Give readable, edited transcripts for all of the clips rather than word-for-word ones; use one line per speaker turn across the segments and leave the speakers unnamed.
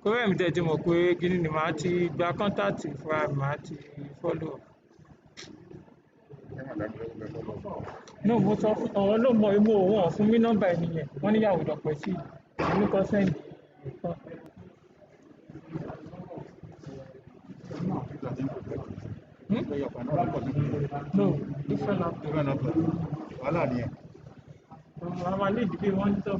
torí ẹ̀mí tẹ̀ ti mọ̀ pé kíní ni màá ti gba kọ́ńtàtì fúnra mi màá ti fọ́lọ̀. No, mo sọ fún àwọn ló mọ imú òun ọ̀ fún mi nọ́mbà ẹni yẹn wọ́n níyàwó dọ̀pẹ́ sí èmi kọ́ sẹ́ǹdì nǹkan. No, different laptop.
Wàhálà ni ẹ̀.
Àwọn máa lè dìbò wọ́n ń tọ́.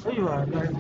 So you are like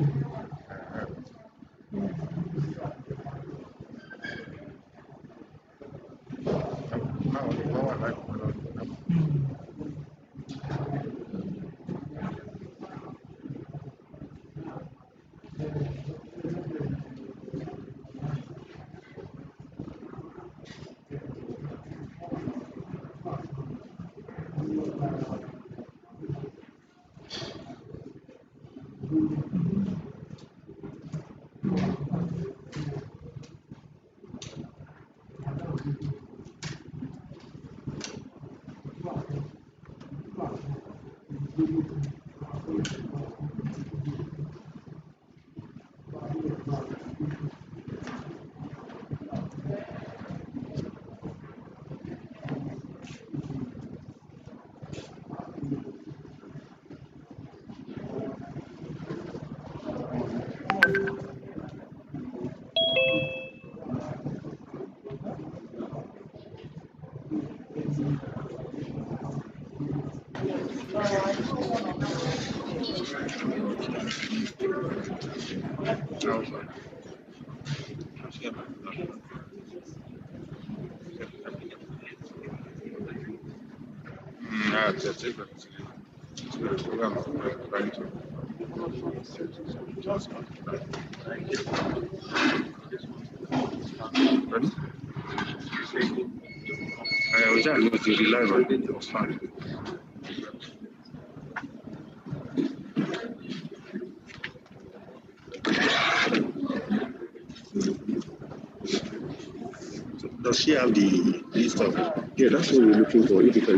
Does she have the list of?
Yeah, that's what we're looking for. If there's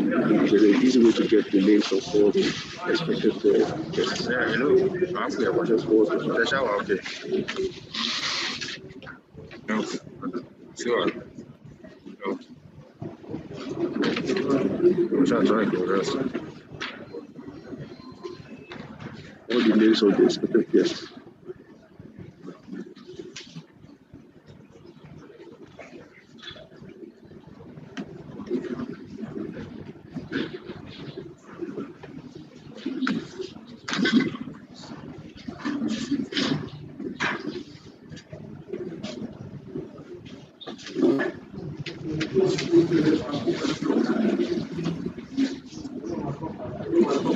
an easy way to get the names of all the expected guests.
Yeah, you know, after I just was the shower, okay. No, sure. No. I'm trying to go rest.
All the names of the expected guests.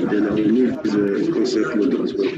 Then I will need the concept note as well.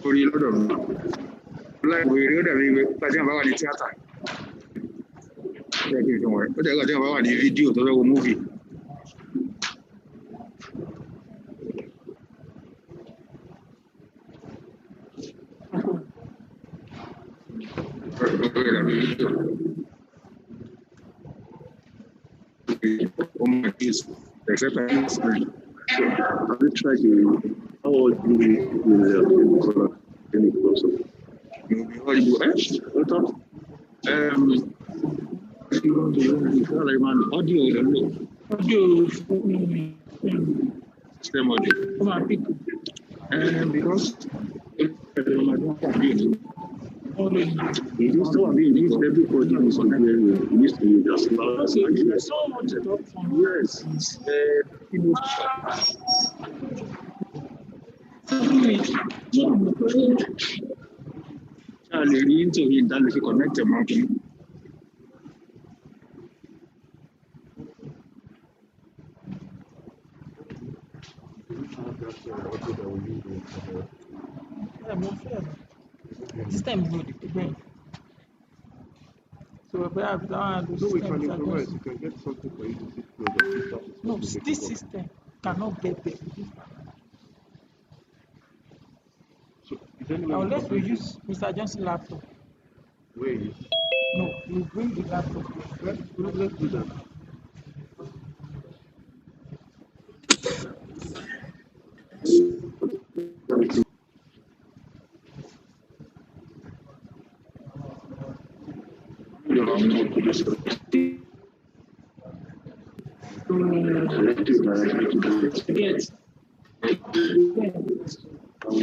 Orí lọ́dọ̀ mi. Láìpẹ́ eré ó dàbí pàṣẹ àbáwá ní tíátà. Ó dẹ̀ pàṣẹ àbáwá ní fídíò tó fẹ́ wo múvì. Oh my goodness. Except I can't smell.
Have you tried the how old do you color any closer?
What up? Like man, audio, stem audio.
Come on, pick.
Because
It used to be everybody used to be hearing. It used to be just loud.
There's so much to talk from.
Yes.
Charlie, into it, that if you connect your mountain.
System good again. So we have that
So we can improvise. You can get something for you to sit closer.
No, this system cannot get there.
So is there any way
Unless we use Mr. Johnson's laptop.
Where is?
No, you bring the laptop.
Let's do that.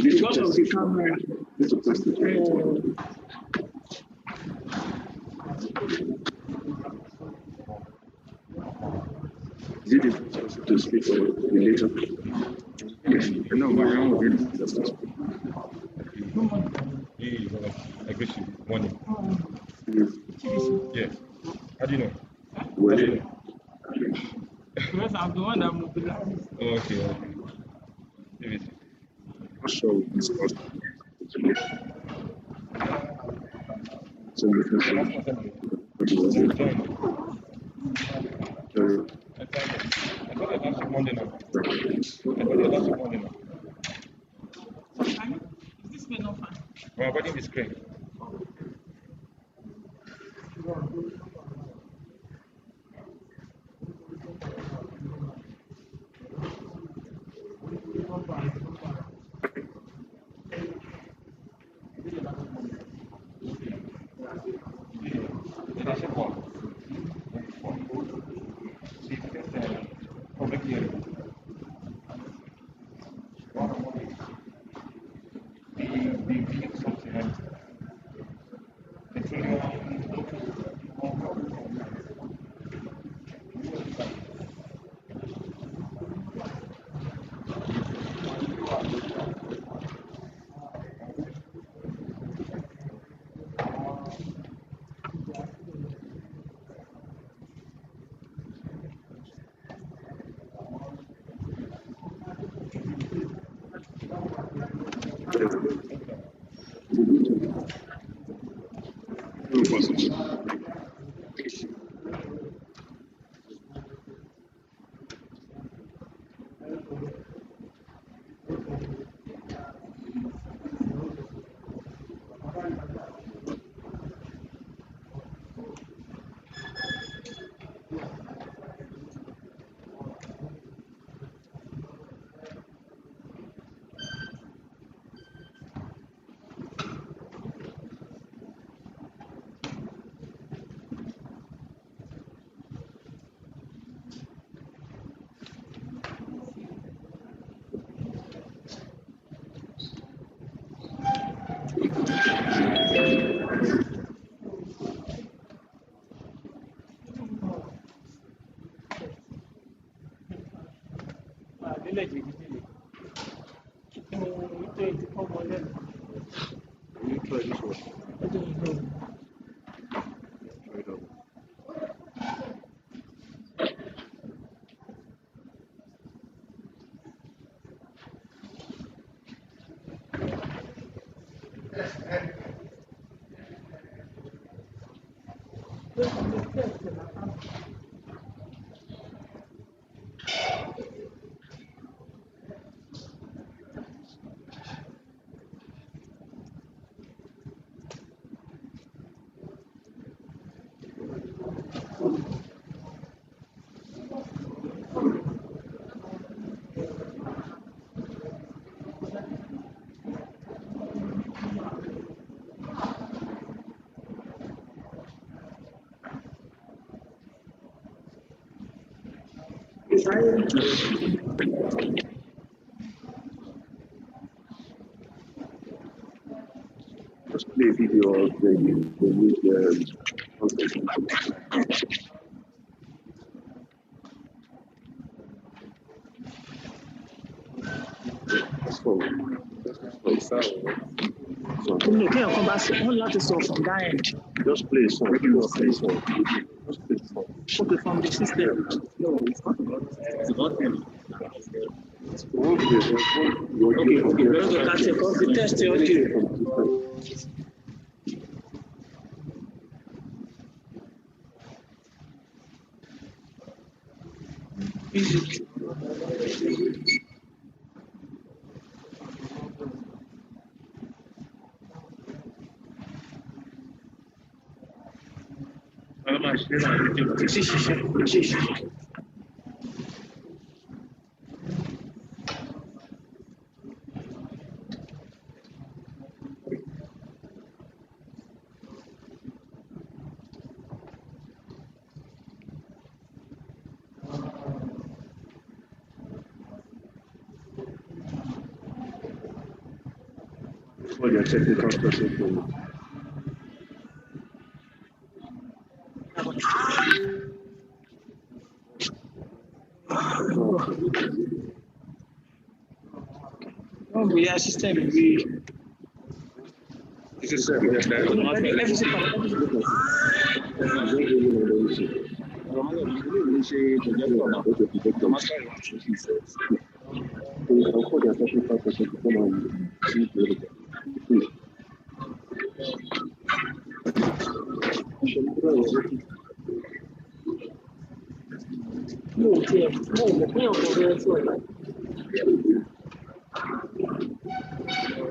Because of the camera, it's a plastic. Is it difficult to speak for the later?
No, but I don't read.
I guess you morning. Yes. How do you know?
Well,
Because I'm the one that mobilized.
Okay. Maybe.
Not sure we discussed.
so we can see.
I thought I last Monday now.
Is this way not fine?
We're avoiding the screen.
No possible.
You try this one. Try it out.
Just play a video of the new content. That's fine. That's fine. So, just play a song. Just play a song. Just play a song.
Okay, from the system.
No, it's not about it's about him.
Okay,
Let's look at it. Because the test, okay. Easy.
for your technical person.
We are system. We.
This is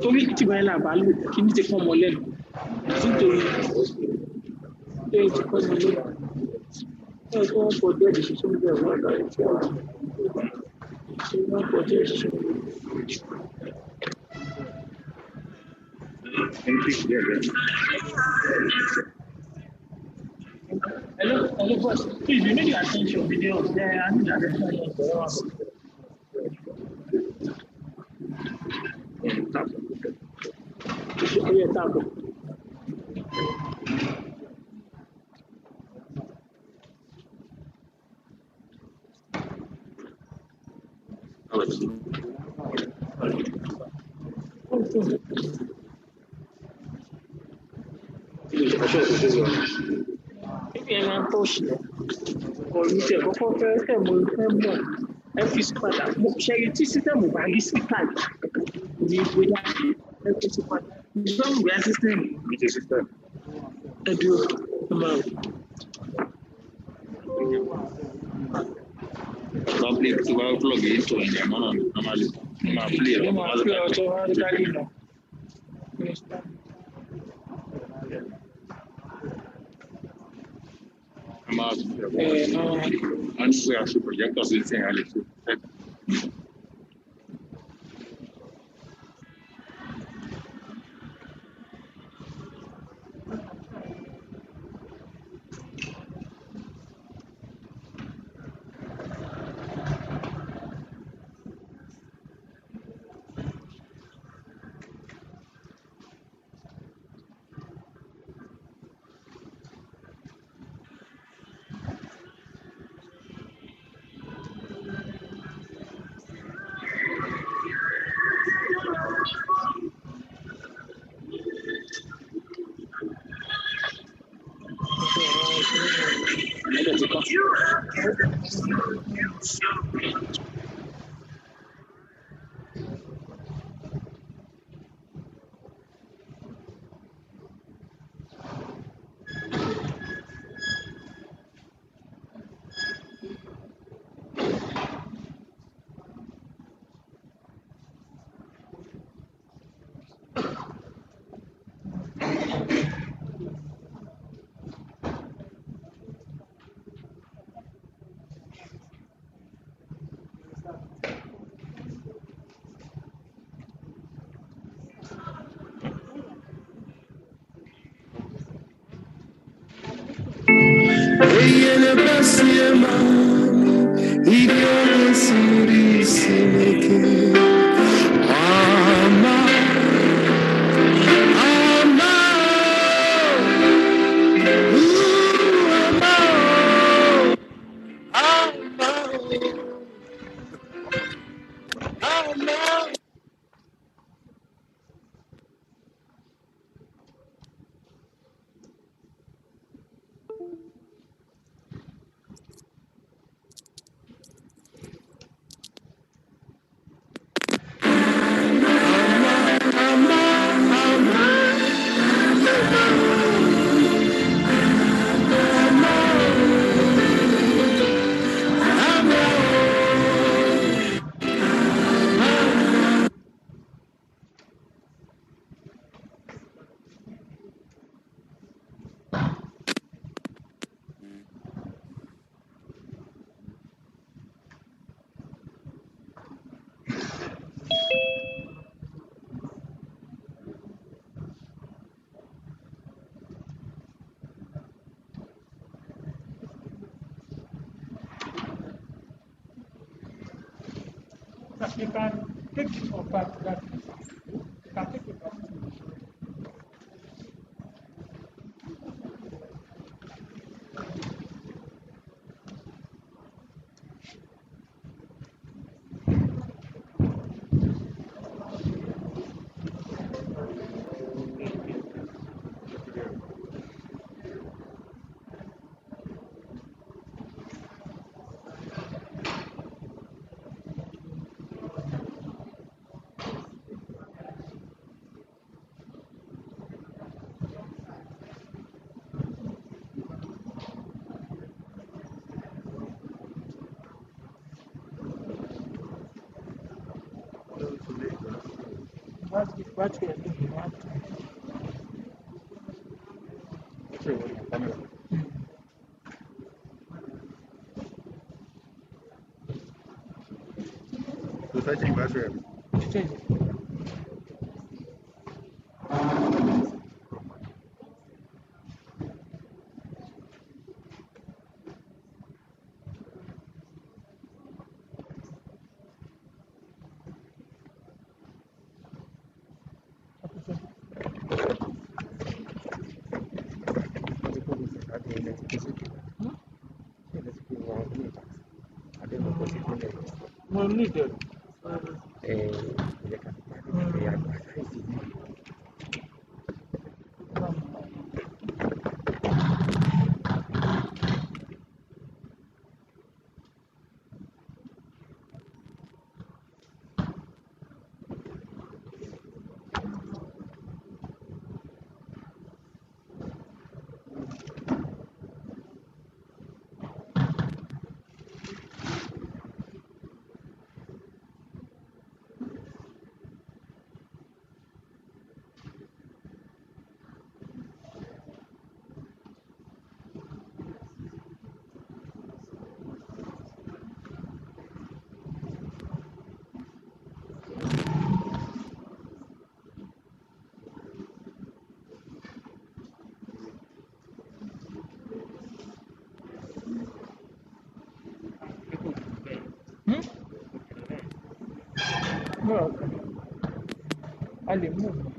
Torí tí wọ́n là bá lò kí ní ti kọ́ mọ́ lẹ́nu nítorí pé ti kọ́ mọ́ lẹ́nu ẹ̀ kí wọ́n pọ̀ díẹ̀ di ṣiṣẹ́ níbẹ̀ wọ́n gbà tí wọ́n pọ̀ díẹ̀ ṣiṣẹ́ Hello, boss. Please, you need your attention video. There, I need attention. If you're push or you take a photo, ẹ fi sí padà ṣe tí sísẹ́mù bá yí sí padà ní ìgbéyàwó ẹ fi sí padà. Some gas system.
Which is system.
I do.
Public to plug into it, normally. Play.
Automatically, no.
Antes eu acho projeto assim sem realizar.
You can take it or back that. You can take it back. What we are doing now.
So searching battery.
No needed. No, a lè mú.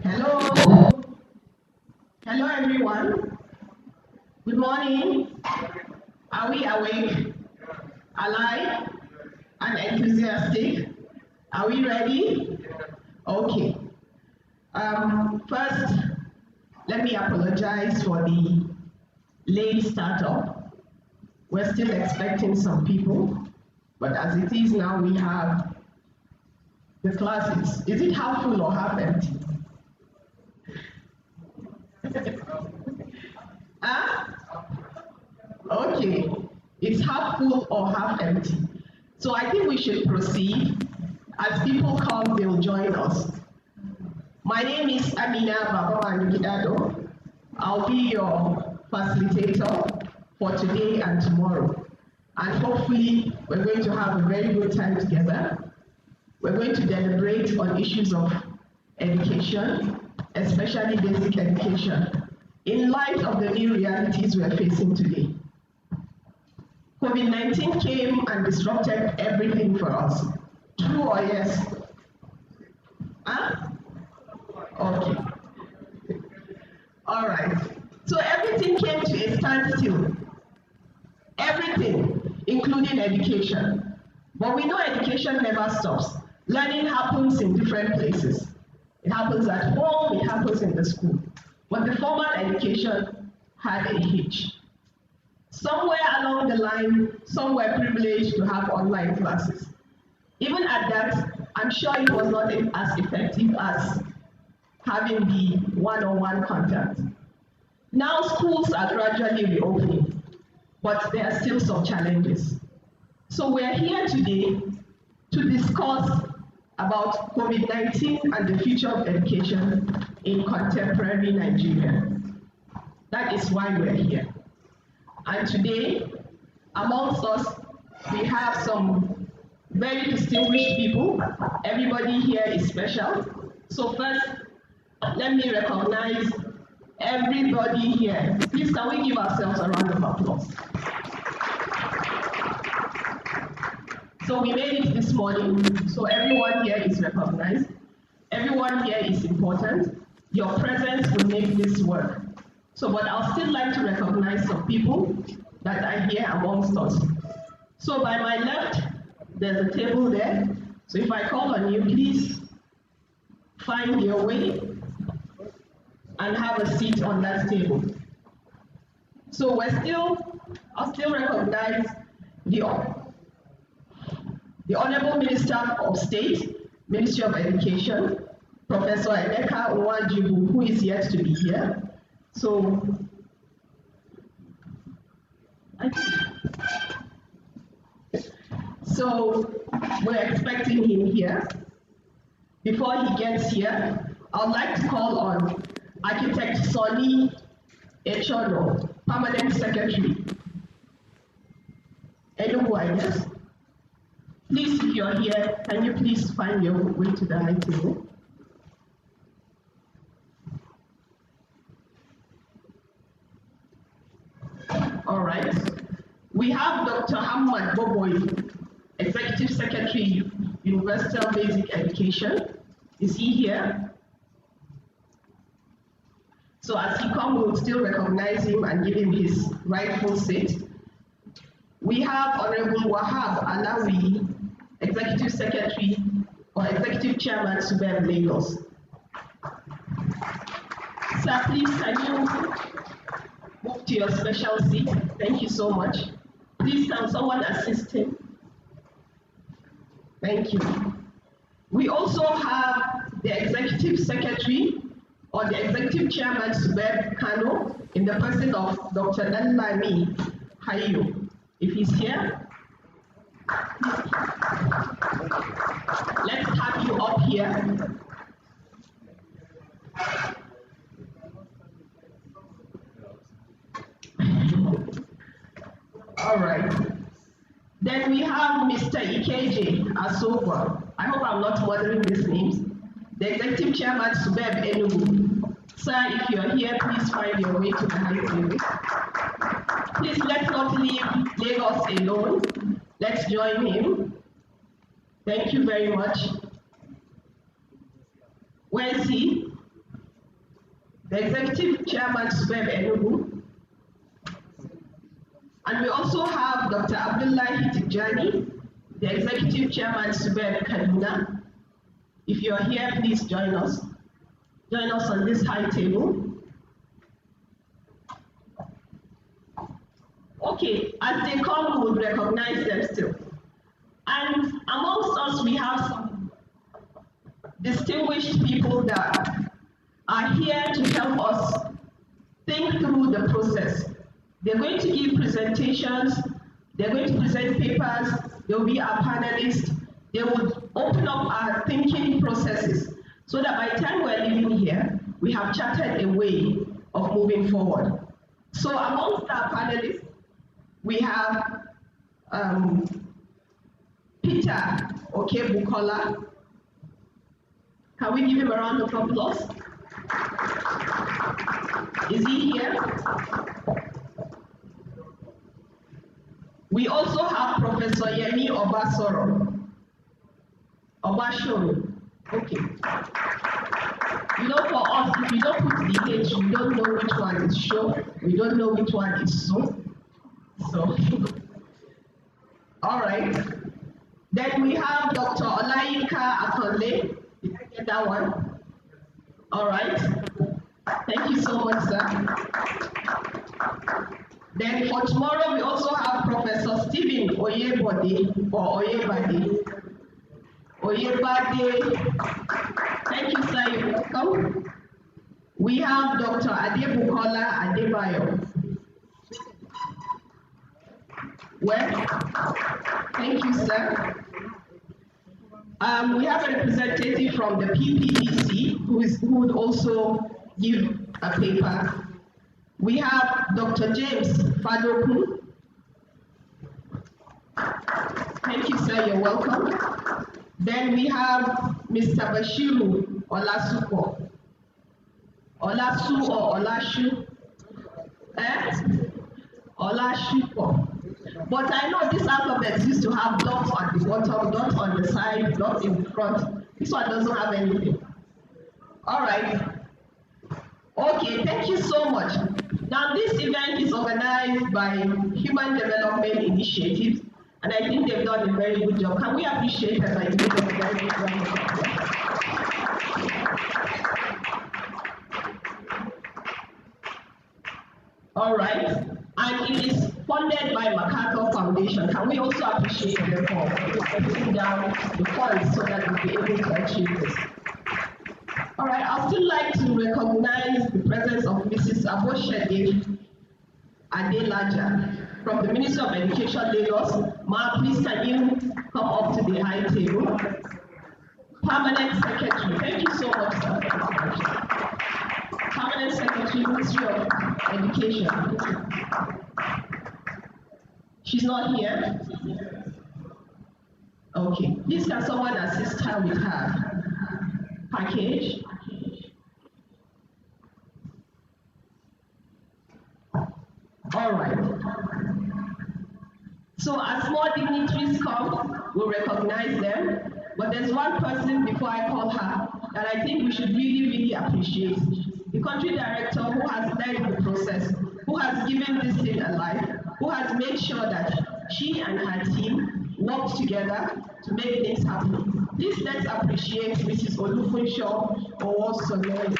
Hello. Hello, everyone. Good morning. Are we awake, alive, and enthusiastic? Are we ready? Okay. First, let me apologize for the late startup. We're still expecting some people, but as it is now, we have the classes. Is it half full or half empty? Huh? Okay, it's half full or half empty. So I think we should proceed. As people come, they'll join us. My name is Amina Babawandikidado. I'll be your facilitator for today and tomorrow. And hopefully, we're going to have a very good time together. We're going to deliberate on issues of education, especially basic education, in light of the new realities we're facing today. COVID-19 came and disrupted everything for us. True or yes? Huh? Okay. All right. So everything came to a standstill. Everything, including education. But we know education never stops. Learning happens in different places. It happens at home, it happens in the school. But the formal education had a hitch. Somewhere along the line, some were privileged to have online classes. Even at that, I'm sure it was not as effective as having the one-on-one contact. Now schools are gradually reopening, but there are still some challenges. So we're here today to discuss about COVID-19 and the future of education in contemporary Nigeria. That is why we're here. And today, amongst us, we have some very distinguished people. Everybody here is special. So first, let me recognize everybody here. Please, can we give ourselves a round of applause? So we made it this morning, so everyone here is recognized. Everyone here is important. Your presence will make this work. So, but I'll still like to recognize some people that are here amongst us. So by my left, there's a table there. So if I call on you, please find your way and have a seat on that table. So I'll still recognize the Honorable Minister of State, Ministry of Education, Professor Emeka Nwajibu, who is yet to be here. So, we're expecting him here. Before he gets here, I'd like to call on Architect Sonny Echono, Permanent Secretary. Enugu, I guess. Please, if you're here, can you please find your way to the high table? All right. We have Dr. Hamad Boboy, Executive Secretary, Universal Basic Education. Is he here? So as he comes, we'll still recognize him and give him his rightful seat. We have Honorable Wahab Alawi, Executive Secretary or Executive Chairman, Subeb Lagos. Sir, please, can you move to your special seat? Thank you so much. Please, can someone assist him? Thank you. We also have the Executive Secretary or the Executive Chairman, Subeb Kano, in the person of Dr. Danlami Hayo. If he's here, let's have you up here. All right. Then we have Mr. Ikeje Asogwa. I hope I'm not murdering these names. The Executive Chairman, Subeb Enugu. Sir, if you're here, please find your way to the high table. Please let's not leave Lagos alone. Let's join him. Thank you very much. Where is he? The Executive Chairman, Subeb Enugu. And we also have Dr. Abdullahi Tijani, the Executive Chairman, Subeb Kaduna. If you're here, please join us. Join us on this high table. Okay, as they come, we would recognize them still. And amongst us, we have some distinguished people that are here to help us think through the process. They're going to give presentations, they're going to present papers, they'll be our panelists, they would open up our thinking processes so that by the time we're leaving here, we have charted a way of moving forward. So amongst our panelists, we have Peter Okebukola. Can we give him a round of applause? Is he here? We also have Professor Yemi Obasoro. Okay. You know, for us, if you don't put the H, we don't know which one is show, we don't know which one is so. All right. Then we have Dr. Olayinka Akonle. Did I get that one? All right. Thank you so much, sir. Then for tomorrow, we also have Professor Stephen Oyebode or Oyebade. Thank you, sir. You're welcome. We have Dr. Adebukola Adebayo. Well, thank you, sir. We have a representative from the PPDC who would also give a paper. We have Dr. James Fadoku. Thank you, sir. You're welcome. Then we have Mr. Bashiru Olasupo. Olasu or Olashu? Olashupo. But I know this alphabet used to have dots on the bottom, dots on the side, dots in the front. This one doesn't have anything. All right. Okay, thank you so much. Now this event is organized by Human Development Initiative, and I think they've done a very good job. Can we appreciate them by giving them a very big round of applause? All right, and it is funded by MacArthur Foundation. Can we also appreciate them for putting down the funds so that we'll be able to achieve this? All right, I'd still like to recognize the presence of Mrs. Aboshede Adelaja from the Ministry of Education, Lagos. Ma, please can you come up to the high table? Permanent Secretary, thank you so much, sir. Permanent Secretary, Ministry of Education. She's not here? Okay, please can someone assist her with her package? All right. So as more dignitaries come, we'll recognize them. But there's one person before I call her that I think we should really, really appreciate. The country director who has led the process, who has given this thing a life, who has made sure that she and her team work together to make things happen. Please let's appreciate Mrs. Olufunsho Owosonori.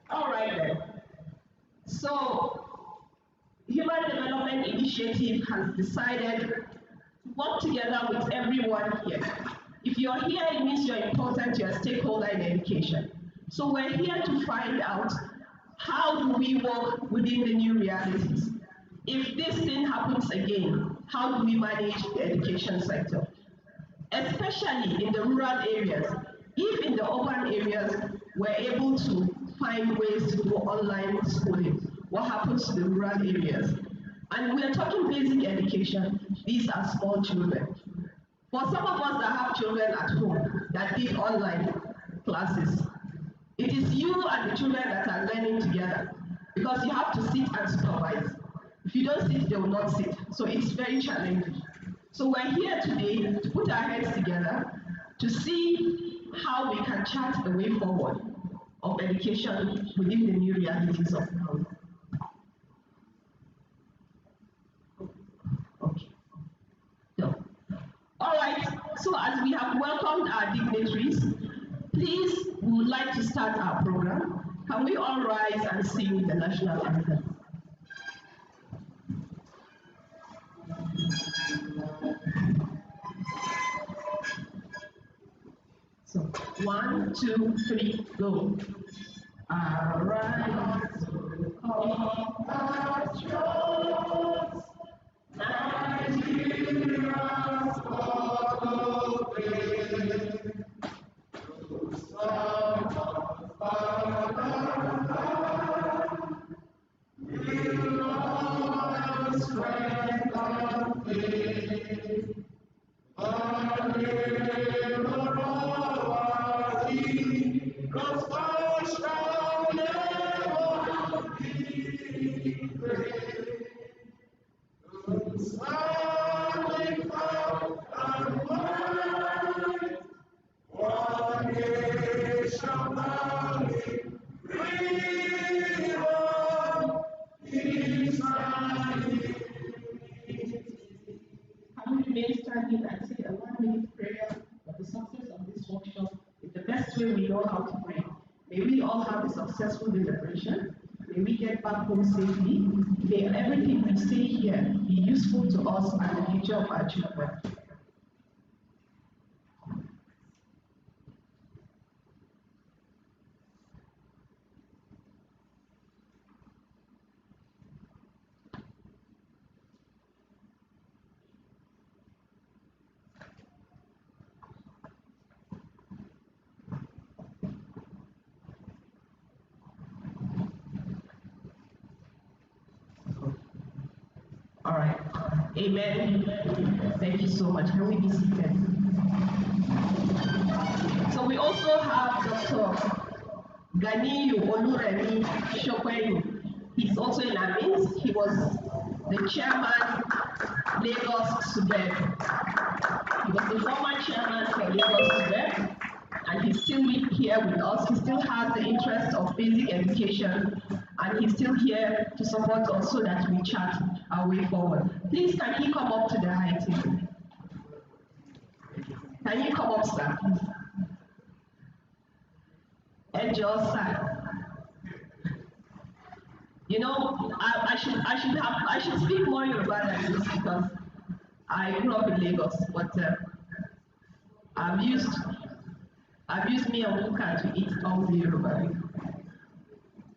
All right then. initiative has decided to work together with everyone here. If you're here, it means you're important, you're a stakeholder in education. So we're here to find out, how do we work within the new realities? If this thing happens again, how do we manage the education sector? Especially in the rural areas. If in the urban areas we're able to find ways to do online schooling, what happens to the rural areas? And we are talking basic education. These are small children. For some of us that have children at home that did online classes, it is you and the children that are learning together, because you have to sit and supervise. If you don't sit, they will not sit. So it's very challenging. So we're here today to put our heads together to see how we can chart a way forward of education within the new realities of now. Okay. So, all right. So as we have welcomed our dignitaries, please, we would like to start our program. Can we all rise and sing the national anthem? So, 1, 2, 3, go. Arise, compatriots, Nigeria's follow faith. Standing and say a 1-minute prayer for the success of this workshop is the best way we know how to pray. May we all have a successful deliberation. May we get back home safely. May everything we say here be useful to us and the future of our children. All right. Amen. Thank you so much. Can we be seated? So we also have Dr. Ganiyu Oluremi Shokwenyu. He's also in our midst. He was the chairman, Lagos SUBEB. He was the former chairman for Lagos SUBEB, and he's still here with us. He still has the interest of basic education, and he's still here to support us so that we chart our way forward. Please, can he come up to the high table? Can you come up, sir? Enjoy, sir. You know, I should speak more Yoruba than this because I grew up in Lagos, but I've used me and Luka to eat all the Yoruba.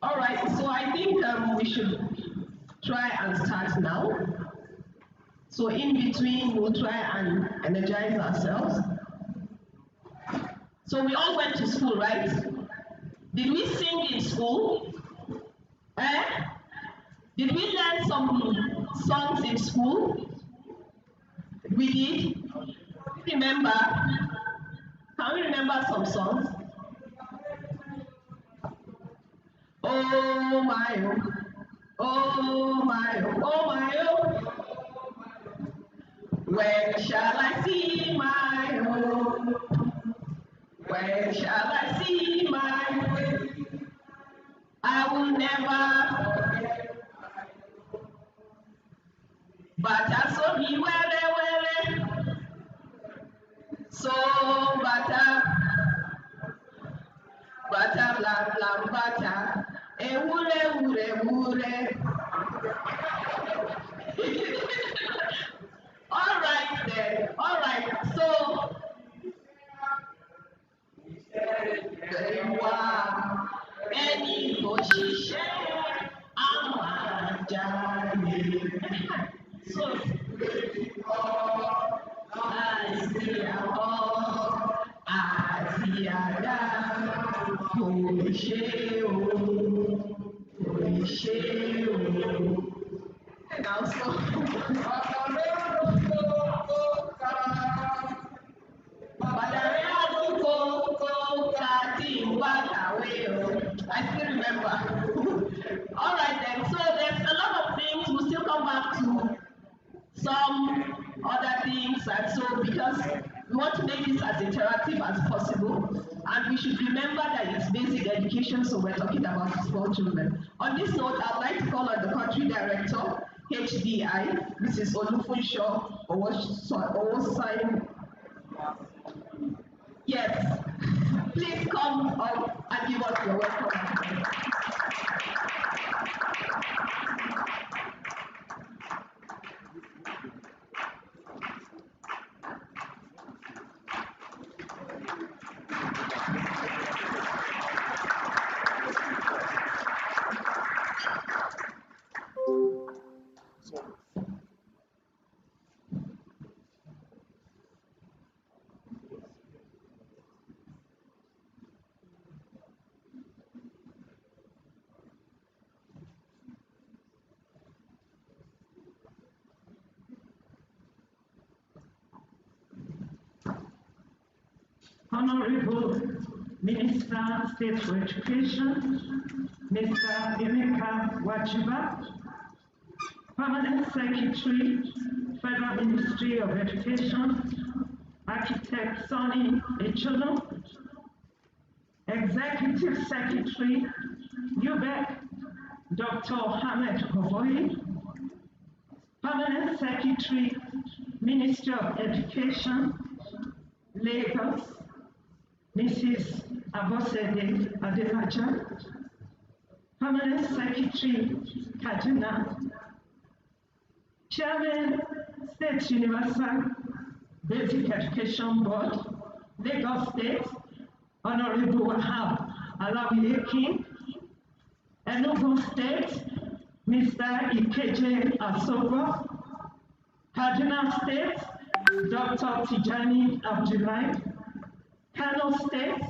All right, so I think we should try and start now. So in between, we'll try and energize ourselves. So we all went to school, right? Did we sing in school? Did we learn some songs in school? We did. Remember? Can we remember some songs? Oh my oh my oh my oh. When shall I see my home? When shall I see my home? I will never forget. But I saw me wele. So bata blam blam bata ewure. So, and also, I still remember. All right then, so there's a lot of things, we'll still come back to some other things, and so because we want to make this as interactive as possible, and we should remember that it's basic education, so we're talking about small children. On this note, I'd like to call on the country director, HDI, Mrs. Olufunsho Owosign. Yes, please come up and give us your welcome.
Honorable Minister, State for Education, Mr. Emeka Wajiba, Permanent Secretary, Federal Ministry of Education, Architect Sonny Echono, Executive Secretary, UBEC, Dr. Ahmed Kovoyi, Permanent Secretary, Ministry of Education, Lagos, Mrs. Abosede Adelaja, Permanent Secretary, Kaduna, Chairman, State Universal Basic Education Board, Lagos State, Honorable Wahab Alawiyekin, Enugu State, Mr. Ikeje Asogo, Kaduna State, Dr. Tijani Abdullahi, Kano State,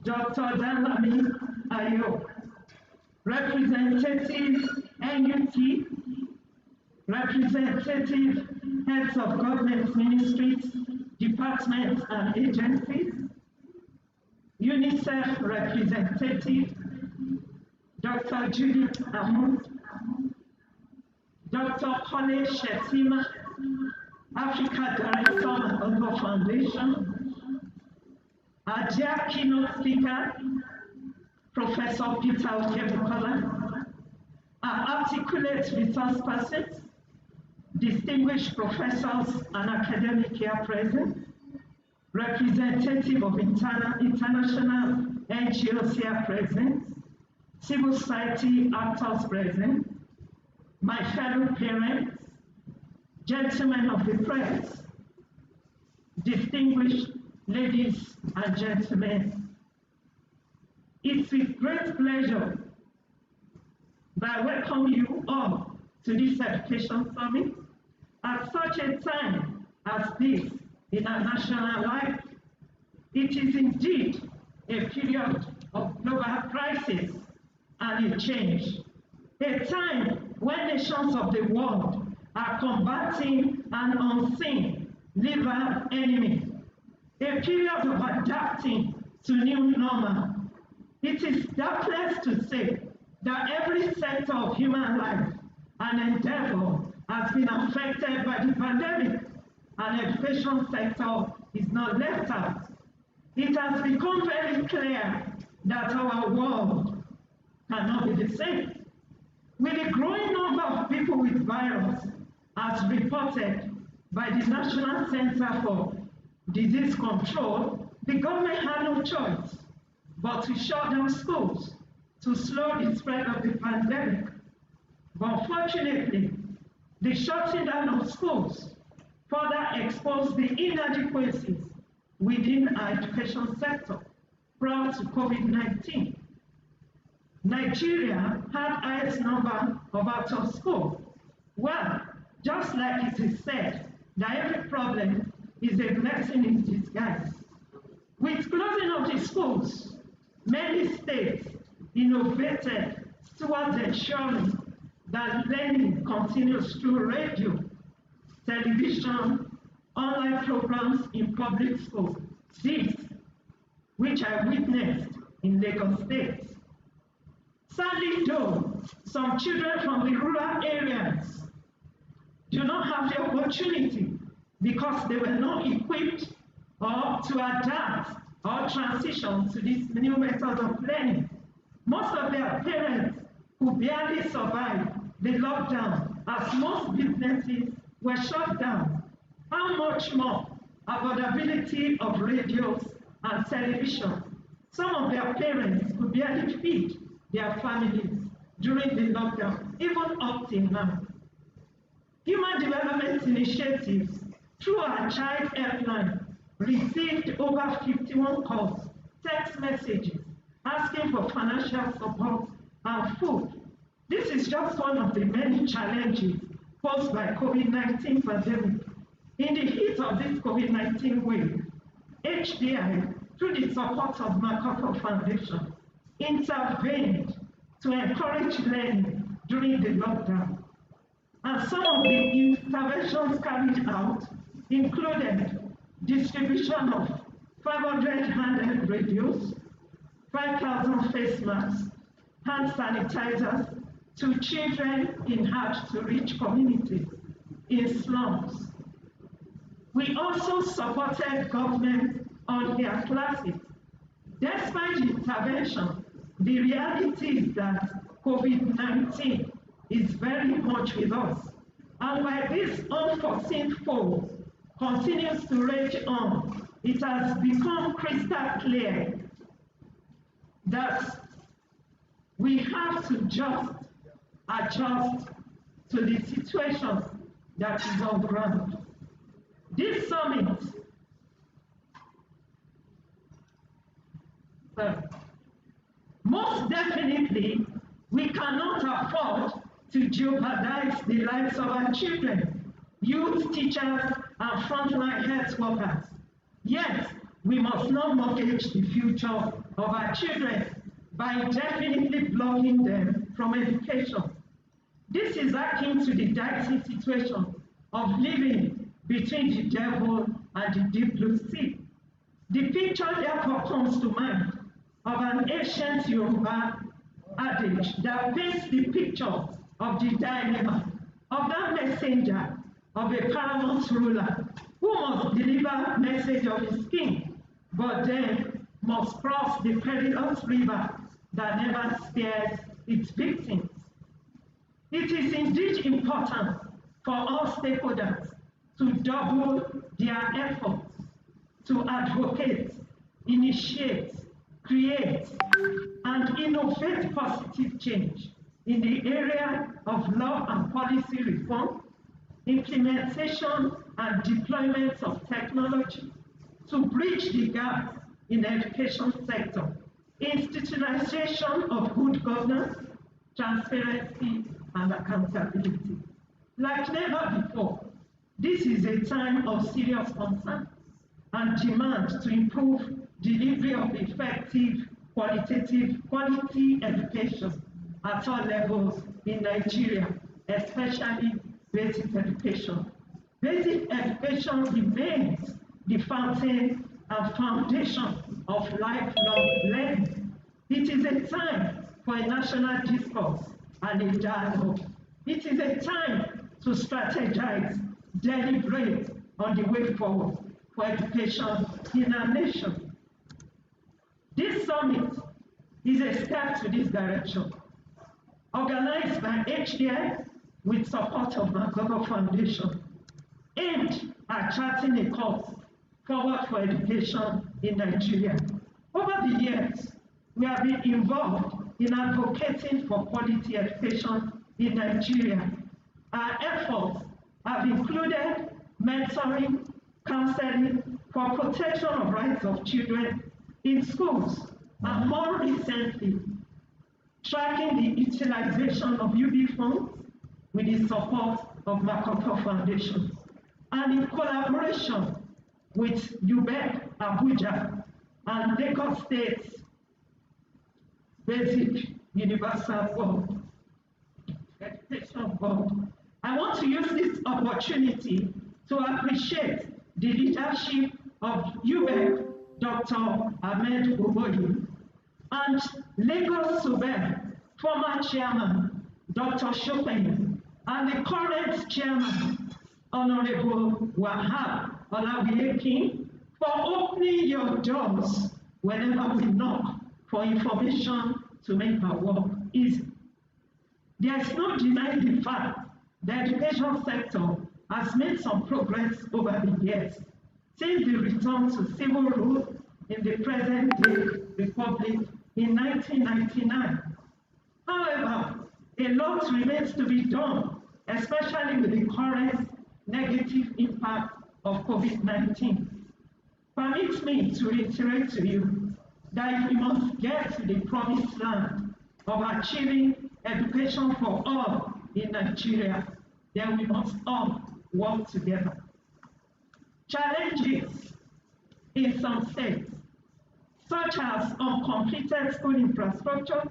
Dr. Danlami Ayo, Representative NUT, Representative Heads of Government Ministries, Departments and Agencies, UNICEF Representative, Dr. Judith Amu, Dr. Kole Shetima, Africa Director of the Foundation, our dear keynote speaker, Professor Peter Okebukola, our articulate resource persons, distinguished professors and academic here present, representative of international NGOs here present, civil society actors present, my fellow parents, gentlemen of the press, distinguished ladies and gentlemen, it's with great pleasure that I welcome you all to this education summit at such a time as this in our national life. It is indeed a period of global crisis and a change, a time when nations of the world are combating an unseen living enemy, a period of adapting to new normal. It is darkness to say that every sector of human life and endeavor has been affected by the pandemic, and the education sector is not left out. It has become very clear that our world cannot be the same. With a growing number of people with virus, as reported by the National Center for Disease Control, the government had no choice but to shut down schools to slow the spread of the pandemic. But unfortunately, the shutting down of schools further exposed the inadequacies within our education sector prior to COVID-19. Nigeria had highest number of out of school, Well, just like it is said, that every problem is a blessing in disguise. With closing of the schools, many states innovated towards ensuring that learning continues through radio, television, online programs in public schools. This, which I witnessed in Lagos State. Sadly though, some children from the rural areas do not have the opportunity because they were not equipped or to adapt or transition to this new method of learning. Most of their parents who barely survived the lockdown as most businesses were shut down. How much more availability of radios and television? Some of their parents could barely feed their families during the lockdown, even up till now. Human development initiatives through our child helpline received over 51 calls, text messages, asking for financial support and food. This is just one of the many challenges posed by COVID-19 pandemic. In the heat of this COVID-19 wave, HDI, through the support of Makoko Foundation, intervened to encourage learning during the lockdown. And some of the interventions carried out included distribution of 500 handheld radios, 5,000 face masks, hand sanitizers to children in hard-to-reach communities in slums. We also supported government on their classes. Despite the intervention, the reality is that COVID-19 is very much with us. And while this unforeseen foe continues to rage on, it has become crystal clear that we have to just adjust to the situation that is on ground. This summit most definitely, we cannot afford to jeopardize the lives of our children, youth, teachers, and frontline health workers. Yet, we must not mortgage the future of our children by indefinitely blocking them from education. This is akin to the dicey situation of living between the devil and the deep blue sea. The picture therefore comes to mind of an ancient Yoruba adage that paints the picture of the dilemma of that messenger of a paramount ruler who must deliver message of his king, but then must cross the perilous river that never spares its victims. It is indeed important for all stakeholders to double their efforts to advocate, initiate, create, and innovate positive change in the area of law and policy reform, implementation and deployment of technology to bridge the gap in the education sector, institutionalization of good governance, transparency, and accountability. Like never before, this is a time of serious concern and demand to improve delivery of effective, quality education at all levels in Nigeria, especially basic education. Basic education remains the fountain and foundation of lifelong learning. It is a time for a national discourse and a dialogue. It is a time to strategize, deliberate on the way forward for education in our nation. This summit is a step to this direction. Organized by HDI with support of Makoko Foundation, aimed at charting a course forward for education in Nigeria. Over the years, we have been involved in advocating for quality education in Nigeria. Our efforts have included mentoring, counseling for protection of rights of children in schools, and more recently, tracking the utilization of UB funds with the support of Makoto Foundation, and in collaboration with UBEC Abuja and Lagos State's Basic Universal Board, Education Board. I want to use this opportunity to appreciate the leadership of UBEC, Dr. Ahmed Oboyi, and Lagos UBEC, former chairman, Dr. Chopin, and the current chairman, Honorable Wahab Olawiyekin, for opening your doors whenever we knock for information to make our work easy. There is no denying the fact the education sector has made some progress over the years since the return to civil rule in the present-day republic in 1999. However, a lot remains to be done, especially with the current negative impact of COVID-19. Permit me to reiterate to you that if we must get to the promised land of achieving education for all in Nigeria, then we must all work together. Challenges in some states, such as uncompleted school infrastructure,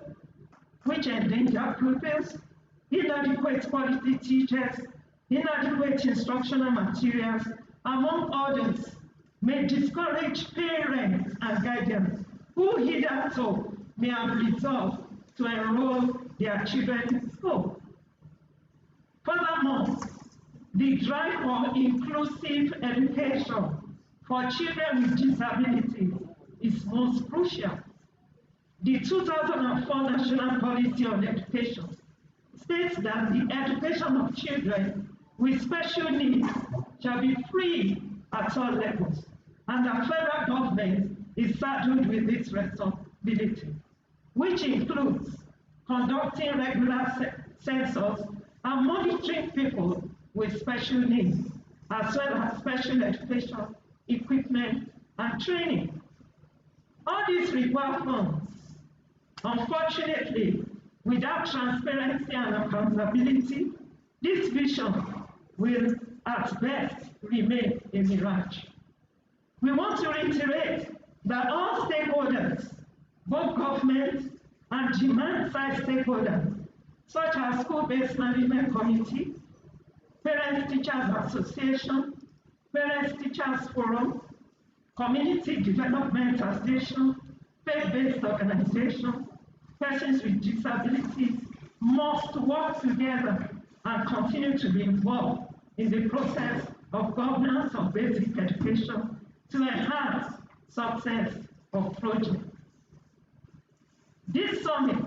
which endanger pupils, inadequate quality teachers, inadequate instructional materials, among others, may discourage parents and guardians who hitherto may have resolved to enroll their children in school. Furthermore, the drive for inclusive education for children with disabilities is most crucial. The 2004 National Policy on Education states that the education of children with special needs shall be free at all levels, and the federal government is saddled with this responsibility, which includes conducting regular census and monitoring people with special needs, as well as special education, equipment, and training. All these require funds. Unfortunately, without transparency and accountability, this vision will at best remain a mirage. We want to reiterate that all stakeholders, both government and demand-side stakeholders, such as school-based management committee, Parents-Teachers Association, Parents-Teachers Forum, Community Development Association, faith-based organizations, persons with disabilities, must work together and continue to be involved in the process of governance of basic education to enhance success of projects. This summit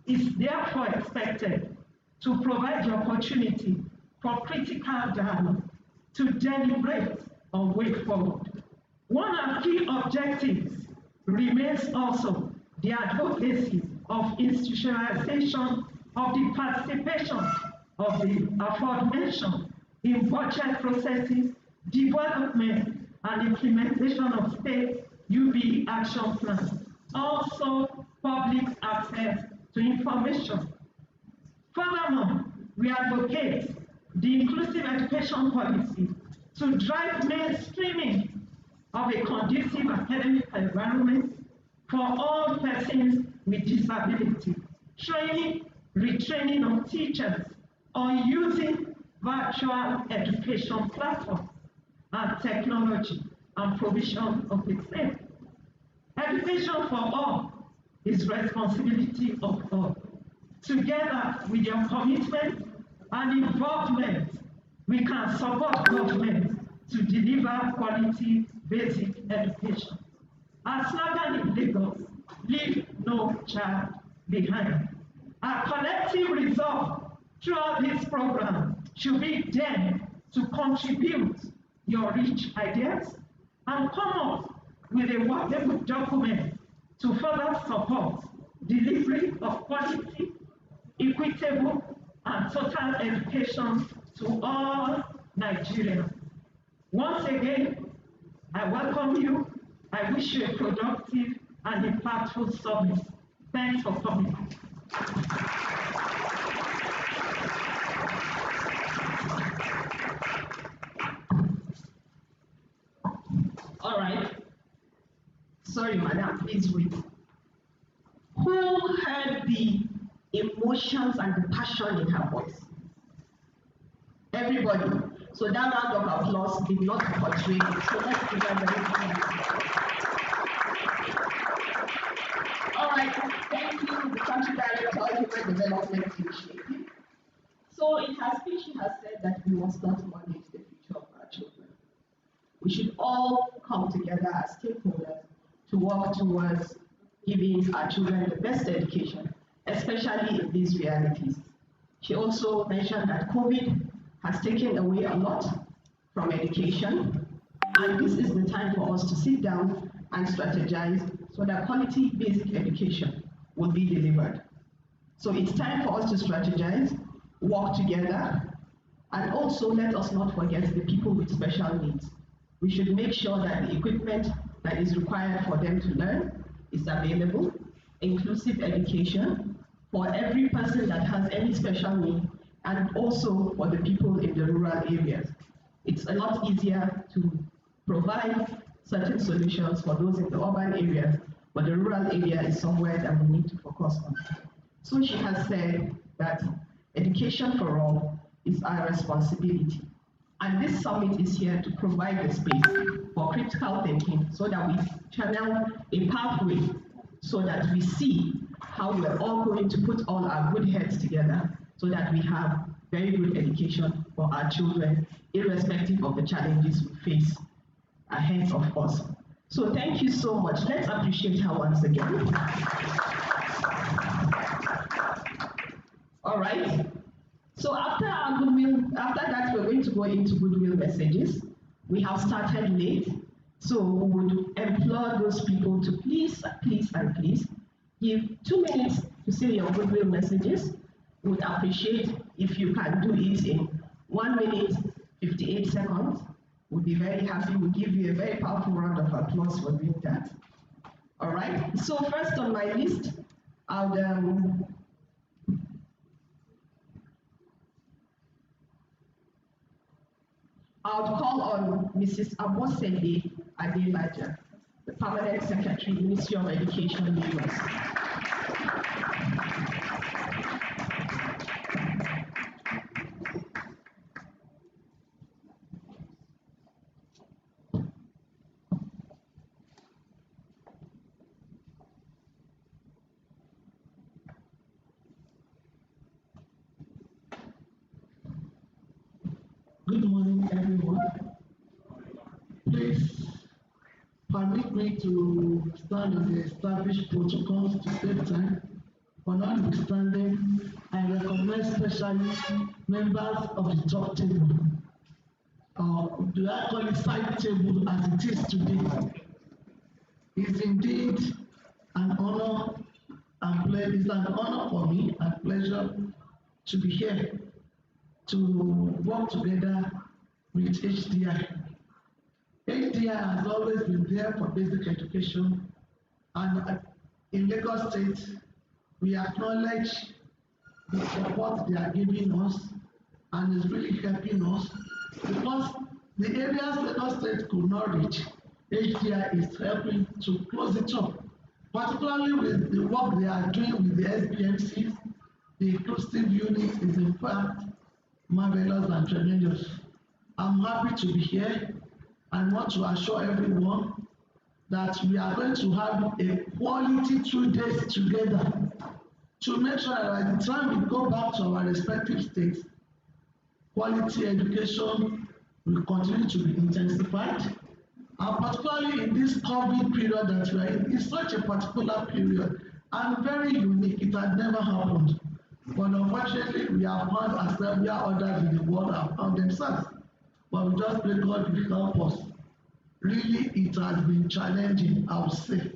is therefore expected to provide the opportunity for critical dialogue to deliberate on way forward. One of the key objectives remains also the advocacy of institutionalization of the participation of the aforementioned in budget processes, development and implementation of state UB action plans, also public access to information. Furthermore, we advocate the inclusive education policy to drive mainstreaming of a conducive academic environment for all persons with disability, training, retraining of teachers on using virtual education platforms and technology and provision of the same. Education for all is responsibility of all. Together with your commitment and involvement, we can support government to deliver quality basic education. Our slogan in Lagos, leave no child behind. Our collective resolve throughout this program should be then to contribute your rich ideas and come up with a workable document to further support delivery of quality, equitable, and total education to all Nigerians. Once again, I welcome you. I wish you a productive and impactful summit. Thanks for coming.
Sorry, madam, please wait. Who heard the emotions and the passion in her voice? Everybody. So that round of applause did not portray it. So let's give her very All right, thank you, the country director of Human Development Initiative. So in her speech, she has said that we must not manage the future of our children. We should all come together as stakeholders to work towards giving our children the best education, especially in these realities. She also mentioned that COVID has taken away a lot from education, and this is the time for us to sit down and strategize so that quality basic education will be delivered. So it's time for us to strategize, work together, and also let us not forget the people with special needs. We should make sure that the equipment that is required for them to learn is available, inclusive education for every person that has any special need, and also for the people in the rural areas. It's a lot easier to provide certain solutions for those in the urban areas, but the rural area is somewhere that we need to focus on. So she has said that education for all is our responsibility. And this summit is here to provide the space for critical thinking so that we channel a pathway so that we see how we're all going to put all our good heads together so that we have very good education for our children, irrespective of the challenges we face ahead of us. So thank you so much. Let's appreciate her once again. All right. So after that, we're going to go into goodwill messages. We have started late, so we would implore those people to please give 2 minutes to say your goodwill messages. We would appreciate if you can do it in 1 minute, 58 seconds. We'll be very happy. We'll give you a very powerful round of applause for doing that. All right. So first on my list, I'll call on Mrs. Abosede Adelaja, the Permanent Secretary, Ministry of Education, Lagos.
Good morning, everyone. Please permit me to stand on the established protocols to save time. For notwithstanding, I recognize especially members of the top table. Do I call it side table as it is today? It's indeed an honor it's an honor for me and pleasure to be here to work together with HDI. HDI has always been there for basic education, and in Lagos State, we acknowledge the support they are giving us and is really helping us because the areas Lagos State could not reach, HDI is helping to close it up, particularly with the work they are doing with the SBMCs. The inclusive unit is in fact marvelous and tremendous. I'm happy to be here and want to assure everyone that we are going to have a quality 2 days together to make sure that by the time we go back to our respective states, quality education will continue to be intensified. And particularly in this COVID period that we are in, it's such a particular period and very unique. It had never happened. But unfortunately, we have found ourselves where others in the world have found themselves. But we just pray God will help us. Really, it has been challenging, I would say.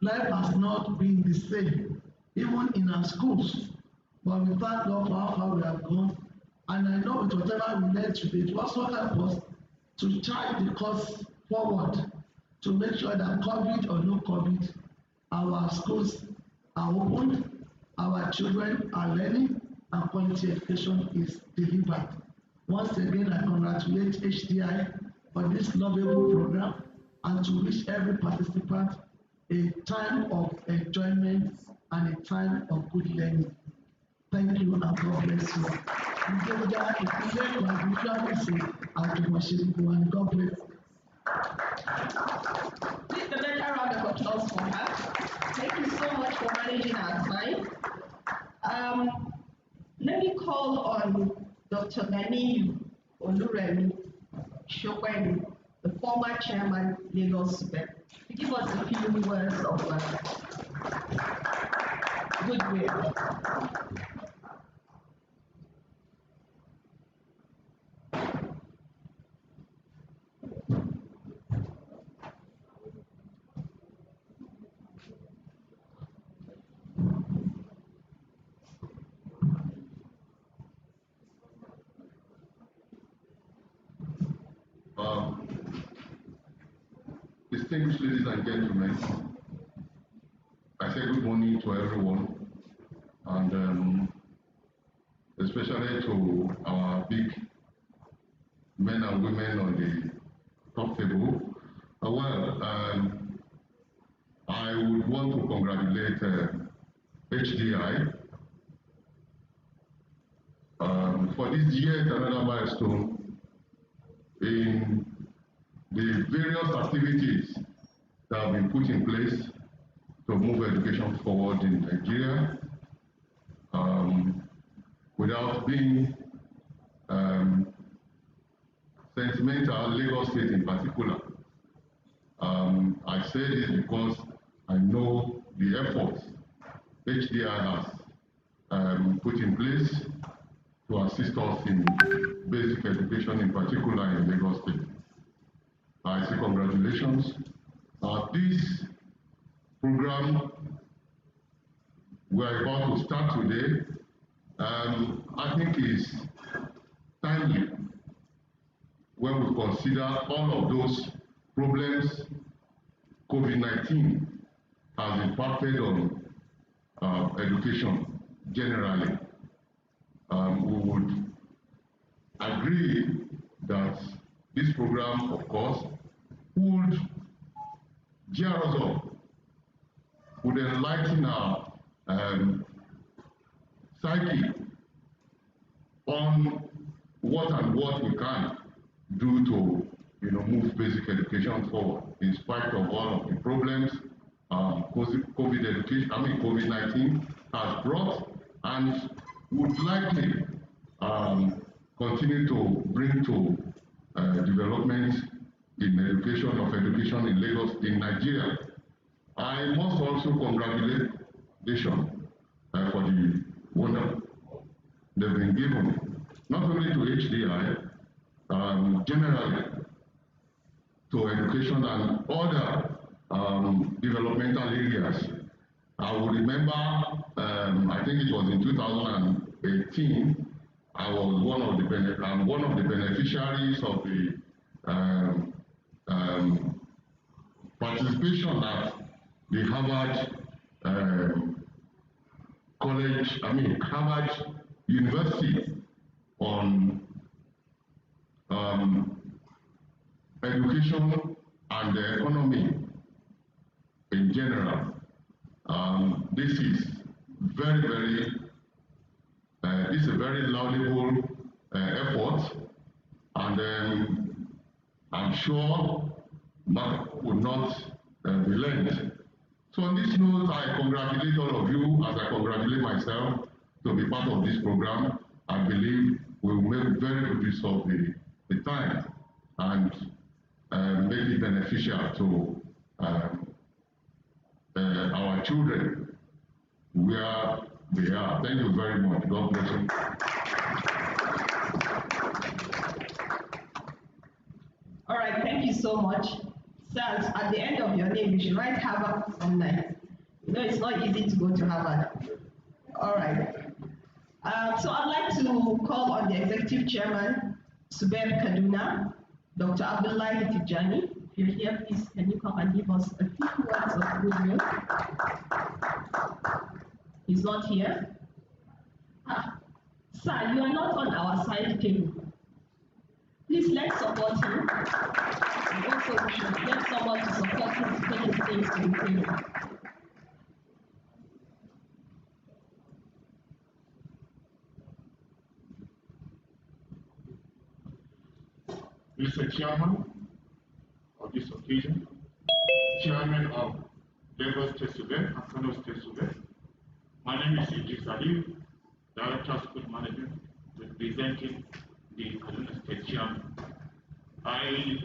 Life has not been the same, even in our schools. But we thank God for how far we have gone. And I know with whatever we learned today, it will also help us to chart the course forward to make sure that COVID or no COVID, our schools are opened, our children are learning, and quality education is delivered. Once again, I congratulate HDI for this lovable program, and to wish every participant a time of enjoyment and a time of good learning. Thank you and God bless you. And God bless you.
Please, a better round of applause for her. Thank you so much for managing our time. Let me call on Dr. Ganiyu Oluremi Shokweni, the former chairman, Lagos Super, to give us a few words of goodwill.
Distinguished ladies and gentlemen, I say good morning to everyone, and especially to our big men and women on the top table. I would want to congratulate HDI for this yet another milestone in the various activities that have been put in place to move education forward in Nigeria. Without being sentimental, Lagos State in particular. I say this because I know the efforts HDI has put in place to assist us in basic education, in particular in Lagos State. I say congratulations. This program we are about to start today, I think is timely when we consider all of those problems COVID-19 has impacted on education generally. We would agree that this program, of course, would cheer us up, would enlighten our psyche on what we can do to move basic education forward in spite of all of the problems COVID-19 has brought and would likely continue to bring to development in education in Lagos, in Nigeria. I must also congratulate Nation for the wonder they've been given, not only to HDI, generally to education and other developmental areas. I will remember, I think it was in 2018, I was one of the beneficiaries of the participation at the Harvard Harvard University on education and the economy in general. This is this is a very laudable effort, and I'm sure Mark would not relent. So on this note, I congratulate all of you as I congratulate myself to be part of this program. I believe we will make very good use of the time and make it beneficial to our children where they are. Thank you very much. God bless you.
All right, thank you so much. So at the end of your name, you should write Harvard online. You know, it's not easy to go to Harvard. All right. So I'd like to call on the Executive Chairman, Subeb Kaduna, Dr. Abdullahi Tijani. If you're here, please, can you come and give us a few words of goodwill? He's not here. Sir, you are not on our side table. Please let's support him. And also, we should get someone to support him to take his things to the table.
Mr. Chairman of this occasion, Chairman of Lagos State Survey and Kano State Survey. My name is Idris Ali, Director of School Management, representing the Kaduna State Chairman. I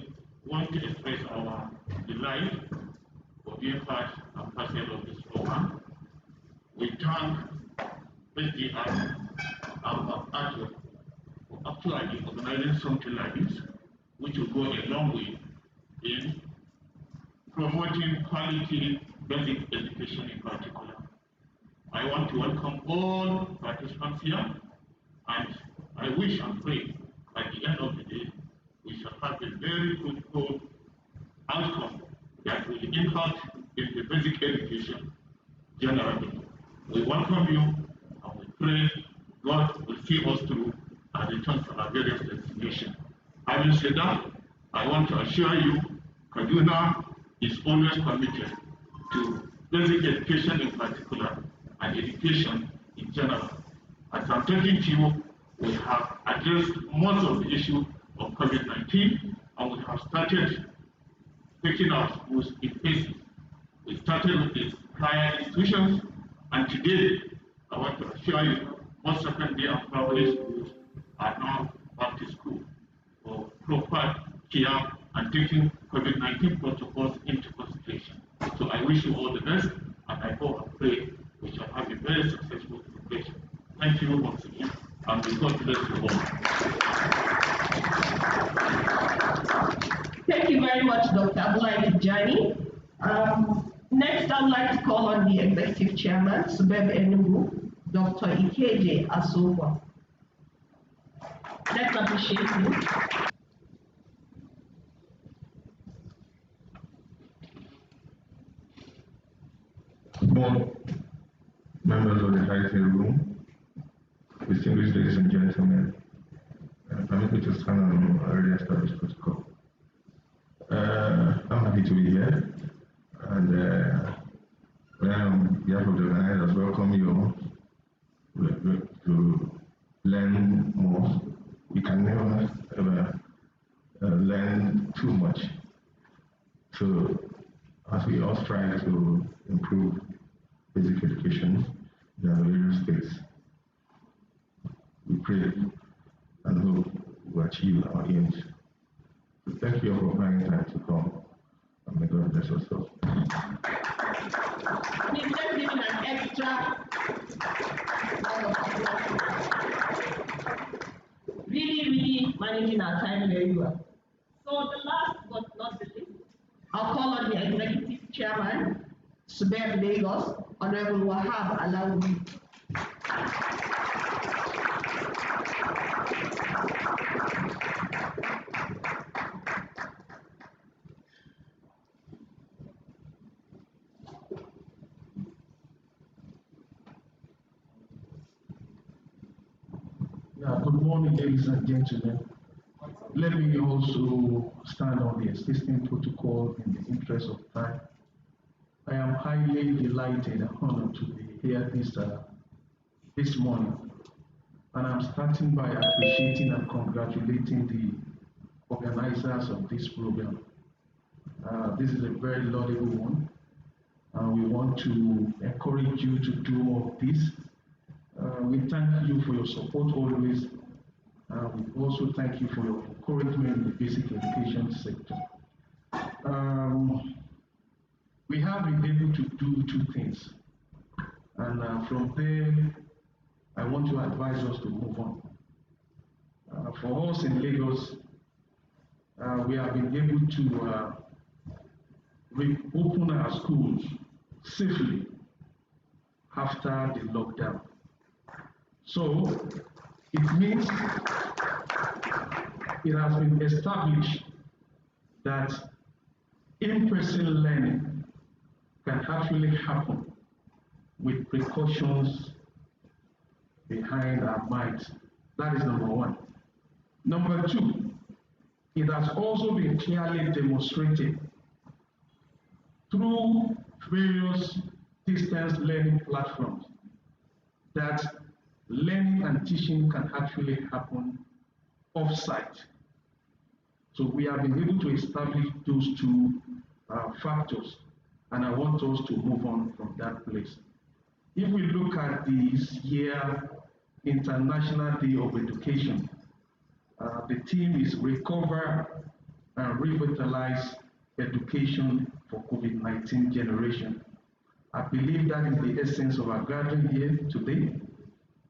want to express our delight for being part and parcel of this program. We thank HDI and ACTO for actually organizing something like this, which will go a long way in promoting quality basic education in particular. I want to welcome all participants here, and I wish and pray at the end of the day, we shall have a very fruitful outcome that will impact in the basic education generally. We welcome you, and we pray God will see us through and return to our various destinations. Having said that, I want to assure you, Kaduna is always committed to basic education in particular and education in general. As I'm talking to you, we have addressed most of the issue of COVID-19, and we have started taking our schools in phases. We started with these higher institutions, and today, I want to assure you, most secondary and primary schools are now back to school for proper care and taking COVID-19 protocols into consideration. So I wish you all the best, and I hope and pray we shall have a very successful celebration. Thank you once again, and may God bless you all.
Thank you very much, Dr. Abdullahi Tijani. Next, I'd like to call on the Executive Chairman, Subeb Enugu, Dr. Ikeje Asowa. Let's appreciate him.
Board members of the high table room, distinguished ladies and gentlemen, permit me to stand on already established protocol. I'm happy to be here, and on behalf of the organizers, welcome you all to learn more. We can never ever learn too much. So as we all strive to improve basic education in our various states, we pray and hope we achieve our aims. So thank you all for finding time to come, and may God bless us all.
Please let's give him an extra round of applause. Really managing our time very well. So the last but not the least, I'll call on the Executive Chairman, Subeb Lagos, Honorable Wahab Alawi.
Good morning, ladies and gentlemen. Let me also stand on the existing protocol in the interest of time. I am highly delighted and honored to be here this morning. And I'm starting by appreciating and congratulating the organizers of this program. This is a very laudable one. We want to encourage you to do more of this. We thank you for your support always. We also thank you for your encouragement in the basic education sector. We have been able to do two things. And from there, I want to advise us to move on. For us in Lagos, we have been able to reopen our schools safely after the lockdown. So it means it has been established that in-person learning can actually happen with precautions behind our minds. That is number one. Number two, it has also been clearly demonstrated through various distance learning platforms that learning and teaching can actually happen off-site. So we have been able to establish those two factors, and I want us to move on from that place. If we look at this year International Day of Education, the theme is Recover and Revitalize Education for COVID-19 Generation. I believe that is the essence of our gathering here today,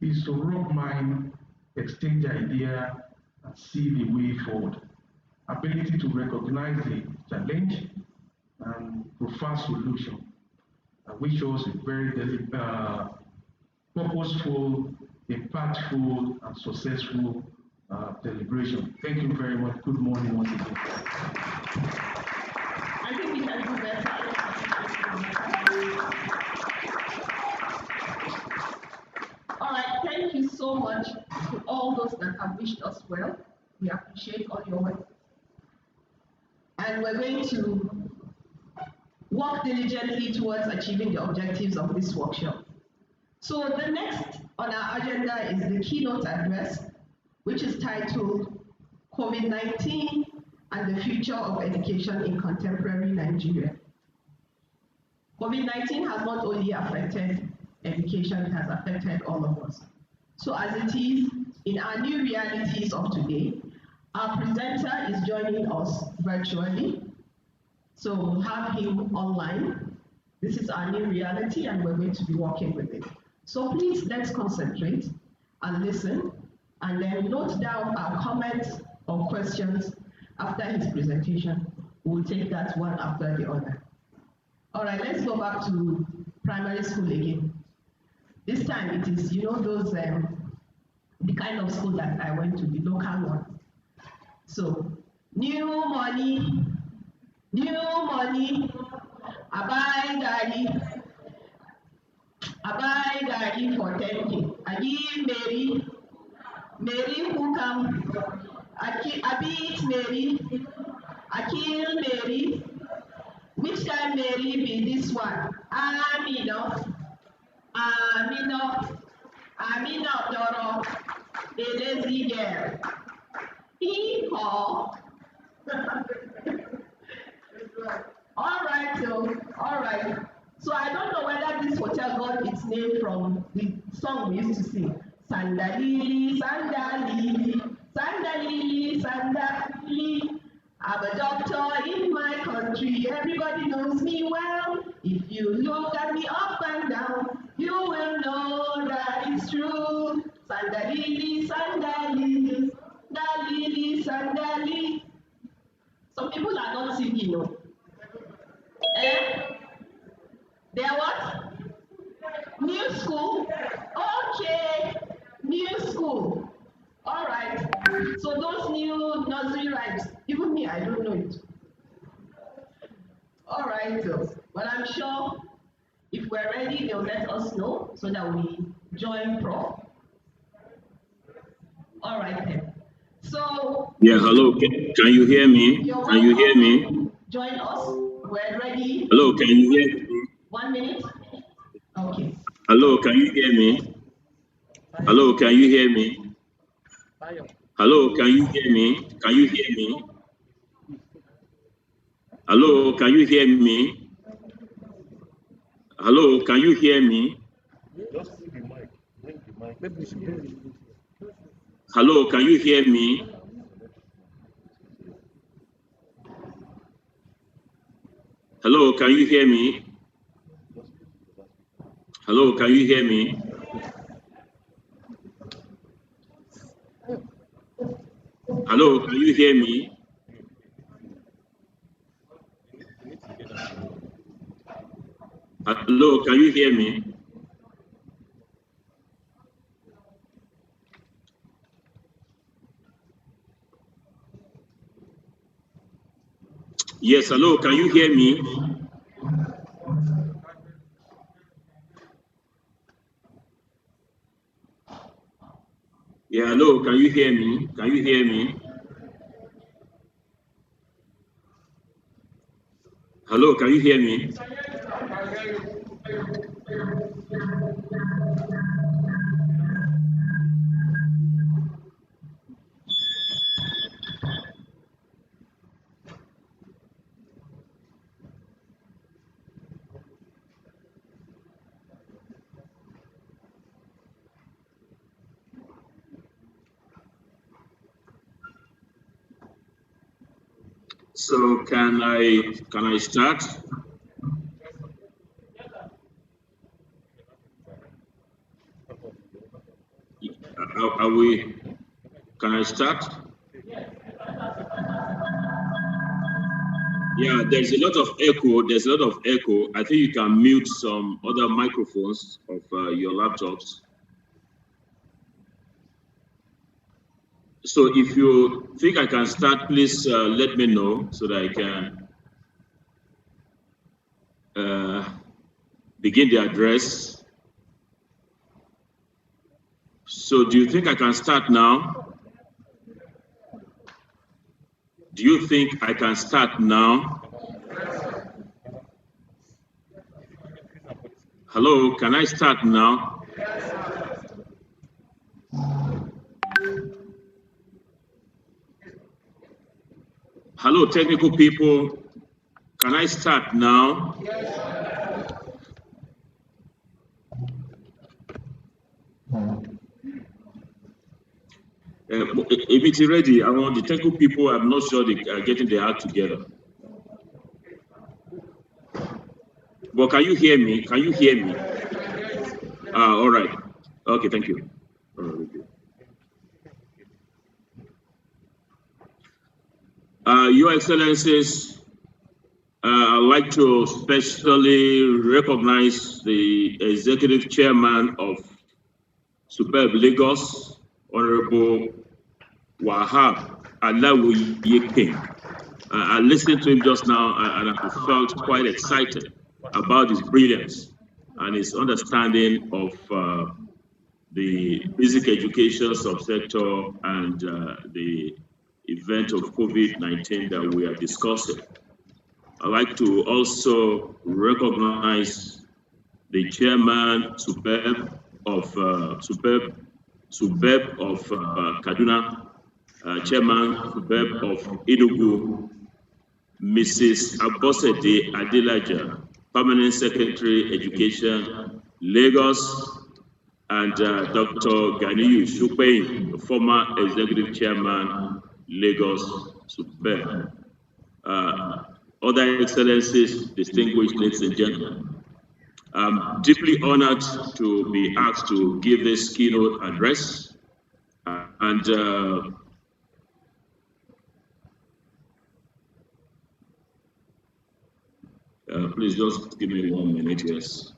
is to rub mind, exchange idea, and see the way forward. Ability to recognize the challenge and provide solution. Which was a very purposeful, impactful, and successful deliberation. Thank you very much. Good morning once again.
I think we can do better. All right, thank you so much to all those that have wished us well. We appreciate all your work. And we're going to work diligently towards achieving the objectives of this workshop. So the next on our agenda is the keynote address, which is titled COVID-19 and the Future of Education in Contemporary Nigeria. COVID-19 has not only affected education, it has affected all of us. So as it is, in our new realities of today, our presenter is joining us virtually. So we'll have him online. This is our new reality and we're going to be working with it. So please, let's concentrate and listen, and then note down our comments or questions after his presentation. We'll take that one after the other. All right, let's go back to primary school again. This time it is, those, the kind of school that I went to, the local one. So, new money, I buy gari for 10K. I give Mary who come, I beat Mary, I kill Mary. Which kind Mary be this one? Amina Doro, a lazy girl. Hee-haw. All right. So I don't know whether this hotel got its name from the song we used to sing. Sandalili, Sandalili, Sandalili, Sandalili. I'm a doctor in my country. Everybody knows me well. If you look at me up and down, you will know that it's true. Sandalili, Sandalili, Sandalili, Sandalili. Some people are not singing, no. They are what? New school? Okay, new school. All right. So those new nursery rhymes, even me, I don't know it. All right, but I'm sure if we're ready, they'll let us know so that we join Prof. All right then. So.
Yeah, hello. Can you hear me? Can you hear me?
Join us. We're ready.
Hello, can you hear me?
1 minute. Okay.
Hello, can you hear me? Hello, can you hear me? Hello, can you hear me? Can you hear me? Hello, can you hear me? Hello, can you hear me? Hello, can you hear me? Hello, can you hear me? Hello, can you hear me? Hello, can you hear me? Hello, can you hear me? Yes, hello, can you hear me? Yeah, hello, can you hear me? Can you hear me? Hello, can you hear me? So can I start? Are we? Can I start? Yeah, there's a lot of echo. There's a lot of echo. I think you can mute some other microphones of your laptops. So if you think I can start, please let me know so that I can begin the address. So do you think I can start now? Do you think I can start now? Hello, can I start now? Hello, technical people, can I start now? If it's ready, I want the technical people, I'm not sure they are getting their act together. But can you hear me? Can you hear me? All right. Okay, thank you. Your Excellencies, I'd like to specially recognize the Executive Chairman of Superb Lagos, Honorable Wahab Alawiyekin. I listened to him just now and I felt quite excited about his brilliance and his understanding of the basic education subsector and the event of COVID-19 that we are discussing. I'd like to also recognize the chairman Superb of Kaduna, chairman Superb of Enugu, Mrs. Abosede Adelaja, permanent secretary education, Lagos, and Dr. Ganiyu Shupein, the former executive chairman, Lagos Superb. Other excellencies, distinguished ladies and gentlemen, I'm deeply honored to be asked to give this keynote address. And please just give me 1 minute, yes.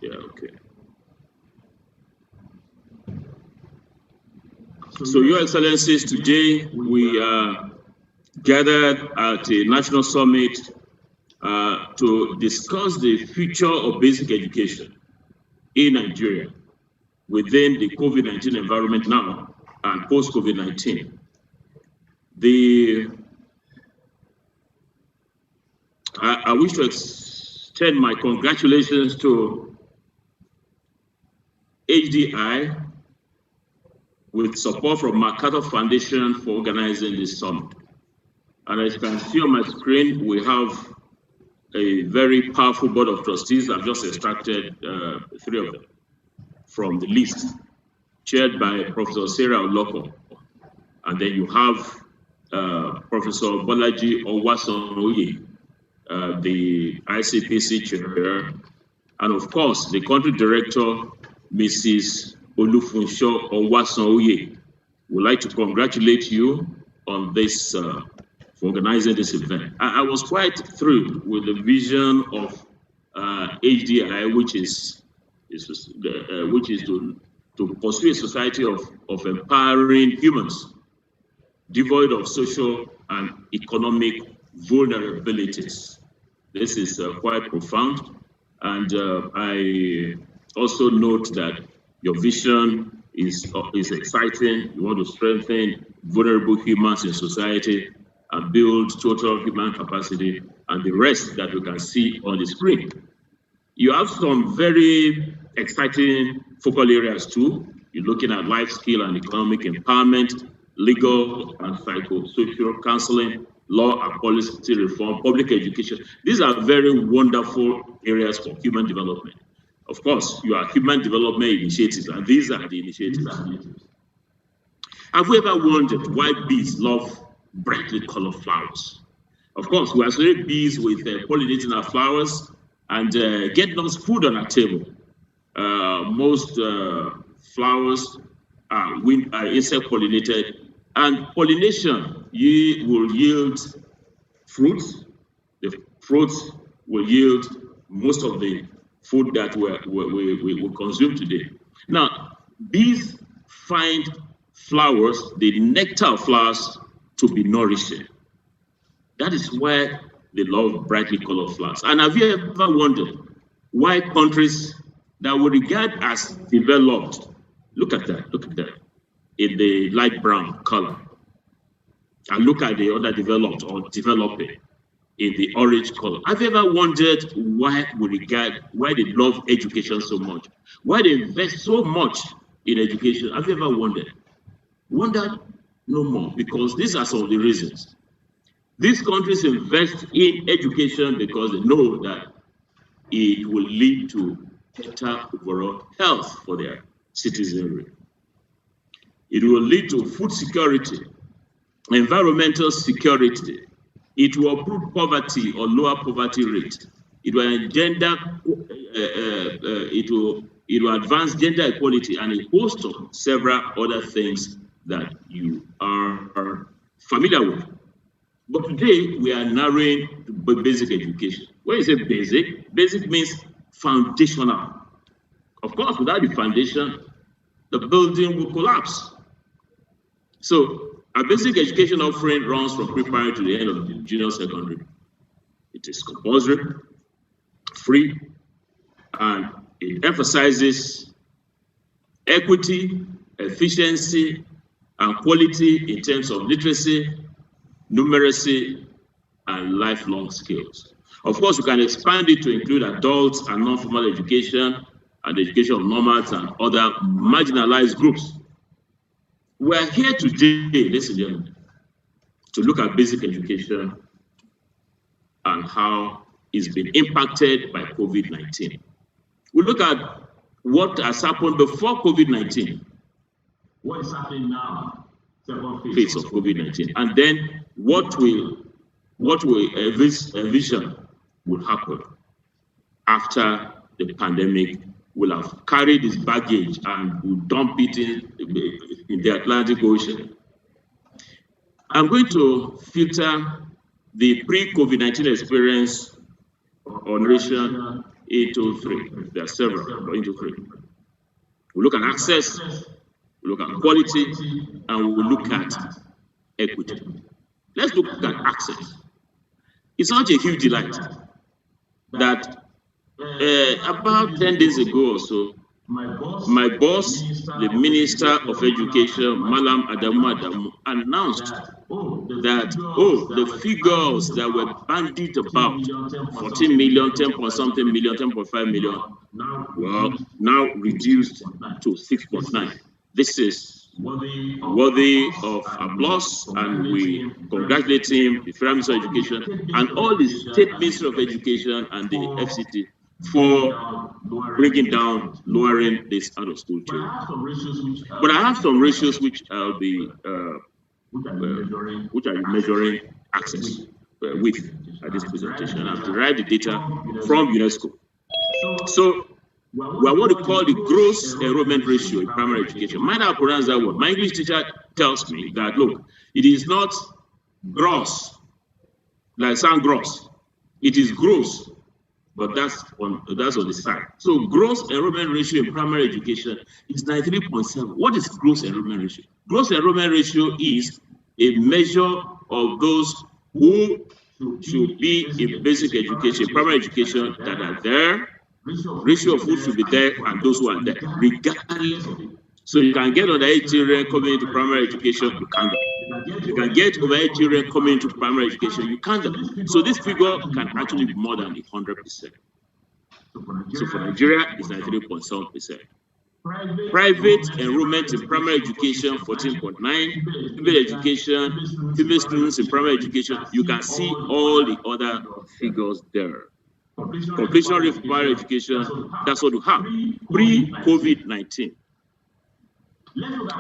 Okay. So, Your Excellencies, today we are gathered at a national summit to discuss the future of basic education in Nigeria within the COVID-19 environment now and post-COVID-19. I wish to extend my congratulations to HDI with support from MacArthur Foundation for organizing this summit. And as you can see on my screen, we have a very powerful board of trustees. I've just extracted 3 of them from the list, chaired by Professor Sarah Oloko. And then you have Professor Bolaji Owasonoye, the ICPC chair, and of course, the country director, Mrs. Olufunsho Owasonoye. We'd like to congratulate you on this, for organizing this event. I was quite thrilled with the vision of HDI, which is to pursue a society of empowering humans, devoid of social and economic vulnerabilities. This is quite profound. And I also note that your vision is exciting. You want to strengthen vulnerable humans in society and build total human capacity and the rest that we can see on the screen. You have some very exciting focal areas too. You're looking at life skill and economic empowerment, legal and psychosocial counseling, law and policy reform, public education. These are very wonderful areas for human development. Of course, you are human development initiatives, and these are the initiatives. Have we ever wondered why bees love brightly colored flowers? Of course, we associate bees with pollinating our flowers and getting us food on our table. Most flowers are insect pollinated, and pollination will yield fruits. The fruits will yield most of the food that we consume today. Now, bees find flowers, the nectar of flowers, to be nourishing. That is why they love brightly colored flowers. And have you ever wondered why countries that we regard as developed, look at that, in the light brown color, and look at the other developed or developing in the orange color. Have you ever wondered why they love education so much? Why they invest so much in education? Have you ever wondered? Wondered no more, because these are some of the reasons. These countries invest in education because they know that it will lead to better overall health for their citizenry. It will lead to food security, environmental security. It will improve poverty or lower poverty rate. It will engender, it will advance gender equality and a host of several other things that you are familiar with. But today we are narrowing to basic education. When you say basic, basic means foundational. Of course, without the foundation, the building will collapse. So our basic education offering runs from pre-primary to the end of the junior secondary. It is compulsory, free, and it emphasizes equity, efficiency, and quality in terms of literacy, numeracy, and lifelong skills. Of course, we can expand it to include adults and non-formal education and the education of nomads and other marginalized groups. We are here today, ladies and gentlemen, to look at basic education and how it's been impacted by COVID-19. We look at what has happened before COVID-19. What is happening now? Phase of COVID-19, and then what we envision will happen after the pandemic will have carried its baggage and will dump it in the Atlantic Ocean. I'm going to filter the pre-COVID-19 experience on nation into three. There are several, but into three. We look at access, we look at quality, and we will look at equity. Let's look at access. It's such a huge delight that about 10 days ago or so, my boss, the Minister of Education, Malam Adamu, announced that, the figures that were bandied about, 14 million, 10 point something million, 10.5 million, well, now reduced to 6.9. This is worthy of applause, and we congratulate him, the Federal Minister of Education, and all the State Ministry of Education and the FCT for lowering this out of school children. But I have some ratios which I'll be measuring access with at this presentation. I've derived the data from UNESCO. So we are what we call the gross enrollment ratio in primary education. Mind how I pronounce that word. My English teacher tells me that, look, it is not gross, like sound gross. It is gross, but that's on the side. So gross enrollment ratio in primary education is 93.7. What is gross enrollment ratio? Gross enrollment ratio is a measure of those who should be in basic education, primary education, that are there Ratio of who should be there and those who are there, regardless of it. So you can get under 8 children coming into primary education, you can't. You can get over 8 children coming into primary education, you can't. So this figure can actually be more than 100%. So for Nigeria, it's 93.7%. Private enrollment in primary education, 14.9. Female education, female students in primary education, you can see all the other figures there. Completion rate for primary education, that's what you have pre-COVID-19.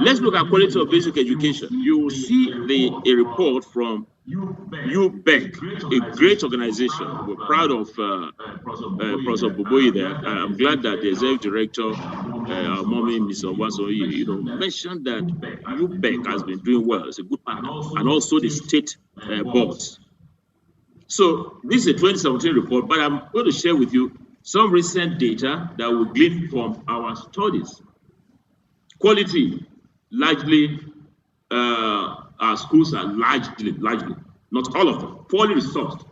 Let's look at quality of basic education. You will see a report from UBEC, a great organization. We're proud of Professor Boboyi there. I'm glad that the executive director, our mommy, Ms. Owasoyi, mentioned that UBEC has been doing well. It's a good partner, and also the state boards. So this is a 2017 report, but I'm going to share with you some recent data that we gleaned from our studies. Quality, largely, our schools are largely, not all of them, poorly resourced.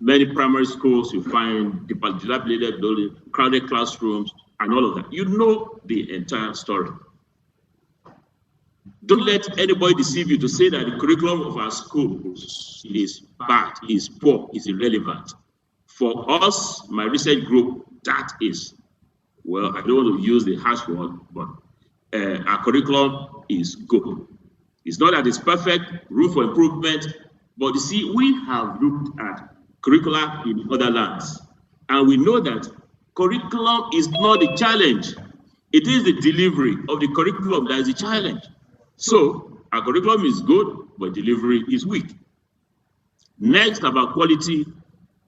Many primary schools, you find dilapidated buildings, crowded classrooms, and all of that. You know the entire story. Don't let anybody deceive you to say that the curriculum of our schools is bad, is poor, is irrelevant. For us, my research group, that is, well, I don't want to use the harsh word, but our curriculum is good. It's not that it's perfect, room for improvement, but you see, we have looked at curricula in other lands, and we know that curriculum is not the challenge. It is the delivery of the curriculum that is the challenge. So our curriculum is good, but delivery is weak. Next, about quality,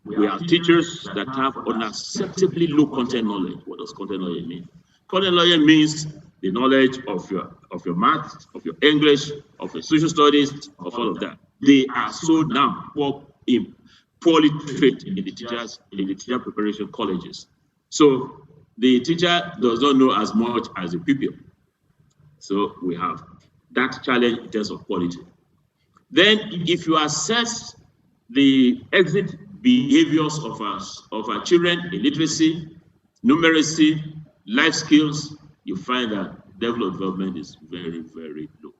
we have teachers that have unacceptably low content knowledge. What does content knowledge mean? Content knowledge means the knowledge of your math, of your English, of your social studies, of all of that. They are so now poorly trained in the teacher preparation colleges. So the teacher does not know as much as the pupil. So we have that challenge in terms of quality. Then, if you assess the exit behaviors of our children in literacy, numeracy, life skills, you find that level of development is very, very low.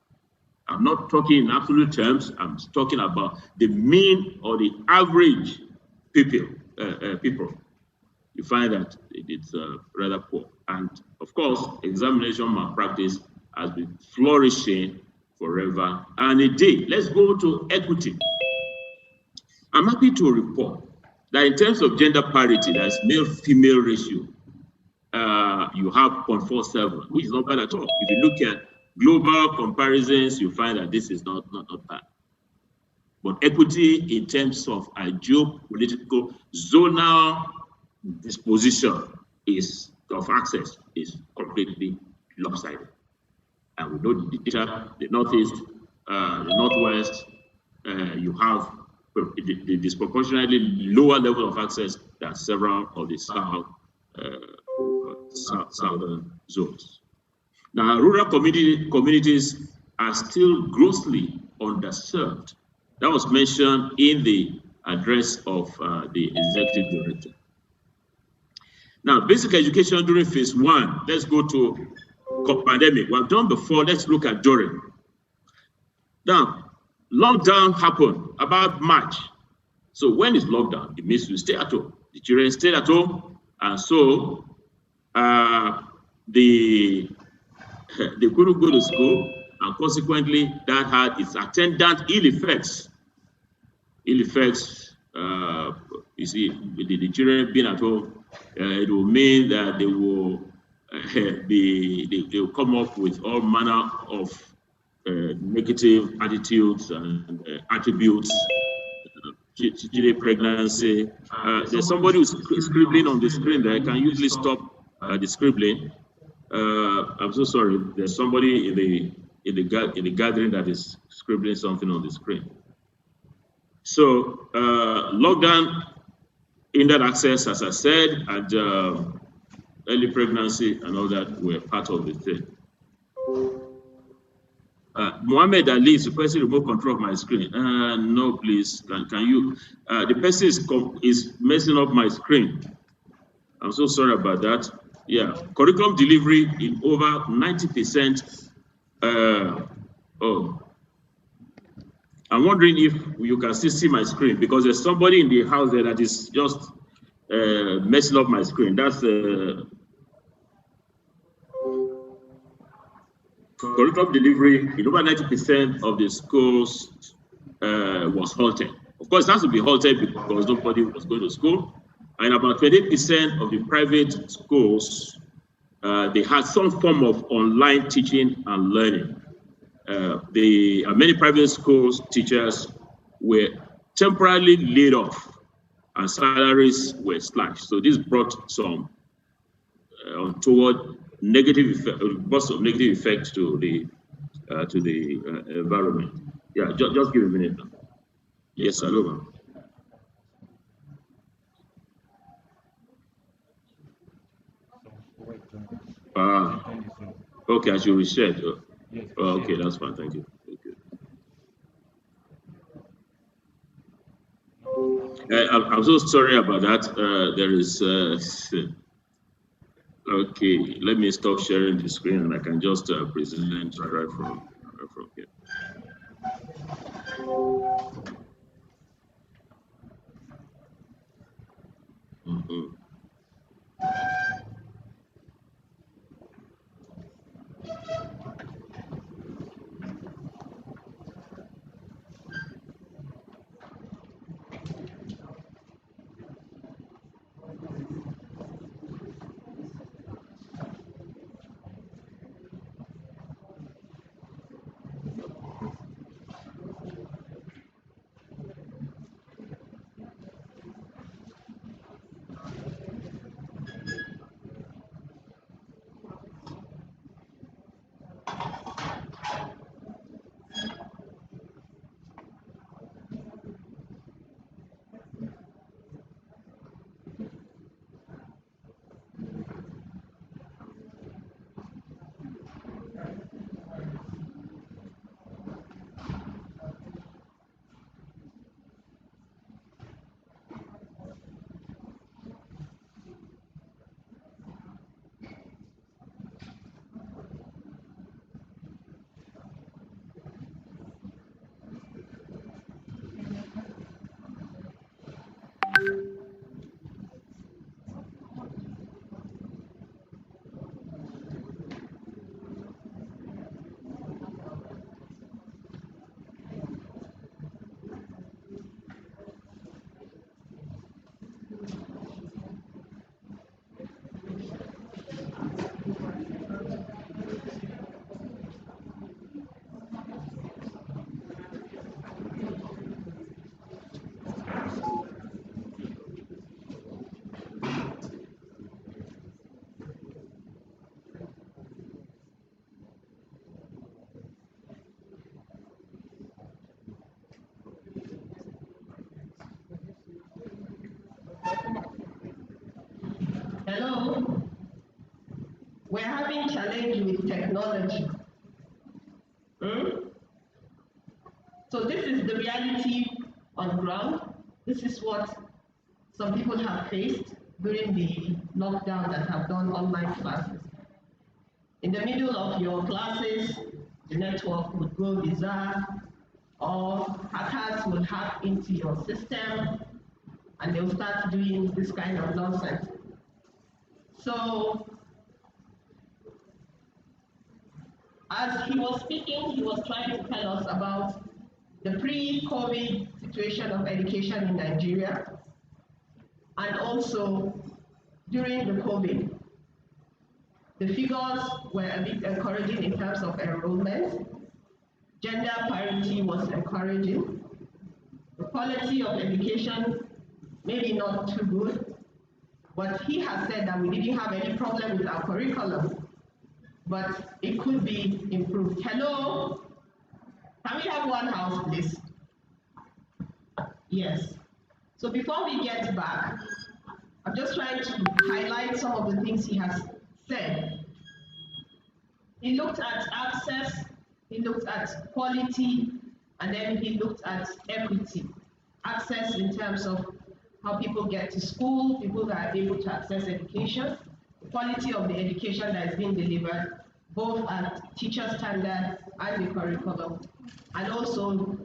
I'm not talking in absolute terms. I'm talking about the mean or the average people. You find that it's rather poor. And of course, examination malpractice has been flourishing forever and a day. Let's go to equity. I'm happy to report that in terms of gender parity, that's male-female ratio, you have 0.47, which is not bad at all. If you look at global comparisons, you find that this is not bad. But equity in terms of a geopolitical zonal disposition of access is completely lopsided. And we know the data, the Northeast, the Northwest, you have the disproportionately lower level of access than several of the southern zones. Now, rural communities are still grossly underserved. That was mentioned in the address of the executive director. Now, basic education during phase 1, let's go to pandemic. We've done before, let's look at during. Now, lockdown happened about March. So when is lockdown? It means you stay at home. The children stay at home, and so they couldn't go to school, and consequently that had its attendant ill effects. You see, the children being at home, it will mean that they will come up with all manner of negative attitudes and attributes. Pregnancy. There's somebody who's scribbling on the screen there. Can you usually stop the scribbling? I'm so sorry. There's somebody in the gathering that is scribbling something on the screen. So lockdown, hindered access, as I said, and early pregnancy and all that were part of the thing. Mohammed Ali is requesting remote control of my screen. No, please. Can you? The person is messing up my screen. I'm so sorry about that. Yeah, curriculum delivery in over 90%. Oh, I'm wondering if you can still see my screen, because there's somebody in the house there that is just messing up my screen. That's curriculum delivery in over 90% of the schools was halted. Of course, it has to be halted because nobody was going to school. And about 20% of the private schools, they had some form of online teaching and learning. Many private schools teachers were temporarily laid off and salaries were slashed. So this brought some toward negative effect to the environment. Yeah, just give a minute now. Yes, hello. Okay, I should reset. Okay, that's fine. Thank you. I'm so sorry about that. There is. Okay, let me stop sharing the screen and I can just present right from here.
Hello? We're having challenge with technology. So this is the reality on ground. This is what some people have faced during the lockdown that have done online classes. In the middle of your classes, the network would go bizarre, or hackers will hack into your system and they'll start doing this kind of nonsense. So, as he was speaking, he was trying to tell us about the pre-COVID situation of education in Nigeria, and also during the COVID. The figures were a bit encouraging in terms of enrollment. Gender parity was encouraging. The quality of education, maybe not too good, but he has said that we didn't have any problem with our curriculum, but it could be improved. Hello? Can we have one house, please? Yes. So before we get back, I'm just trying to highlight some of the things he has said. He looked at access, he looked at quality, and then he looked at equity. Access in terms of how people get to school, people that are able to access education, the quality of the education that is being delivered, both at teacher standards and the curriculum, and also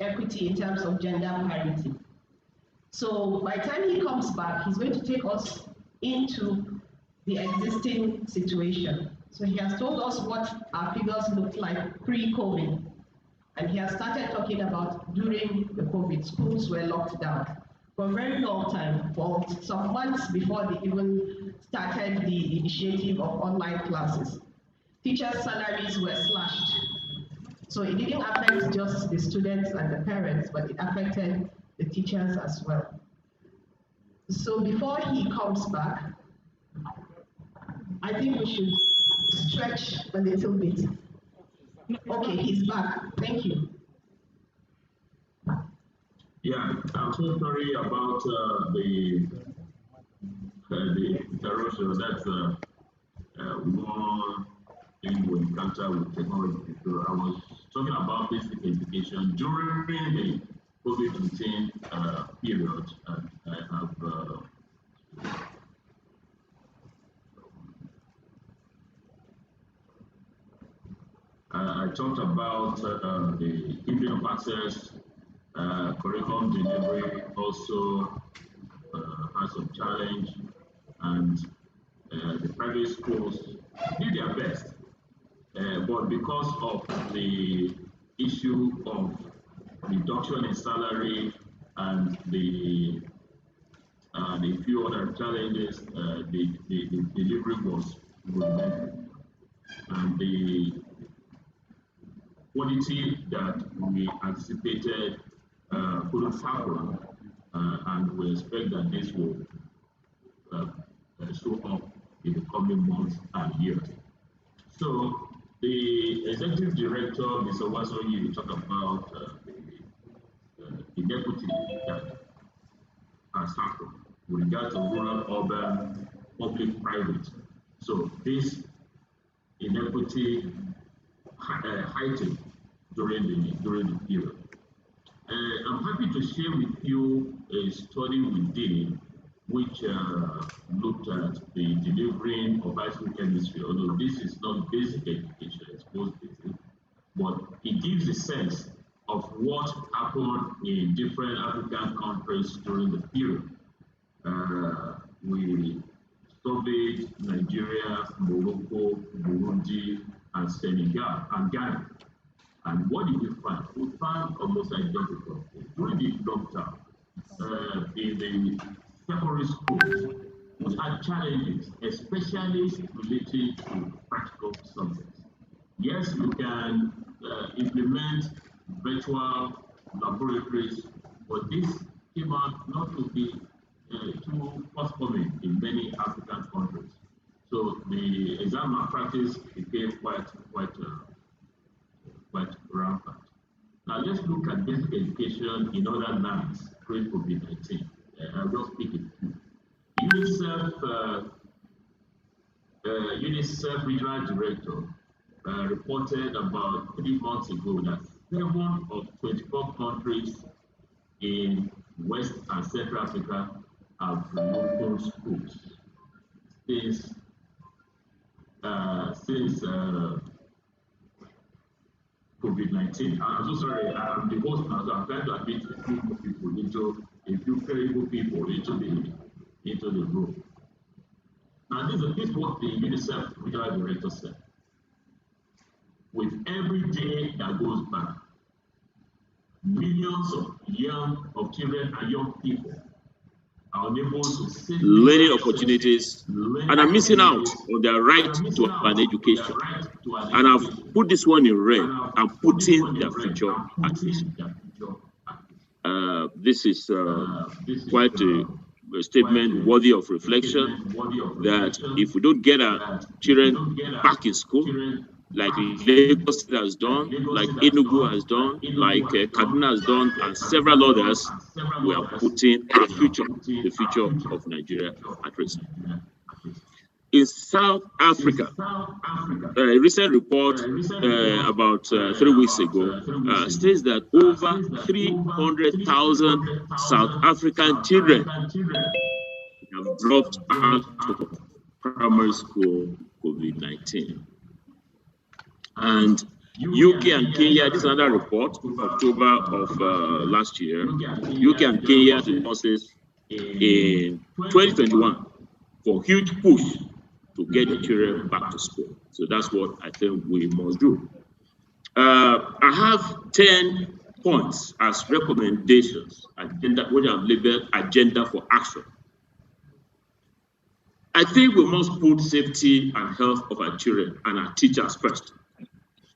equity in terms of gender parity. So by the time he comes back, he's going to take us into the existing situation. So he has told us what our figures looked like pre-COVID. And he has started talking about during the COVID, schools were locked down for a very long time, for some months before they even started the initiative of online classes. Teachers' salaries were slashed. So it didn't affect just the students and the parents, but it affected the teachers as well. So before he comes back, I think we should stretch a little bit. Okay, he's back. Thank you.
Yeah, I'm so sorry about the interruption. That's one thing we encounter with technology. So I was talking about basic education during the COVID-19 period. I have I talked about the hindering of access, curriculum delivery also has some challenge, and the private schools did their best, but because of the issue of reduction in salary and the few other challenges, the delivery was limited, and the quality that we anticipated couldn't happen, and we expect that this will show up in the coming months and years. So the executive director, Mr. Wasoyi, talked about the inequity that has happened with regard to rural, urban, public, private. So this inequity heightened during the period. I'm happy to share with you a study we did, which looked at the delivering of high school chemistry. Although this is not basic education, it's post-basic, but it gives a sense of what happened in different African countries during the period. We surveyed Nigeria, Morocco, Burundi, and Senegal, and Ghana. And what did we find? We found almost identical. During the lockdown, in the secondary schools, we had challenges, especially related to practical subjects. Yes, you can implement virtual laboratories, but this came out not to be too forthcoming in many African countries. So the exam malpractice became quite rampant. Now let's look at basic education in other lands pre-COVID-19. I'll just pick it. UNICEF regional director reported about 3 months ago that 7 of 24 countries in West and Central Africa have reopened schools since COVID-19. I'm so sorry, I'm the host now, so I'm trying to admit a few credible people into the room. Now, this is what the UNICEF regional director said. With every day that goes by, millions of children and young people are unable to see learning opportunities and are missing out on their right to an education. And I've put this one in red and putting their future at risk. This is quite a statement worthy of reflection, that if we don't get our children back in school, like Lagos has done, like Enugu has done, like Kaduna has done, and several others, we are putting our future, the future of Nigeria, at risk. In South Africa, a recent report about 3 weeks ago states that over 300,000 South African children have dropped out of primary school COVID-19. And UK and Kenya, this is another report, October of last year. UK and Kenya resources in 2021 for huge push to get the children back to school. So that's what I think we must do. I have 10 points as recommendations, which I've labeled agenda for action. I think we must put safety and health of our children and our teachers first.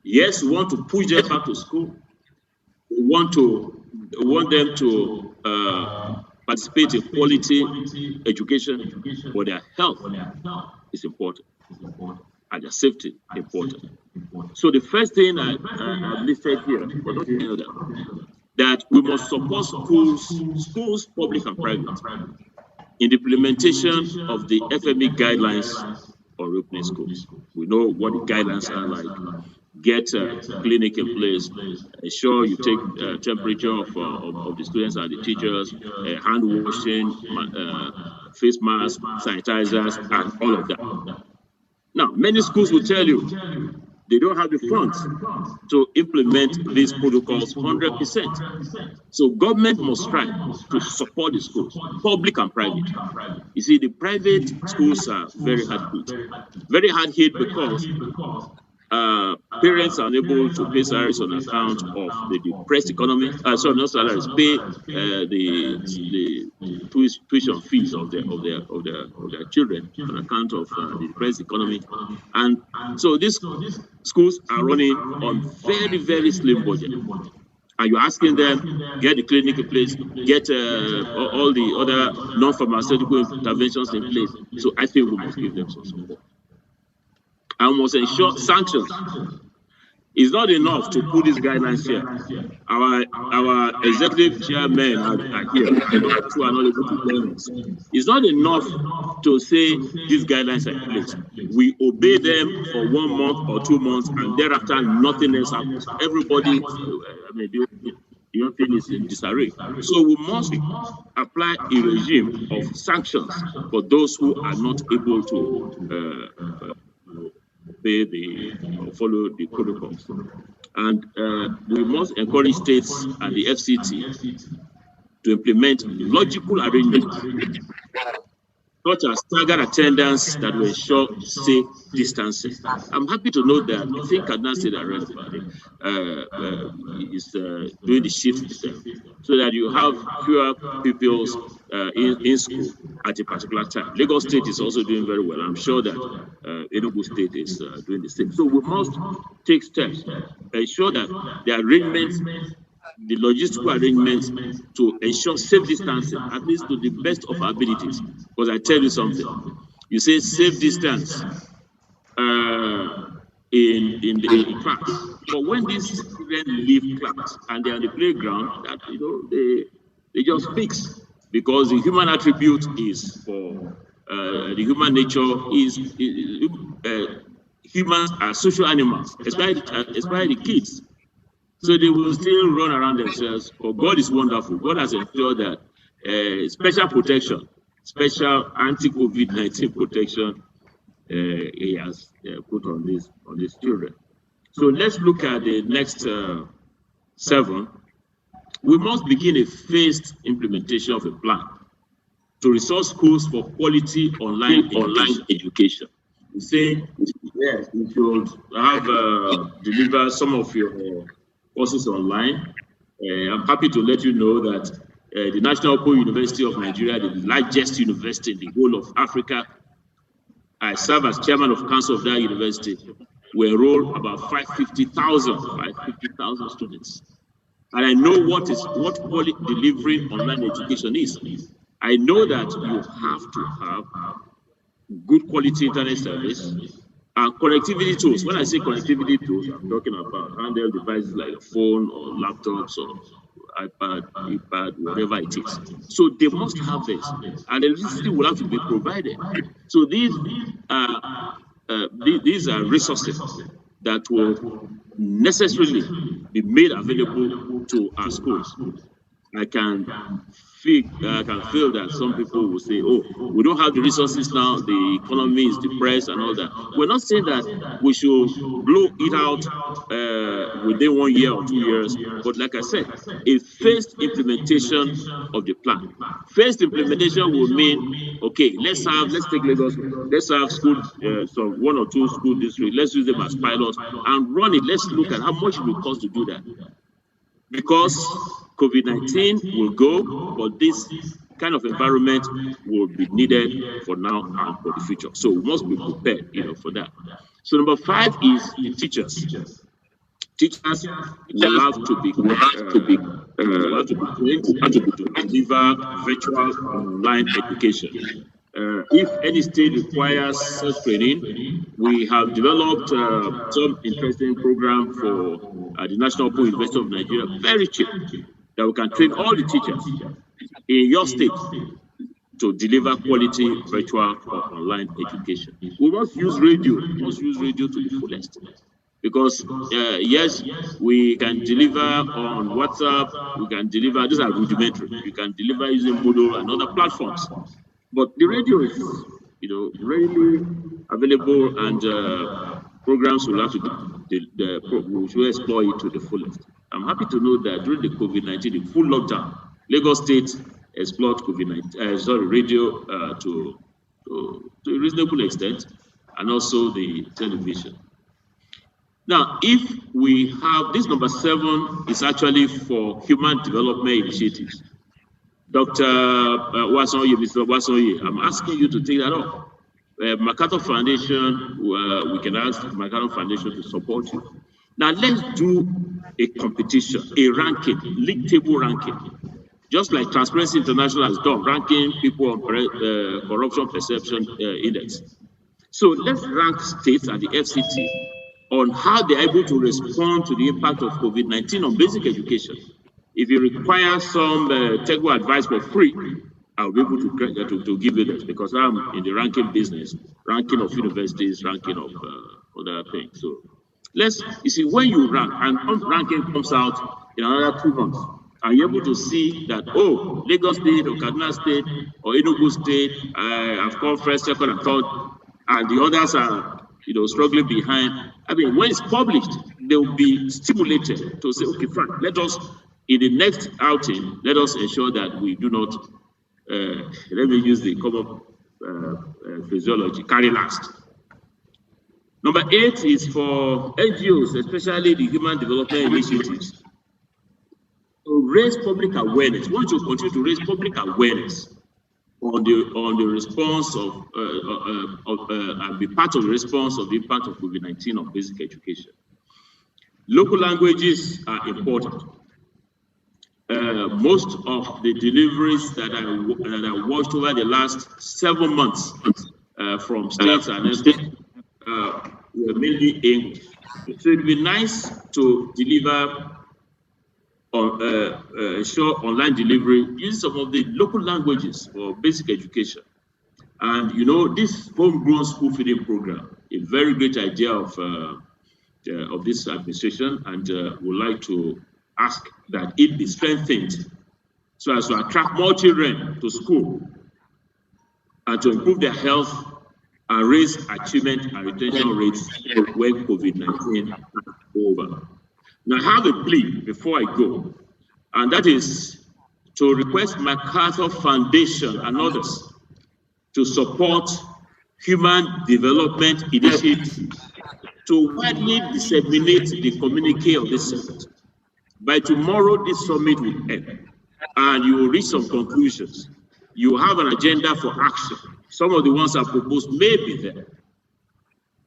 Yes, we want to push them back to school. We want them to participate in quality education, but their health is important, and their safety important. So the first thing I've listed here, but don't you know that we must support schools, public and private, in the implementation of the FME guidelines on reopening schools. We know what the guidelines are like. Get a clinic in place, ensure you take temperature of the students and the teachers, hand washing, face masks, sanitizers, and all of that. Now, many schools will tell you they don't have the funds to implement these protocols 100%. So government must try to support the schools, public and private. You see, the private schools are very hard hit because parents are unable to pay salaries on account of the depressed economy. Sorry, not salaries, pay the tuition fees of their children on account of the depressed economy, and so these schools are running on very slim budget. And you're asking them, get the clinic in place, get all the other non-pharmaceutical interventions in place. So I think we must give them some support. And must ensure sanctions. It's not enough to put these guidelines here. Our executive chairmen are here. Who are not able to tell us. It's not enough to say these guidelines are in place. We obey them for 1 month or 2 months, and thereafter nothing else happens. Everybody, the whole thing is in disarray. So we must apply a regime of sanctions for those who are not able to follow the protocols. And we must encourage states and the FCT to implement logical arrangements, such as staggered attendance that will ensure safe distancing. I'm happy to note that I think Kaduna State is doing the shift system, so that you have fewer pupils in school at a particular time. Lagos State is also doing very well. I'm sure that Enugu State is doing the same. So we must take steps, ensure that the arrangements, the logistical arrangements to ensure safe distancing, at least to the best of our abilities. Because I tell you something, you say safe distance in the class, but when these children leave class and they're on the playground, that they just fix, because the human attribute is for the human nature is humans are social animals, especially the kids. So they will still run around themselves. But God is wonderful. God has ensured that special protection, special anti-COVID-19 protection, He has put on these children. So let's look at the next 7. We must begin a phased implementation of a plan to resource schools for quality online education. We say, yes, we should have deliver some of your courses online. I'm happy to let you know that the National Open University of Nigeria, the largest university in the whole of Africa, I serve as chairman of council of that university. We enroll about 550,000 students. And I know what quality delivering online education is. I know that you have to have good quality internet service and connectivity tools. When I say connectivity tools, I'm talking about handheld devices like a phone or laptops or iPad, whatever it is. So they must have this, and electricity will have to be provided. So these are resources that will necessarily be made available to our schools. I can feel that some people will say, oh, we don't have the resources now, the economy is depressed and all that. We're not saying that we should blow it out within 1 year or 2 years, but like I said, a phased implementation of the plan. Phased implementation will mean, okay, let's take Lagos, let's have school, some 1 or 2 school districts, let's use them as pilots and run it. Let's look at how much it will cost to do that. Because COVID-19 will go, but this kind of environment will be needed for now and for the future. So we must be prepared, for that. So number 5 is the teachers. Teachers will have to be trained to deliver virtual online education. If any state requires such training, we have developed some interesting program for the National Open University of Nigeria, very cheap, that we can train all the teachers in your state to deliver quality virtual or online education. We must use radio. We must use radio to the fullest. Because yes, we can deliver on WhatsApp, we can deliver, these are rudimentary, you can deliver using Moodle and other platforms. But the radio is, readily available, and programs will have to we should explore it to the fullest. I'm happy to know that during the COVID-19, the full lockdown, Lagos State explored radio to a reasonable extent, and also the television. Now, if we have this, number 7 is actually for human development initiatives. Dr. Wasoye, Mr. Wasoye, I'm asking you to take that up. MacArthur Foundation, we can ask MacArthur Foundation to support you. Now, let's do a competition, a ranking, league table ranking, just like Transparency International has done, ranking people on corruption perception index. So let's rank states and the FCT on how they're able to respond to the impact of COVID-19 on basic education. If you require some technical advice for free, I'll be able to give you that, because I'm in the ranking business, ranking of universities, ranking of other things. So you see, when you rank, and ranking comes out in another 2 months, are you able to see that, oh, Lagos State or Kaduna State or Enugu State have come first, second, and third, and the others are struggling behind? I mean, when it's published, they will be stimulated to say, okay, fine, let us, in the next outing, let us ensure that we do not, let me use the common physiology, carry last. Number 8 is for NGOs, especially the human development initiatives, to raise public awareness. We want to continue to raise public awareness on the response of and be part of the response of the impact of COVID-19 on basic education. Local languages are important. Most of the deliveries that I watched over the last 7 months from states and states were mainly English. So it'd be nice to deliver ensure online delivery using some of the local languages for basic education. And this homegrown school feeding program, a very great idea of this administration, and would like to ask that it be strengthened so as to attract more children to school and to improve their health and raise achievement and retention rates when COVID-19 is over. Now, I have a plea before I go, and that is to request MacArthur Foundation and others to support human development initiatives to widely disseminate the communique of this summit. By tomorrow, this summit will end, and you will reach some conclusions. You have an agenda for action. Some of the ones I proposed may be there.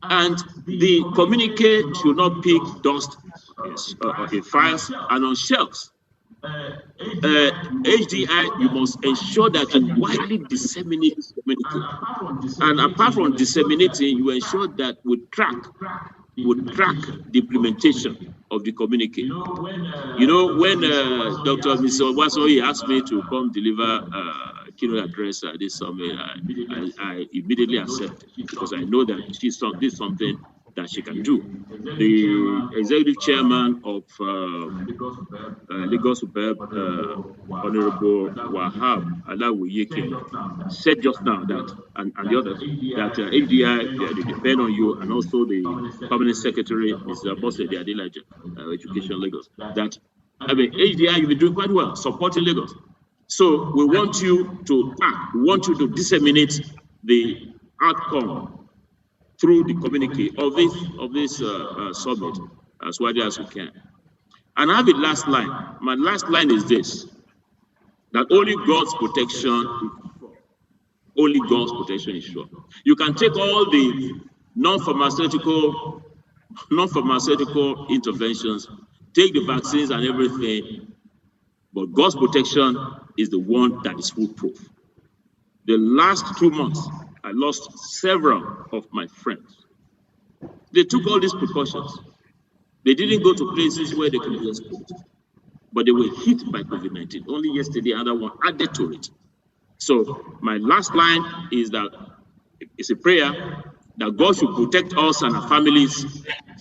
And the communique should not pick dust in fires and on shelves. HDI, you must ensure that you widely disseminate this communique. And apart from disseminating, you ensure that we track would track the implementation of the communique. You know, when Dr. Mr. Wasoyi asked me to come deliver a keynote address at this summit, I immediately accepted because I know that this is something that she can do. The executive chairman of Lagos Superb, Honorable Wahab Alawuyeke, said just now that, and the others, that HDI, they depend on you, and also the permanent secretary, Mr. Abose de Adelaja, Education Lagos, that, I mean, HDI, you've been doing quite well, supporting Lagos. So we want you to act, we want you to disseminate the outcome through the communique of this summit as widely as we can. And I have a last line. My last line is this: that only God's protection is sure. You can take all the non-pharmaceutical interventions, take the vaccines and everything, but God's protection is the one that is foolproof. The last 2 months, I lost several of my friends. They took all these precautions. They didn't go to places where they could be exposed, but they were hit by COVID-19. Only yesterday, another one added to it. So my last line is that it's a prayer that God should protect us and our families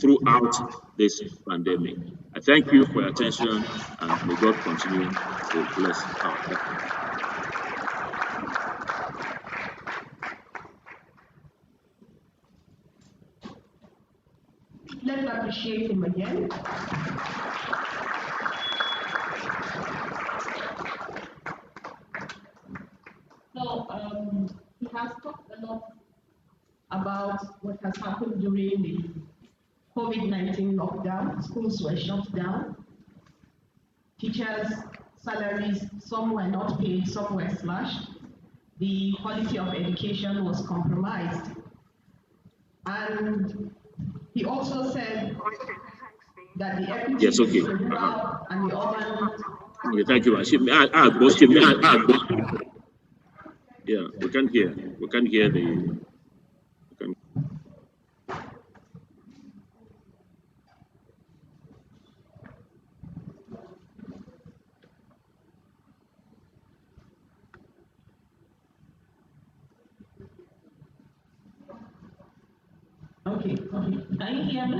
throughout this pandemic. I thank you for your attention, and may God continue to bless our efforts.
Let's appreciate him again. So he has talked a lot about what has happened during the COVID-19 lockdown. Schools were shut down. Teachers' salaries, some were not paid, some were slashed. The quality of education was compromised. And he also said that the equity between the rural and the urban.
Yeah, thank you. Yeah, we can't hear. We can't hear the.
Okay. Can you hear me?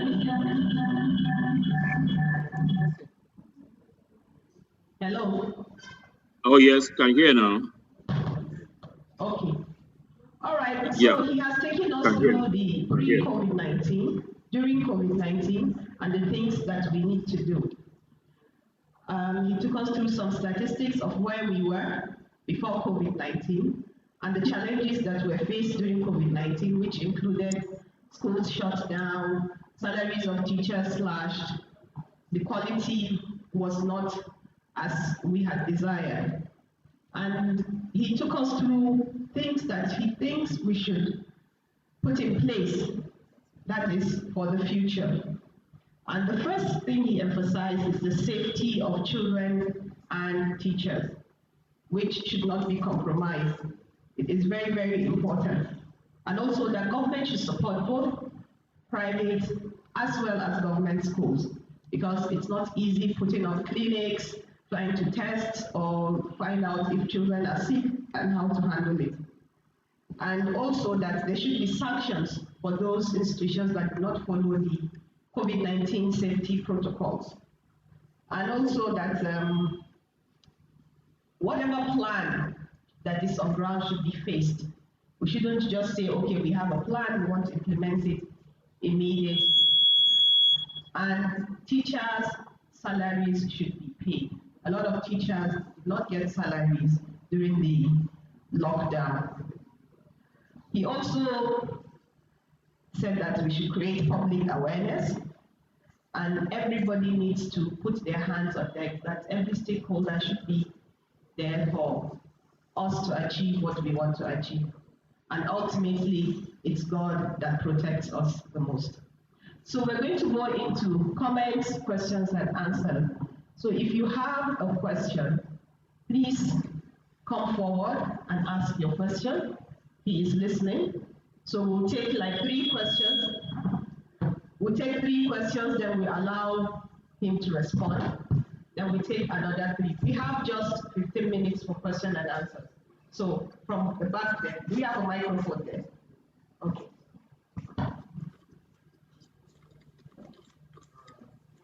Hello?
Oh, yes, can hear now.
Okay. All right. So
yeah.
He has taken us through the pre-COVID-19, during COVID-19, and the things that we need to do. He took us through some statistics of where we were before COVID-19 and the challenges that were faced during COVID-19, which included schools shut down, salaries of teachers slashed, the quality was not as we had desired. And he took us through things that he thinks we should put in place, that is for the future. And the first thing he emphasized is the safety of children and teachers, which should not be compromised. It is very, very important. And also that government should support both private as well as government schools, because it's not easy putting on clinics, trying to test or find out if children are sick and how to handle it. And also that there should be sanctions for those institutions that do not follow the COVID-19 safety protocols. And also that whatever plan that is on ground should be faced. We shouldn't just say, okay, we have a plan, we want to implement it immediately. And teachers' salaries should be paid. A lot of teachers did not get salaries during the lockdown. He also said that we should create public awareness, and everybody needs to put their hands on deck, that every stakeholder should be there for us to achieve what we want to achieve. And ultimately, it's God that protects us the most. So we're going to go into comments, questions, and answers. So if you have a question, please come forward and ask your question. He is listening. So we'll take like 3 questions. We'll take 3 questions, then we allow him to respond. Then we take another 3. We have just 15 minutes for question and answers. So from the back there, do we have a microphone there? Okay.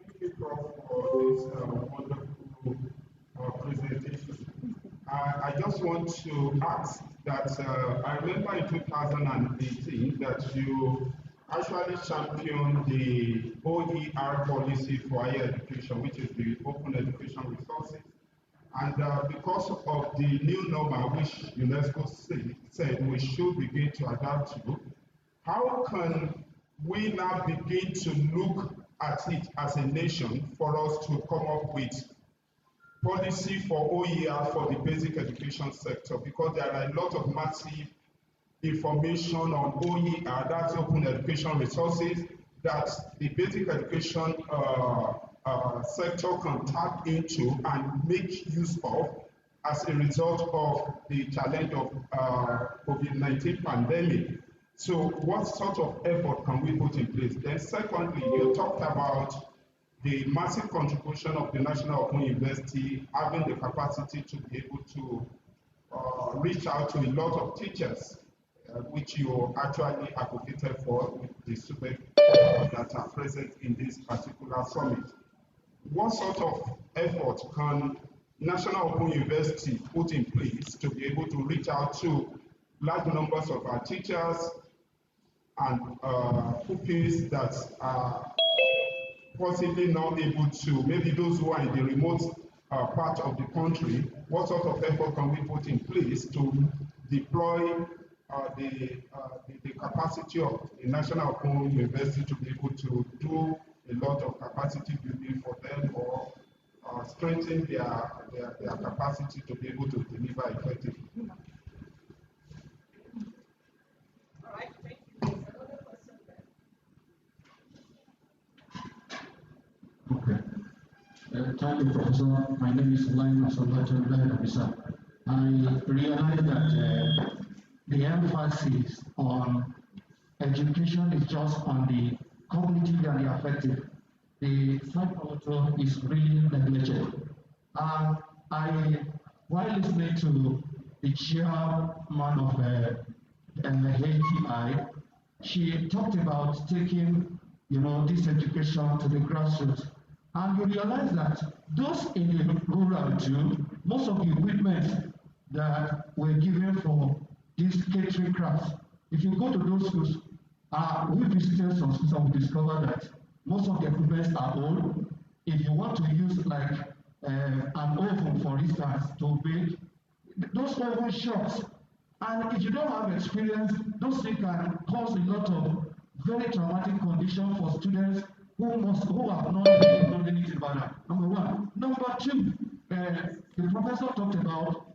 Thank you, Prof, for this wonderful presentation. I just want to ask that I remember in 2018 that you actually championed the OER policy for higher education, which is the Open Education Resources. And because of the new normal, which UNESCO said we should begin to adapt to, how can we now begin to look at it as a nation for us to come up with policy for OER for the basic education sector? Because there are a lot of massive information on OER, that's Open Education Resources, that the basic education sector can tap into and make use of as a result of the challenge of COVID-19 pandemic. So what sort of effort can we put in place? Then secondly, you talked about the massive contribution of the National Open University having the capacity to be able to reach out to a lot of teachers, which you actually advocated for with the students that are present in this particular summit. What sort of effort can National Open University put in place to be able to reach out to large numbers of our teachers and pupils that are possibly not able to, maybe those who are in the remote part of the country? What sort of effort can we put in place to deploy the capacity of the National Open University to be able to do a lot of capacity building for them, or strengthen their capacity to be able to deliver effectively?
All right, thank you. Another question there.
Okay. Thank you, Professor. My name is Elaine Masolata. I realize that the emphasis on education is just on the cognitive and the affective. The psychomotor is really neglected. While listening to the chairman of HDI, she talked about taking, this education to the grassroots. And you realize that those in the rural too, most of the equipment that were given for these catering crafts, if you go to those schools, we visited some schools and we discovered that most of the equipment are old. If you want to use like an oven, for instance, to bake, those oven shops, and if you don't have experience, those things can cause a lot of very traumatic condition for students who have not known anything about that. Number one. Number two, the professor talked about,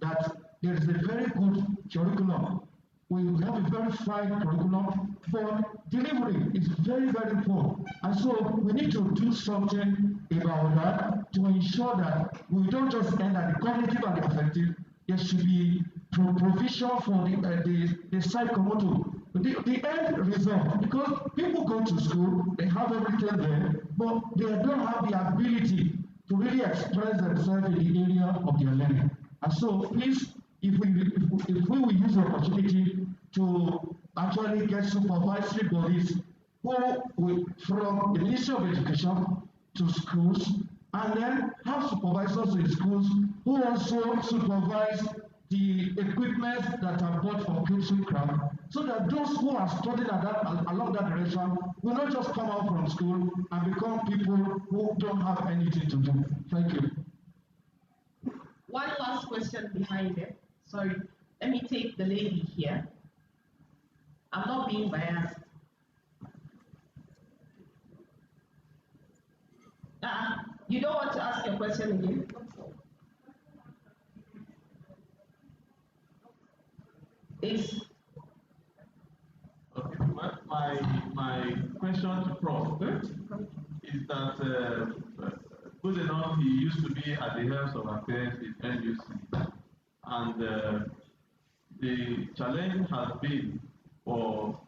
that there is a very good curriculum. We have a very fine curriculum, but delivery is very, very poor. And so we need to do something about that to ensure that we don't just end at the cognitive and the affective. There should be provision for the psychomotor. The end result, because people go to school, they have everything there, but they don't have the ability to really express themselves in the area of their learning. And so please, if we will use the opportunity to actually get supervisory bodies who will, from the Ministry of Education to schools, and then have supervisors in schools who also supervise the equipment that are bought for catering craft, so that those who are studying along that direction will not just come out from school and become people who don't have anything to do. Thank you.
One last question behind it. Sorry, let me take the lady here. I'm not being biased. You don't want to ask your question again? It's
okay. My question to Prof is that good enough, he used to be at the Health of Affairs in NUC, and the challenge has been for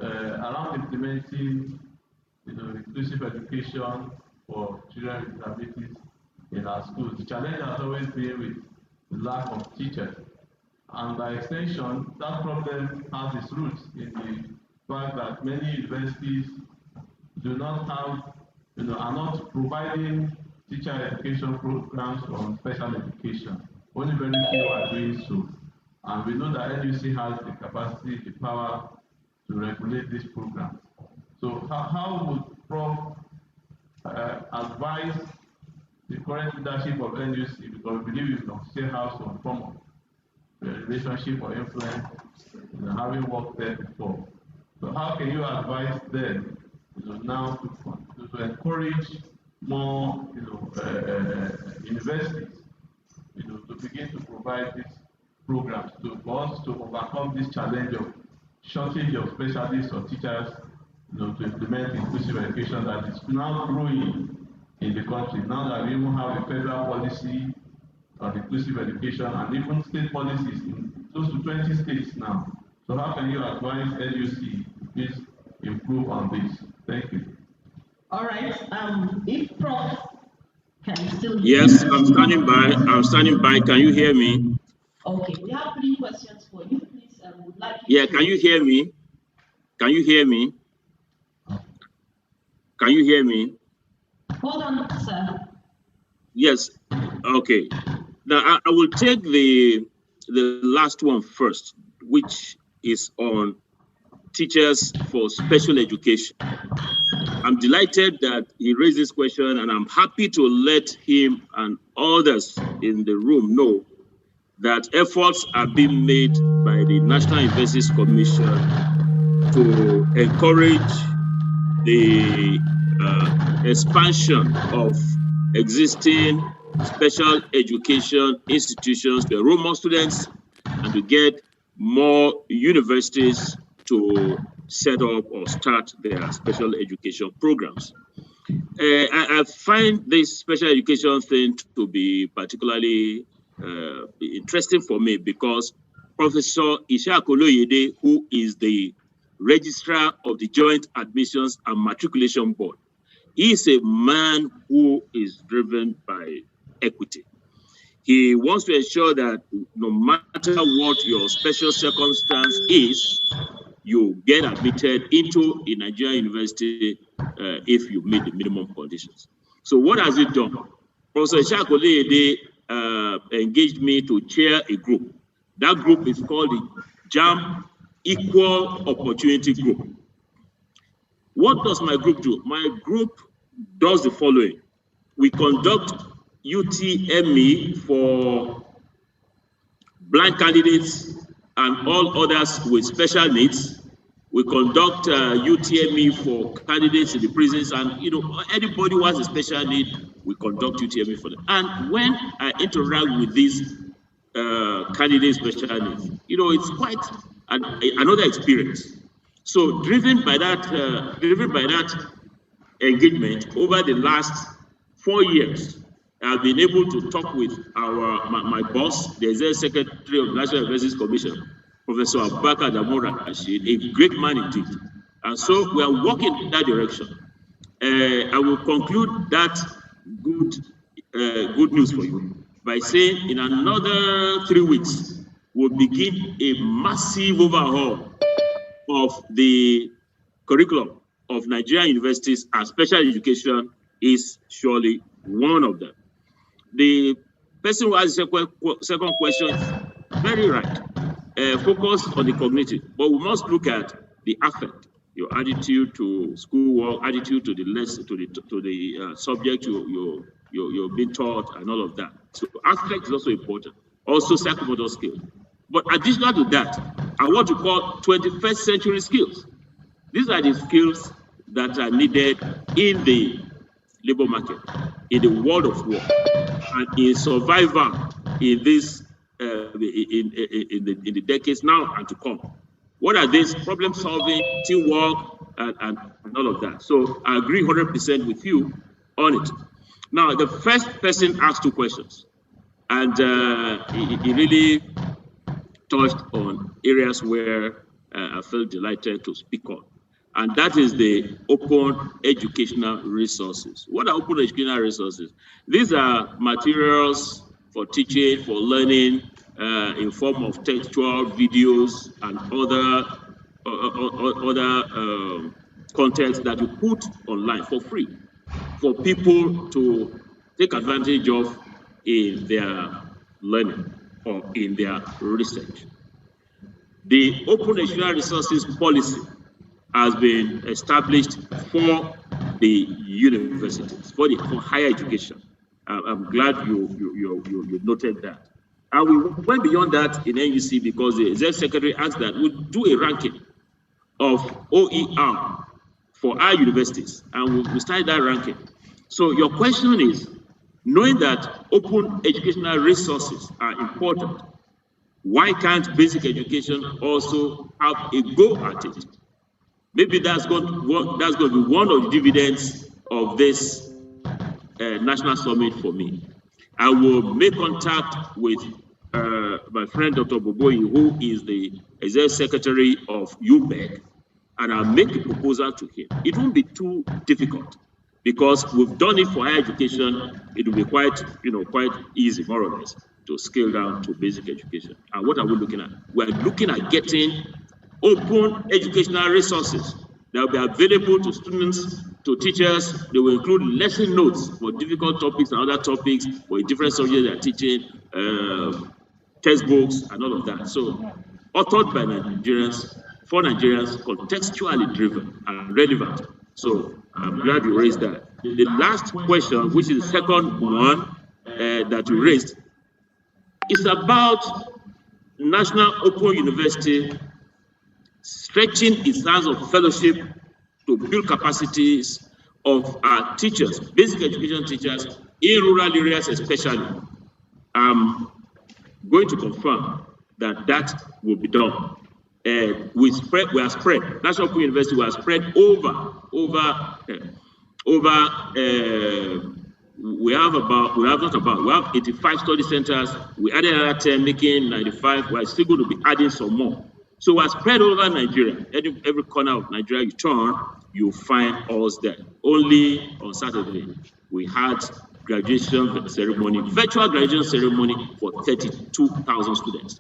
around implementing inclusive education for children with disabilities in our schools. The challenge has always been with the lack of teachers. And by extension, that problem has its roots in the fact that many universities do not have, are not providing teacher education programs on special education. Only very few are doing so. And we know that NUC has the capacity, the power to regulate these programs. So how would Prof advise the current leadership of NUC, because we believe we can still have some form of relationship or influence, having worked there before. So how can you advise them, now to encourage more, universities, to begin to provide these programs for us to overcome this challenge of shortage of specialists or teachers, to implement inclusive education that is now growing in the country. Now that we even have a federal policy on inclusive education and even state policies in close to 20 states now. So how can you advise NUC to please improve on this? Thank you.
All right. If Prof can still hear
Yes,
me.
I'm standing by. I'm standing by. Can you hear me?
Okay, we have 3 questions for you. Please, would like you
can you hear me? Can you hear me? Can you hear me?
Hold on, sir.
Yes. Okay. Now I will take the last one first, which is on teachers for special education. I'm delighted that he raised this question, and I'm happy to let him and others in the room know that efforts are being made by the National Universities Commission to encourage the expansion of existing special education institutions to enroll more students and to get more universities to set up or start their special education programs. I find this special education thing to be particularly interesting for me because Professor Ishakoloyede, who is the registrar of the Joint Admissions and Matriculation Board, he is a man who is driven by equity. He wants to ensure that no matter what your special circumstance is, you get admitted into a Nigerian university if you meet the minimum conditions. So what has he done? Professor Ishakoloyede engaged me to chair a group. That group is called the JAM Equal Opportunity Group. What does my group do? My group does the following. We conduct UTME for blind candidates and all others with special needs. We conduct UTME for candidates in the prisons, and anybody who has a special need, we conduct UTME for them. And when I interact with these candidates' special needs, it's quite another experience. So driven by that engagement over the last 4 years, I've been able to talk with my boss, the Executive Secretary of the National Universities Commission, Professor Abubakar Damora Rashid, a great man indeed. And so we are working in that direction. I will conclude that good news for you by saying in another 3 weeks, we'll begin a massive overhaul of the curriculum of Nigerian universities, and special education is surely one of them. The person who asked the second question is very right. Focus on the cognitive, but we must look at the affect, your attitude to schoolwork, attitude to the lesson, to the subject you're being taught, and all of that. So affect is also important. Also psychomotor skills. But additional to that, I want to call 21st century skills. These are the skills that are needed in the labor market, in the world of work, and in survival in this in the decades now and to come. What are these? Problem solving, teamwork, and all of that. So I agree 100% with you on it. Now, the first person asked 2 questions, and he really touched on areas where I felt delighted to speak on. and that is the open educational resources. What are open educational resources? These are materials for teaching, for learning, in form of textual videos and other contents that you put online for free for people to take advantage of in their learning or in their research. The open educational resources policy has been established for the universities, for higher education. I'm glad you noted that. And we went beyond that in NUC because the executive secretary asked that we do a ranking of OER for our universities, and we started that ranking. So your question is, knowing that open educational resources are important, why can't basic education also have a go at it? Maybe that's going to be one of the dividends of this national summit for me. I will make contact with my friend Dr. Boboyi, who is the executive secretary of UBEC, and I'll make a proposal to him. It won't be too difficult because we've done it for higher education. It will be quite easy, more or less, to scale down to basic education. And what are we looking at? We're looking at getting open educational resources that will be available to students, to teachers. They will include lesson notes for difficult topics and other topics for different subjects they are teaching, textbooks and all of that. So, authored by Nigerians, for Nigerians, contextually driven and relevant. So, I'm glad you raised that. The last question, which is the second one that you raised, is about National Open University stretching its hands of fellowship to build capacities of our teachers, basic education teachers, in rural areas especially. I'm going to confirm that that will be done. We are spread. National Open University was spread we have 85 study centers. We added another 10, making 95. We're still going to be adding some more. So we're spread over Nigeria. Every corner of Nigeria you turn, you find us there. Only on Saturday, we had graduation ceremony, virtual graduation ceremony for 32,000 students.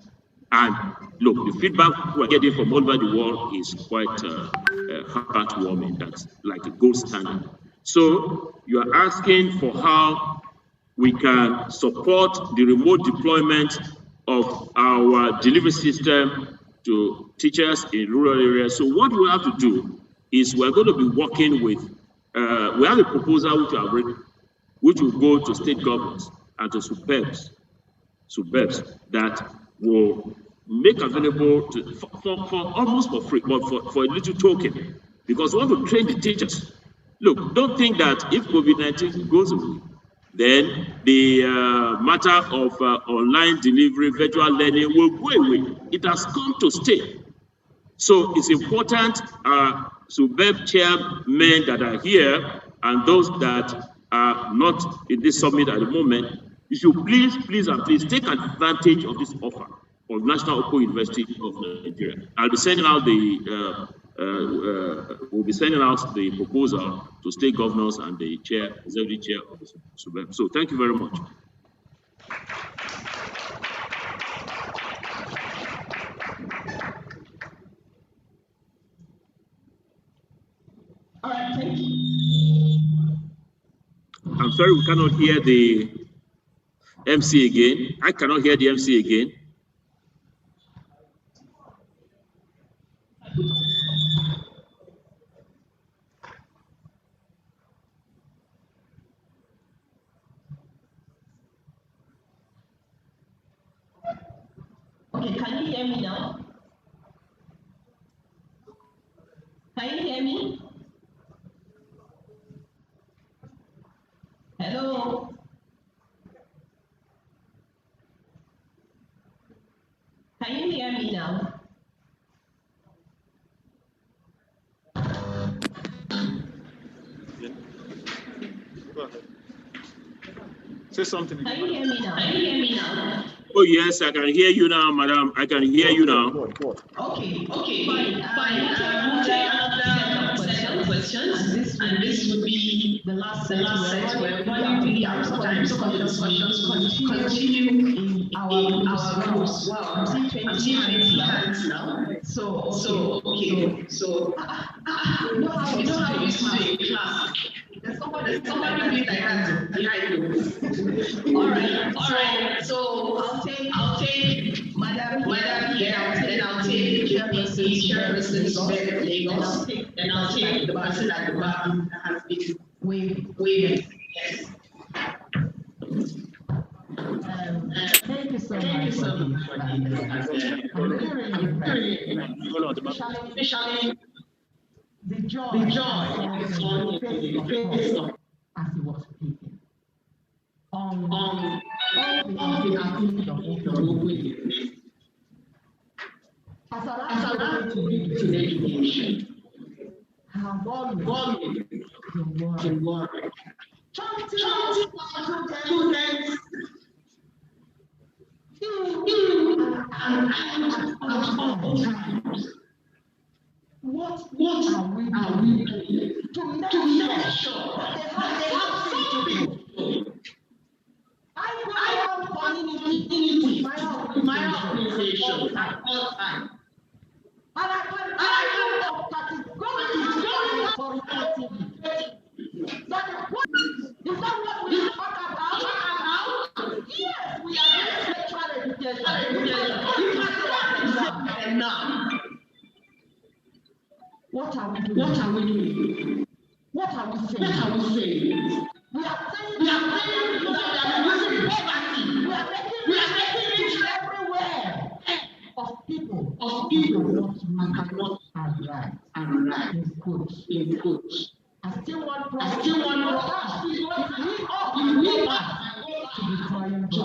And look, the feedback we're getting from all over the world is quite heartwarming. That's like a gold standard. So you are asking for how we can support the remote deployment of our delivery system to teachers in rural areas. So what we have to do is we're going to be working with, we have a proposal which will go to state governments and to suburbs that will make available for almost for free, but for a little token, because we want to train the teachers. Look, don't think that if COVID-19 goes away, then the matter of online delivery, virtual learning will go away. It has come to stay. So it's important, suburb chairmen that are here and those that are not in this summit at the moment, you should please take advantage of this offer of National Open University of Nigeria. I'll be sending out we'll be sending out the proposal to state governors and the executive chair of the suburb. So thank you very much.
All right, thank you.
I'm sorry, we cannot hear the MC again. I cannot hear the MC again.
Okay, can you hear me now? Can you hear me? Hello? Can you hear me now?
Go ahead. Say something.
Can you hear me now? Can you hear me now?
Oh yes, I can hear you now, madam. I can hear you now.
Okay, fine. this would be the last set where running out of time. Some of the discussions continue in our groups. Wow, I'm seeing 20 hands now. So okay. So you know how we do in class. There's somebody with their hands behind you. All right. So I'll take Madam here, then I'll take the chairperson's Lagos, then I'll take the person at the back that has been waving. Yes.
Thank you so much for this. I'm really impressed. Especially the joy on the face of as he was speaking on all the activities of open. As an activity to education, have always the word. Chanting students what are we doing to make sure they have something to do? I go around community with my organization at all times. And I can categorically authoritatively that what is that what we talk about? Yes, we are doing sexual education. And now, what are we doing? What are we saying? We are saying that we are reducing poverty. We are making it everywhere of people cannot and right in good. I still want us to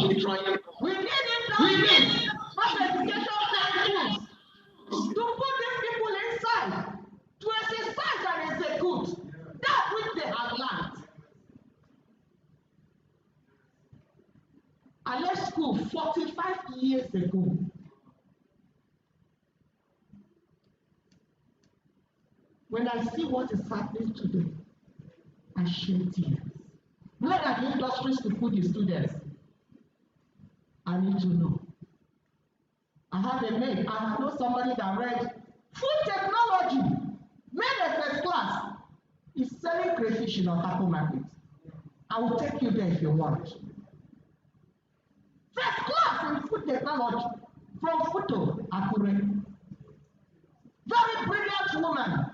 be trying. We need mass education tools to put these people inside to exercise and execute that which they have learned. I left school 45 years ago. When I see what is happening today, I shed tears. Where are the industries to put the students? I need to know. I have a mate. I know somebody that read food technology, made a first class. He's selling crayfish in Otako market. I will take you there if you want. First class in food technology from Futo, Akure. Very brilliant woman.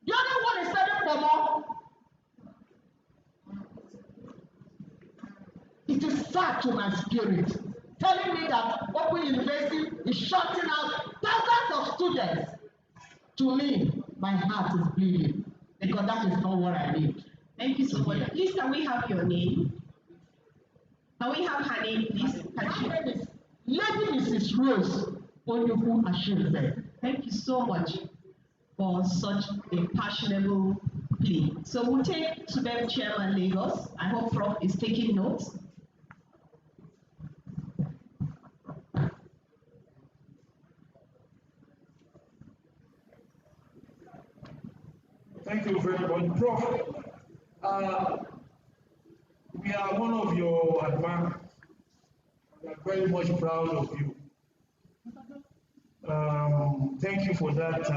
The other one is studying for more. It is sad to my spirit, telling me that Open University is shutting out thousands of students. To me, my heart is bleeding because that is not what I need.
Thank you so much. Please, can we have your name? Can we have her name, please?
My name is Lady Mrs. Rose Onyuku Ashimze.
Thank you so much for such a passionable plea. So we'll take Subeb Chairman Lagos. I hope Prof is taking notes.
Thank you very much, Prof. We are one of your admirers. We are very much proud of you. Thank you for that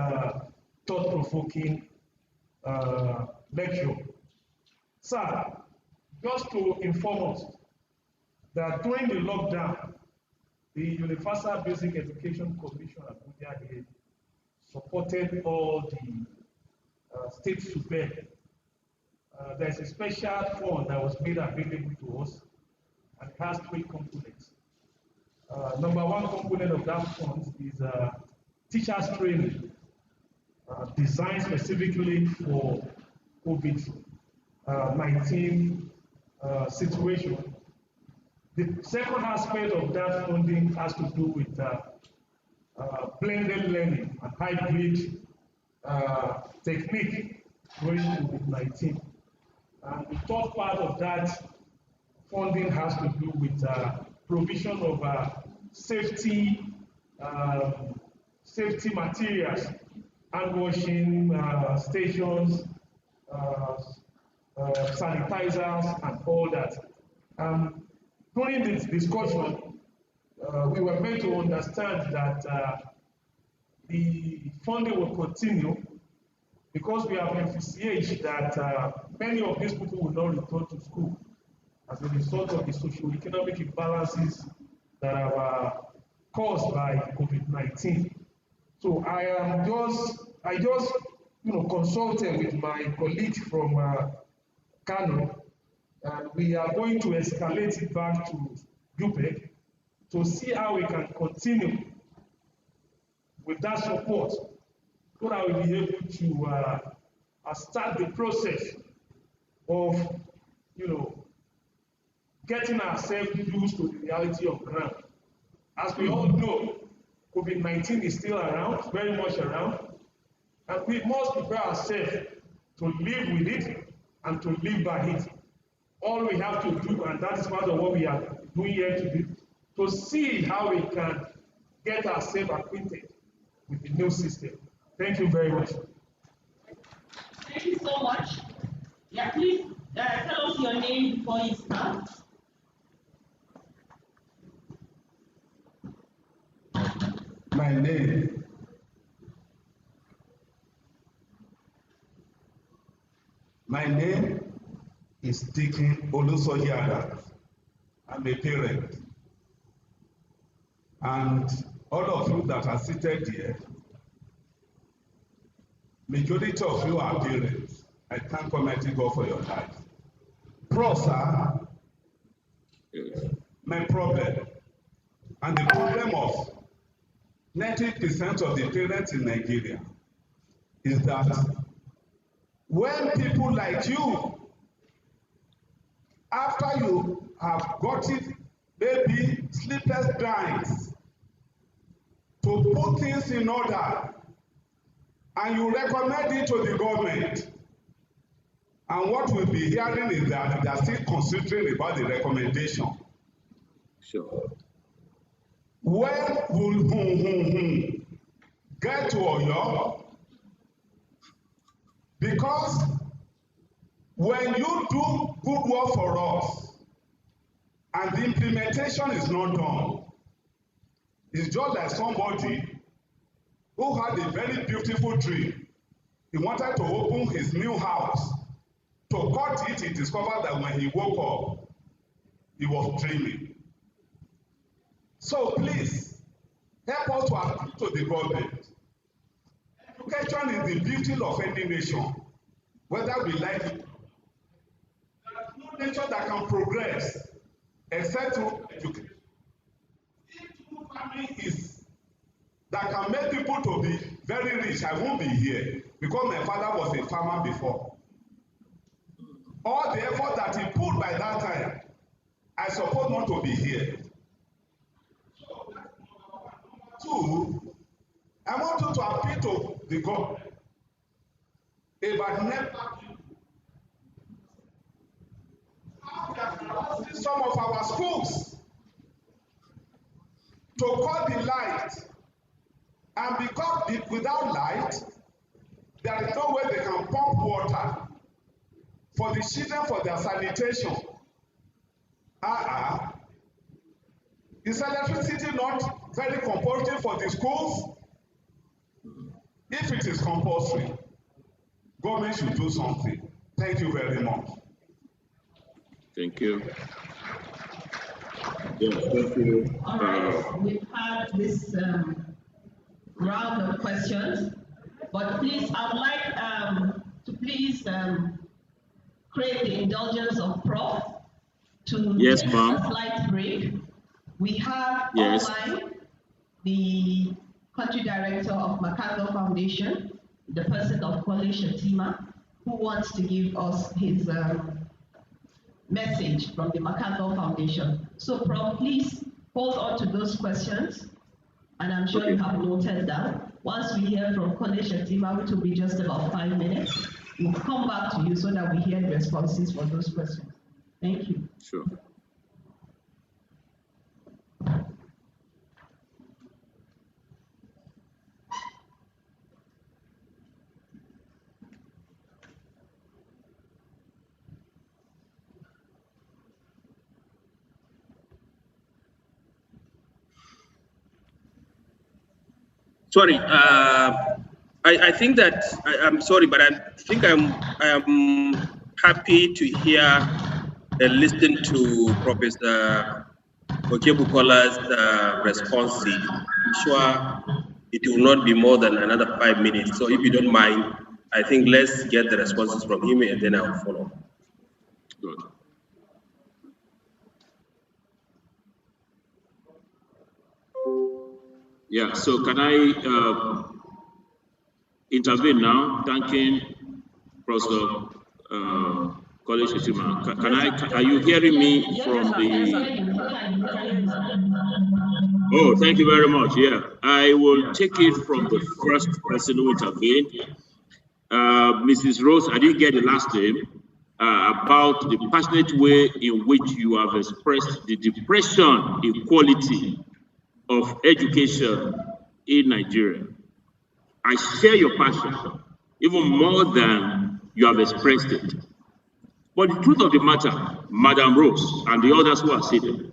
thought-provoking lecture. Sir, just to inform us that during the lockdown, the Universal Basic Education Commission Abuja here supported all the states to bear. There's a special fund that was made available to us, and it has three components. Number one component of that fund is teachers training, designed specifically for COVID-19 situation. The second aspect of that funding has to do with blended learning and hybrid technique during COVID-19. And the third part of that funding has to do with provision of safety materials hand washing stations, sanitizers, and all that. During this discussion, we were made to understand that the funding will continue because we have envisaged that many of these people will not return to school as a result of the socio-economic imbalances that are caused by COVID-19. So I just consulted with my colleague from Kano, and we are going to escalate it back to UPEC to see how we can continue with that support so that we'll be able to start the process of, getting ourselves used to the reality of ground. As we all know, COVID-19 is still around, very much around, and we must prepare ourselves to live with it and to live by it. All we have to do, and that is part of what we are doing here today, to see how we can get ourselves acquainted with the new system. Thank you very much.
Thank you so much. Yeah, please tell us your name before you start.
My name is Deacon Olusoyada. I'm a parent. And all of you that are seated here, majority of you are parents. I thank Almighty God for your life. Sir, my problem, and the problem of 90% of the parents in Nigeria is that when people like you, after you have gotten maybe sleepless nights to put things in order, and you recommend it to the government, and what we'll be hearing is that they are still considering about the recommendation.
Sure.
When will get to Oyo? Because when you do good work for us and the implementation is not done, it's just like somebody who had a very beautiful dream. He wanted to open his new house. To cut it, he discovered that when he woke up, he was dreaming. So please, help us to appeal to the government. Education is the beauty of any nation, whether we like it. There is no nation that can progress except through education. If true farming is that can make people to be very rich, I won't be here because my father was a farmer before. All the effort that he put by that time, I suppose not to be here. So that's number one. Number two, I want you to appeal to the government about NEPA. How we are closing some of our schools to cut the light, and because without light, there is no way they can pump water for the children for their sanitation. Is electricity not very compulsory for the schools? If it is compulsory, government should do something. Thank you very much.
Thank you. Yeah, thank you.
All right, we've had this round of questions, but please, I would like to please create the indulgence of Prof to
yes,
take a slight break. We have online the country director of MacArthur Foundation, the person of Kwale Shatima, who wants to give us his message from the MacArthur Foundation. So, Prof, please hold on to those questions, and I'm sure you have noted that. Once we hear from Kwale Shatima, which will be just about 5 minutes, we'll come back to you so that we hear the responses for those questions. Thank you.
Sure.
Sorry, I think that I'm sorry, but I think I am happy to hear and listen to Professor Okebukola's responses. I'm sure it will not be more than another 5 minutes. So if you don't mind, I think let's get the responses from him and then I'll follow.
Good. Yeah, so can I intervene now? Thanking Professor College Shetima. Are you hearing me from the? Oh, thank you very much. Yeah, I will take it from the first person who intervened. Mrs. Rose, I didn't get the last name, about the passionate way in which you have expressed the depression in quality of education in Nigeria. I share your passion, even more than you have expressed it. But the truth of the matter, Madam Rose and the others who are sitting,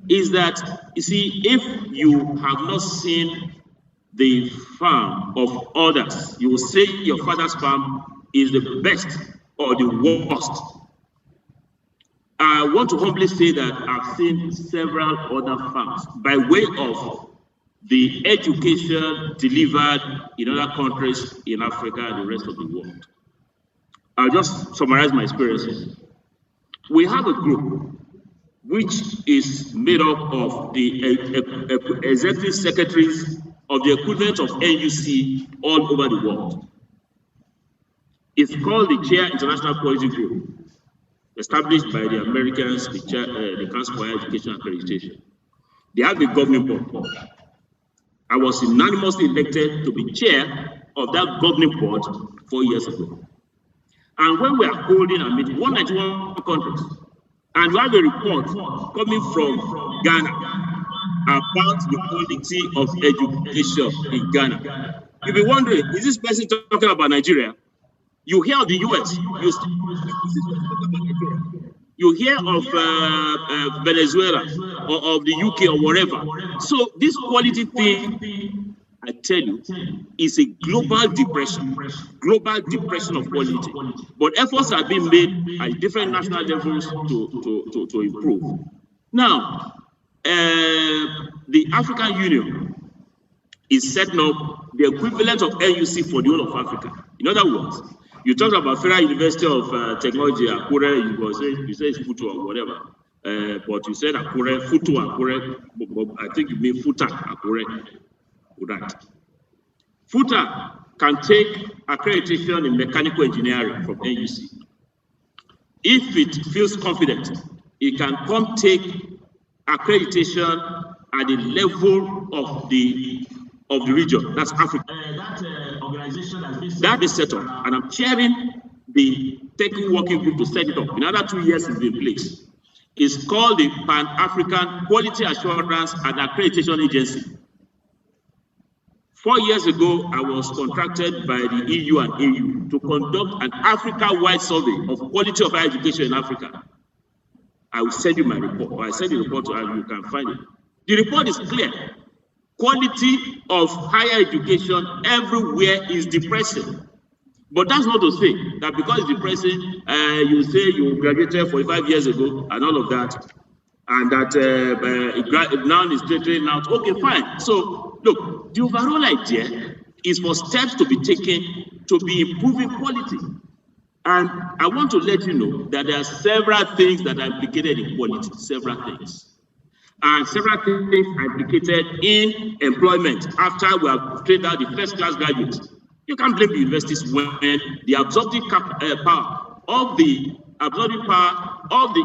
is that, you see, if you have not seen the farm of others, you will say your father's farm is the best or the worst. I want to humbly say that I've seen several other farms by way of the education delivered in other countries in Africa and the rest of the world. I'll just summarize my experiences. We have a group which is made up of the executive secretaries of the equivalent of NUC all over the world. It's called the Chair International Quality Group, established by the Americans, the Council for Higher Education Accreditation. They have a governing board. I was unanimously elected to be chair of that governing board 4 years ago. And when we are holding a meeting, 191 countries, and we have a report coming from Ghana about the quality of education in Ghana. You'll be wondering, is this person talking about Nigeria? You hear of the US, you hear of Venezuela or of the UK or wherever. So this quality thing, I tell you, is a global depression of quality. But efforts have been made at different national levels to improve. Now, the African Union is setting up the equivalent of NUC for the whole of Africa. In other words, you talk about Federal University of Technology, Akure, you say it's Futu or whatever, but you said Akure, Futu Akure, but I think you mean Futa Akure. Right. Futa can take accreditation in mechanical engineering from NUC. If it feels confident, it can come take accreditation at the level of the region. That's Africa. That organization has been set up, and I'm chairing the technical working group to set it up. In another 2 years, it's in place. It's called the Pan-African Quality Assurance and Accreditation Agency. 4 years ago, I was contracted by the EU and AU to conduct an Africa-wide survey of quality of higher education in Africa. I will send you my report, or I send the report to you, you can find it. The report is clear. Quality of higher education everywhere is depressing. But that's not to say that because it's depressing, you say you graduated 45 years ago and all of that, and that now is straightening out. Okay, fine. So, look, the overall idea is for steps to be taken to be improving quality. And I want to let you know that there are several things that are implicated in quality, several things. And several things are implicated in employment after we have trained out the first-class graduates. You can't blame the universities when the absorptive power of the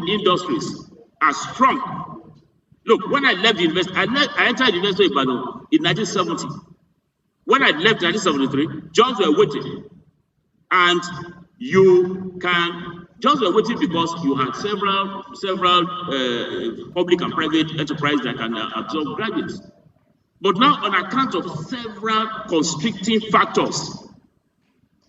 industries are strong. Look, when I left the university, I entered the University of Ibadan in 1970. When I left in 1973, jobs were waiting. And jobs were waiting because you had several public and private enterprises that can absorb graduates. But now, on account of several constricting factors,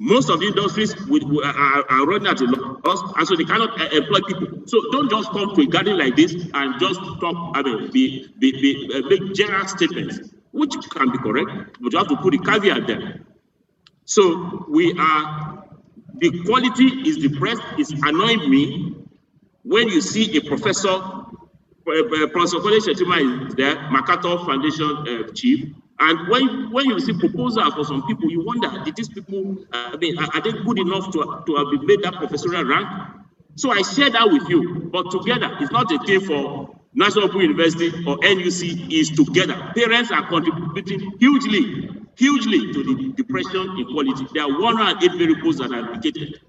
most of the industries are running at a loss, and so they cannot employ people. So don't just come to a gathering like this and just talk, make general statements. which can be correct, but you have to put the caveat there. So the quality is depressed. It's annoying me when you see a professor, Professor Kole Shetima is there, MacArthur Foundation chief, and when you see proposals for some people, you wonder, did these people, are they good enough to have been made that professorial rank? So I share that with you, but together, it's not a thing for National Open University or NUC, is together. Parents are contributing hugely to the depression in quality. There are 108 variables that are indicated.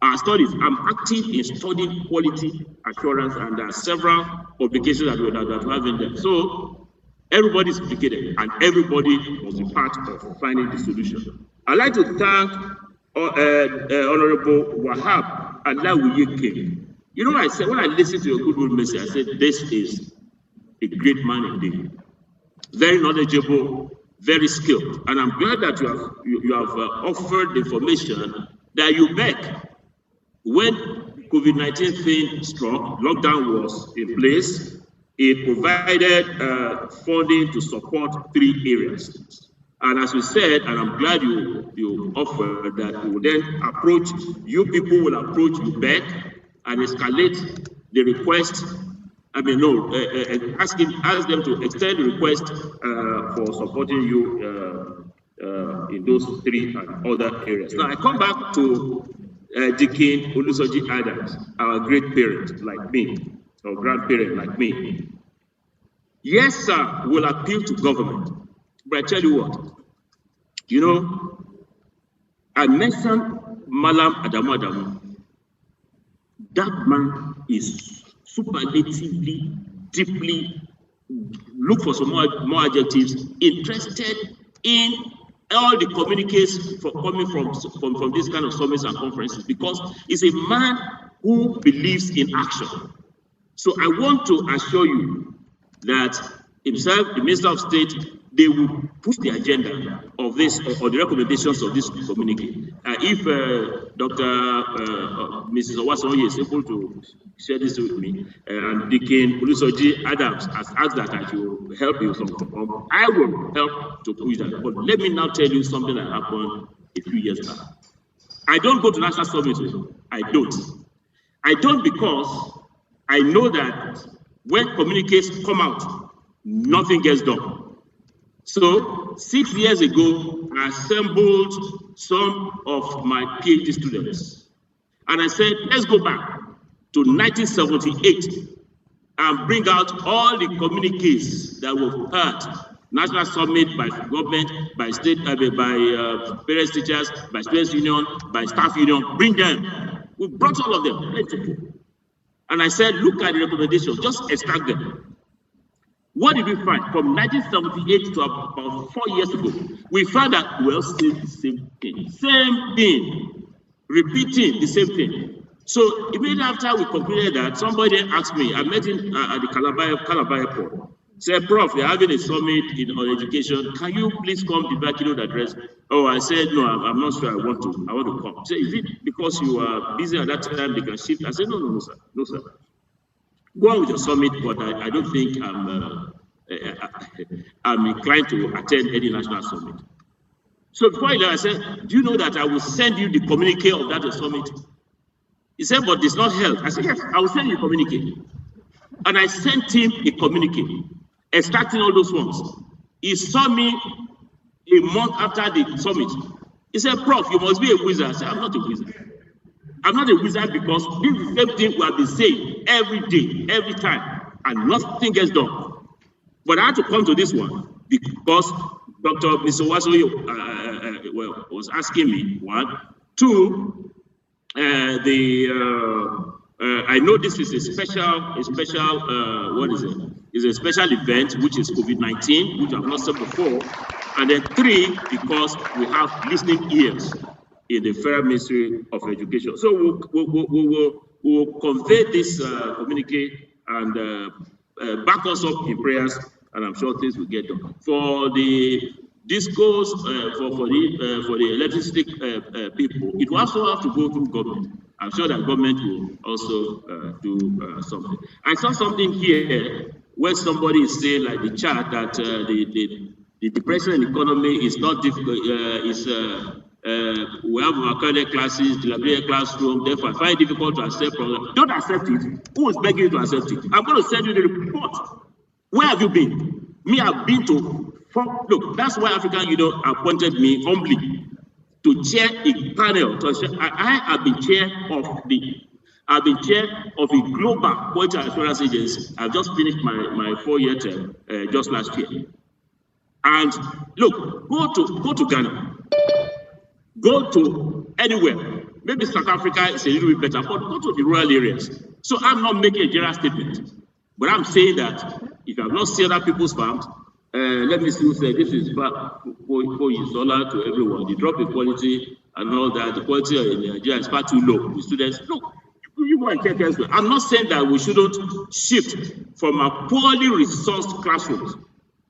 Our studies, I'm active in studying quality assurance, and there are several publications that we have in there. So everybody is implicated, and everybody must be part of finding the solution. I'd like to thank Honorable Wahab Alawuyeke. You know, I said, when I listened to your good message, I said, this is a great man indeed. Very knowledgeable, very skilled. And I'm glad that you have offered the information that you back. When COVID-19 thing struck, lockdown was in place, it provided funding to support 3 areas. And as we said, and I'm glad you offered that, we will then approach, you people will approach you back and escalate the request. I mean, no, ask them to extend the request for supporting you in those 3 and other areas. Now, I come back to Deacon Olusoji Adams, our great parent like me, or grandparent like me. Yes, sir, we'll appeal to government. But I tell you what, you know, I mentioned Malam Adamu. That man is superlatively, deeply, look for some more adjectives, interested in all the communiques coming from this kind of summits and conferences, because he's a man who believes in action. So I want to assure you that himself, the Minister of State, they will push the agenda of this or the recommendations of this communique. If Mrs. Owasoye is able to share this with me, and Deacon Olusoji Adams has asked that I should help you some, I will help to push that. But let me now tell you something that happened a few years back. I don't go to national summits. I don't because I know that when communiques come out, nothing gets done. So 6 years ago, I assembled some of my PhD students, and I said, let's go back to 1978 and bring out all the communiques that were heard. National summit by government, by state, by parents, teachers, by students union, by staff union, bring them. We brought all of them. And I said, look at the recommendations, just extract them. What did we find? From 1978 to about 4 years ago, we found that we all said the same thing, repeating the same thing. So immediately after we concluded that, somebody asked me, I met him at the Calabar Airport, said, Prof, you're having a summit on education, can you please come deliver keynote address? Oh, I said, no, I'm not sure I want to come. He said, is it because you are busy at that time, they can shift? I said, no, sir. Go on with your summit, but I don't think I'm inclined to attend any national summit. So before I said, do you know that I will send you the communique of that summit? He said, but it's not held. I said, yes, I will send you a communique. And I sent him a communique, extracting all those ones. He saw me a month after the summit. He said, Prof, you must be a wizard. I said, I'm not a wizard. I'm not a wizard because this is the same thing we have been saying every day, every time, and nothing gets done. But I had to come to this one because Dr. Mr. Wasoyo was asking me, 1. 2, I know this is a special, what is it? It's a special event, which is COVID-19, which I've not said before. And then 3, because we have listening ears in the Federal Ministry of Education. So we'll convey this communique and back us up in prayers, and I'm sure things will get done. For the discourse, for the electricity people, it will also have to go through government. I'm sure that government will also do something. I saw something here where somebody is saying, like the chart, that the depression in the economy is not difficult, we have academic classes, dilapidated classroom, therefore I find it difficult to accept problem. Don't accept it. Who is begging you to accept it? I'm going to send you the report. Where have you been? Me, I've been to, look, that's why African Union appointed me humbly to chair a panel. I have been chair of a global quality assurance agency. I've just finished my 4-year term just last year. And look, go to Ghana, go to anywhere. Maybe South Africa is a little bit better, but go to the rural areas. So I'm not making a general statement, but I'm saying that if you have not seen other people's farms, let me still say this is far solar to everyone. The drop in quality and all that, the quality in Nigeria is far too low. The students, look, you go and check elsewhere. I'm not saying that we shouldn't shift from a poorly resourced classrooms.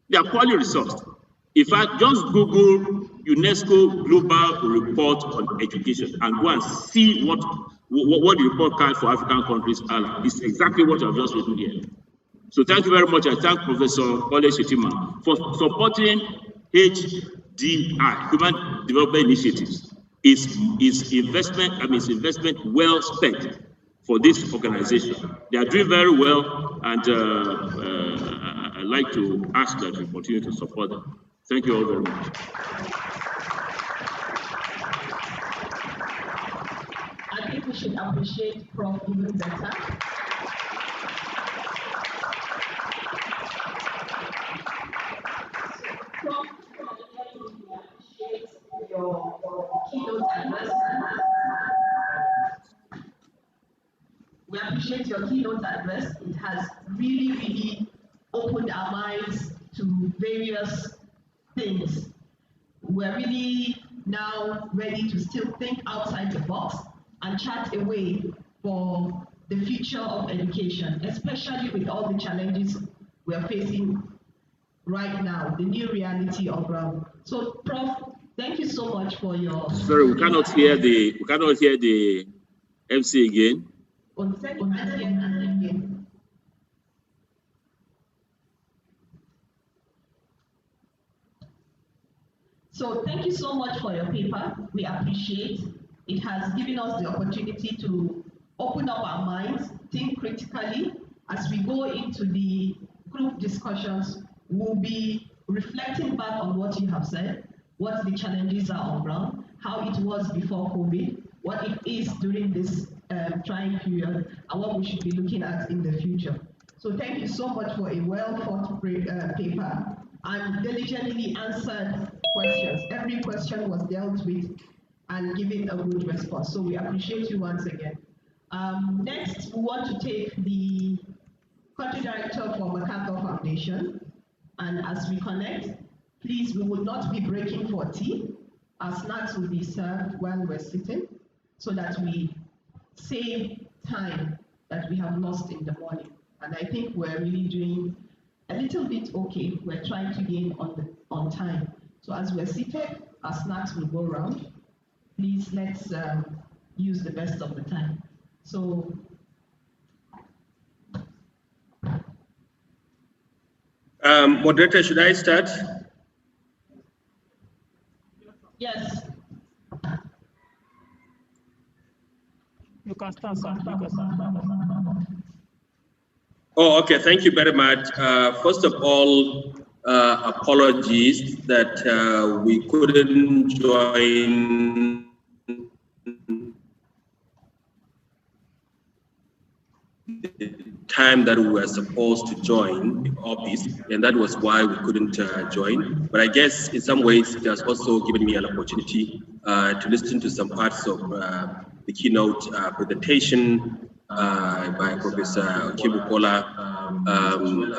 They are poorly resourced. In fact, just Google UNESCO Global Report on Education and go and see what the report card for African countries are like. It's exactly what I've just written here. So thank you very much. I thank Professor Ole Shetima for supporting HDI, Human Development Initiatives. It's investment well spent for this organization. They are doing very well, and I'd like to ask that we continue to support them. Thank you all very much.
I think we should appreciate Prof. even better. Prof, we appreciate your keynote address. We appreciate your keynote address. It has really opened our minds to various things. We're really now ready to still think outside the box and chart a way for the future of education, especially with all the challenges we're facing right now, the new reality of So, Prof, thank you so much for your.
Sorry, we cannot hear the MC again.
So thank you so much for your paper. We appreciate it. Has given us the opportunity to open up our minds, think critically. As we go into the group discussions, we'll be reflecting back on what you have said, what the challenges are on ground, how it was before COVID, what it is during this trying period, and what we should be looking at in the future. So thank you so much for a well-thought paper and diligently answered questions. Every question was dealt with and given a good response. So we appreciate you once again. Next, we want to take the country director for MacArthur Foundation. And as we connect, please, we will not be breaking for tea. Our snacks will be served while we're sitting so that we save time that we have lost in the morning. And I think we're really doing a little bit okay. We're trying to gain on time. So as we're seated, our snacks will go around. Please let's use the best of the time. So
moderator, should I start?
Yes.
You can start, sir.
Oh, okay. Thank you very much. First of all, apologies that we couldn't join the time that we were supposed to join the office, and that was why we couldn't join. But I guess in some ways it has also given me an opportunity to listen to some parts of the keynote presentation by Professor Okibukola,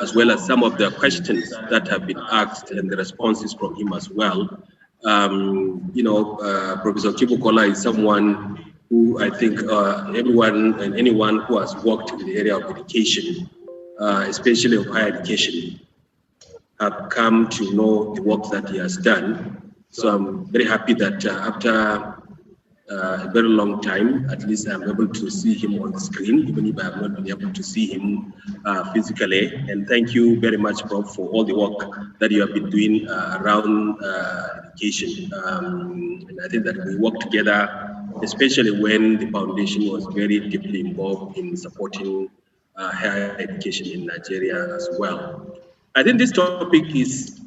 as well as some of the questions that have been asked and the responses from him as well. Professor Okibukola is someone who I think everyone and anyone who has worked in the area of education, especially of higher education, have come to know the work that he has done. So I'm very happy that after a very long time. At least I'm able to see him on the screen, even if I have not been able to see him physically. And thank you very much, Prof, for all the work that you have been doing around education. And I think that we work together, especially when the foundation was very deeply involved in supporting higher education in Nigeria as well. I think this topic is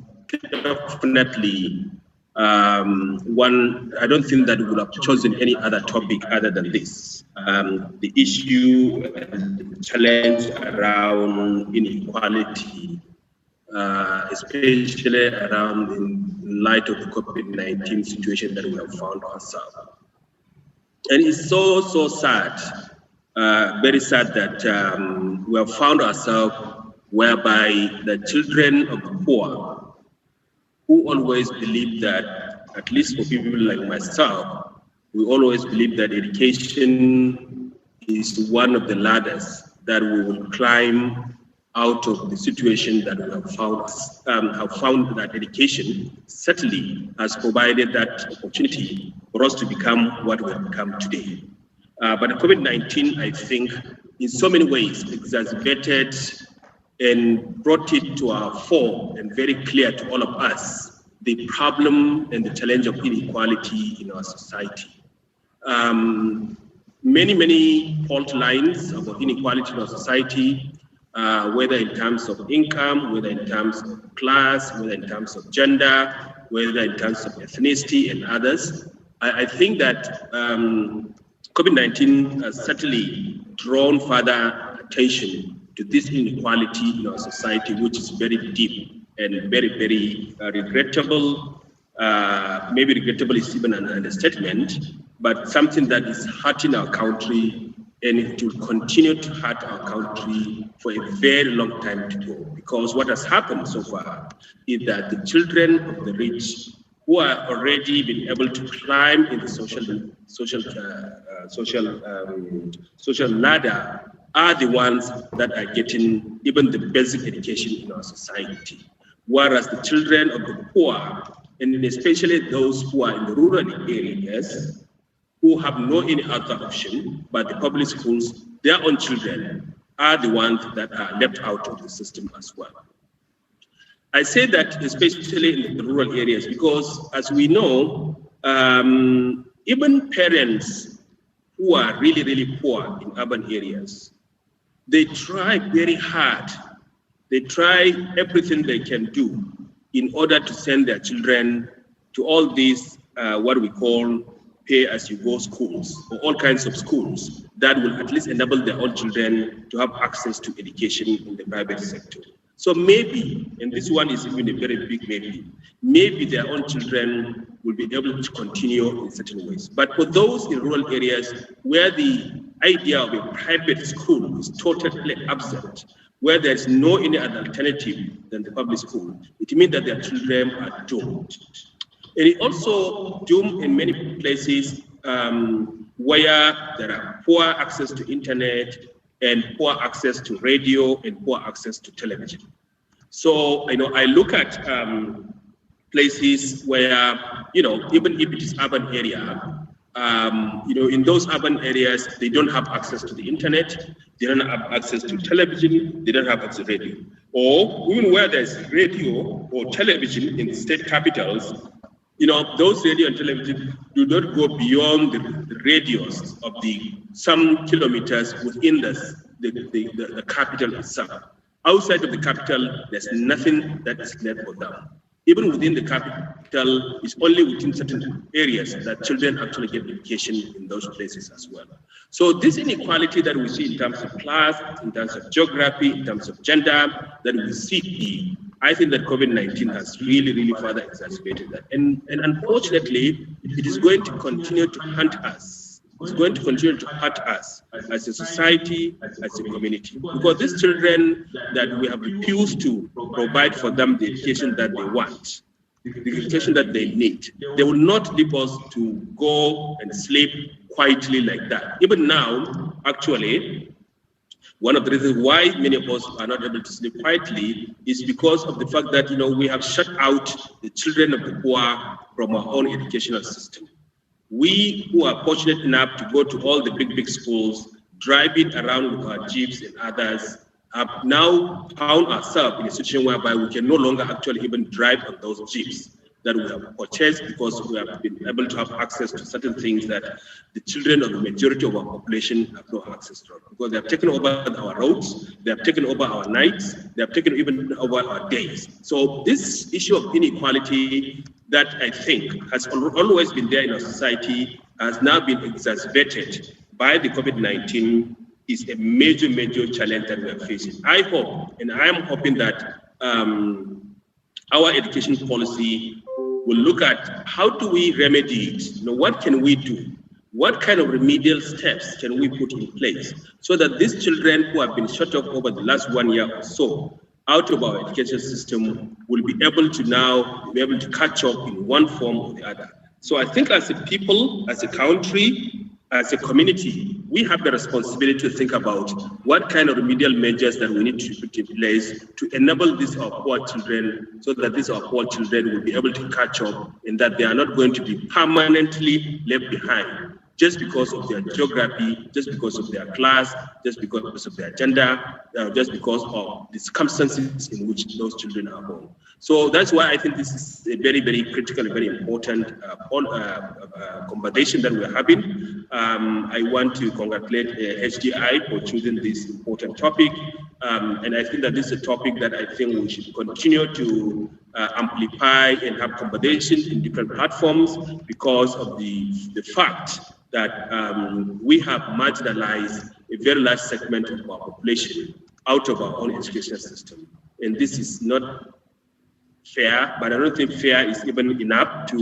definitely one. I don't think that we would have chosen any other topic other than this. The issue and the challenge around inequality, especially around in light of the COVID-19 situation that we have found ourselves. And it's so sad, very sad that we have found ourselves whereby the children of the poor, who always believe that, at least for people like myself, we always believe that education is one of the ladders that we will climb out of the situation that we have found that education certainly has provided that opportunity for us to become what we have become today. But COVID-19, I think, in so many ways exacerbated and brought it to our fore and very clear to all of us, the problem and the challenge of inequality in our society. Many fault lines about inequality in our society, whether in terms of income, whether in terms of class, whether in terms of gender, whether in terms of ethnicity and others. I think that COVID-19 has certainly drawn further attention to this inequality in our society, which is very deep and very regrettable. Maybe regrettable is even an understatement, but something that is hurting our country, and it will continue to hurt our country for a very long time to go. Because what has happened so far is that the children of the rich, who are already been able to climb in the social ladder, are the ones that are getting even the basic education in our society. Whereas the children of the poor, and especially those who are in the rural areas, who have no any other option but the public schools, their own children are the ones that are left out of the system as well. I say that especially in the rural areas because, as we know, even parents who are really poor in urban areas, they try very hard. They try everything they can do in order to send their children to all these, what we call pay-as-you-go schools, or all kinds of schools that will at least enable their own children to have access to education in the private sector. So maybe, and this one is even a very big maybe their own children will be able to continue in certain ways. But for those in rural areas where the idea of a private school is totally absent, where there's no any other alternative than the public school, it means that their children are doomed. And it also doomed in many places where there are poor access to internet and poor access to radio and poor access to television. So, I look at places where, even if it is urban area, in those urban areas, they don't have access to the internet, they don't have access to television, they don't have access to radio. Or even where there's radio or television in state capitals, those radio and television do not go beyond the radius of some kilometers within the capital itself. Outside of the capital, there's nothing that is left for them. Even within the capital, it's only within certain areas that children actually get education in those places as well. So this inequality that we see in terms of class, in terms of geography, in terms of gender, that we see, I think that COVID-19 has really further exacerbated that. And unfortunately, it is going to continue to haunt us. It's going to continue to hurt us as a society, as a community. Because these children that we have refused to provide for them the education that they want, the education that they need, they will not leave us to go and sleep quietly like that. Even now, actually, one of the reasons why many of us are not able to sleep quietly is because of the fact that, we have shut out the children of the poor from our own educational system. We who are fortunate enough to go to all the big schools, driving around with our jeeps and others, have now found ourselves in a situation whereby we can no longer actually even drive on those jeeps that we have purchased because we have been able to have access to certain things that the children of the majority of our population have no access to, because they have taken over our roads, they have taken over our nights, they have taken even over our days. So this issue of inequality that I think has always been there in our society has now been exacerbated by the COVID-19 is a major challenge that we are facing. I hope, and I am hoping that our education policy will look at how do we remedy it? What can we do? What kind of remedial steps can we put in place so that these children who have been shut off over the last 1 year or so out of our education system will be able to now be able to catch up in one form or the other. So I think as a people, as a country, as a community, we have the responsibility to think about what kind of remedial measures that we need to put in place to enable these our poor children, so that these our poor children will be able to catch up and that they are not going to be permanently left behind just because of their geography, just because of their class, just because of their gender, just because of the circumstances in which those children are born. So that's why I think this is a very critical, very important conversation that we're having. I want to congratulate HDI for choosing this important topic. And I think that this is a topic that I think we should continue to amplify and have conversations in different platforms because of the fact that we have marginalized a very large segment of our population out of our own education system. And this is not fair, but I don't think fair is even enough to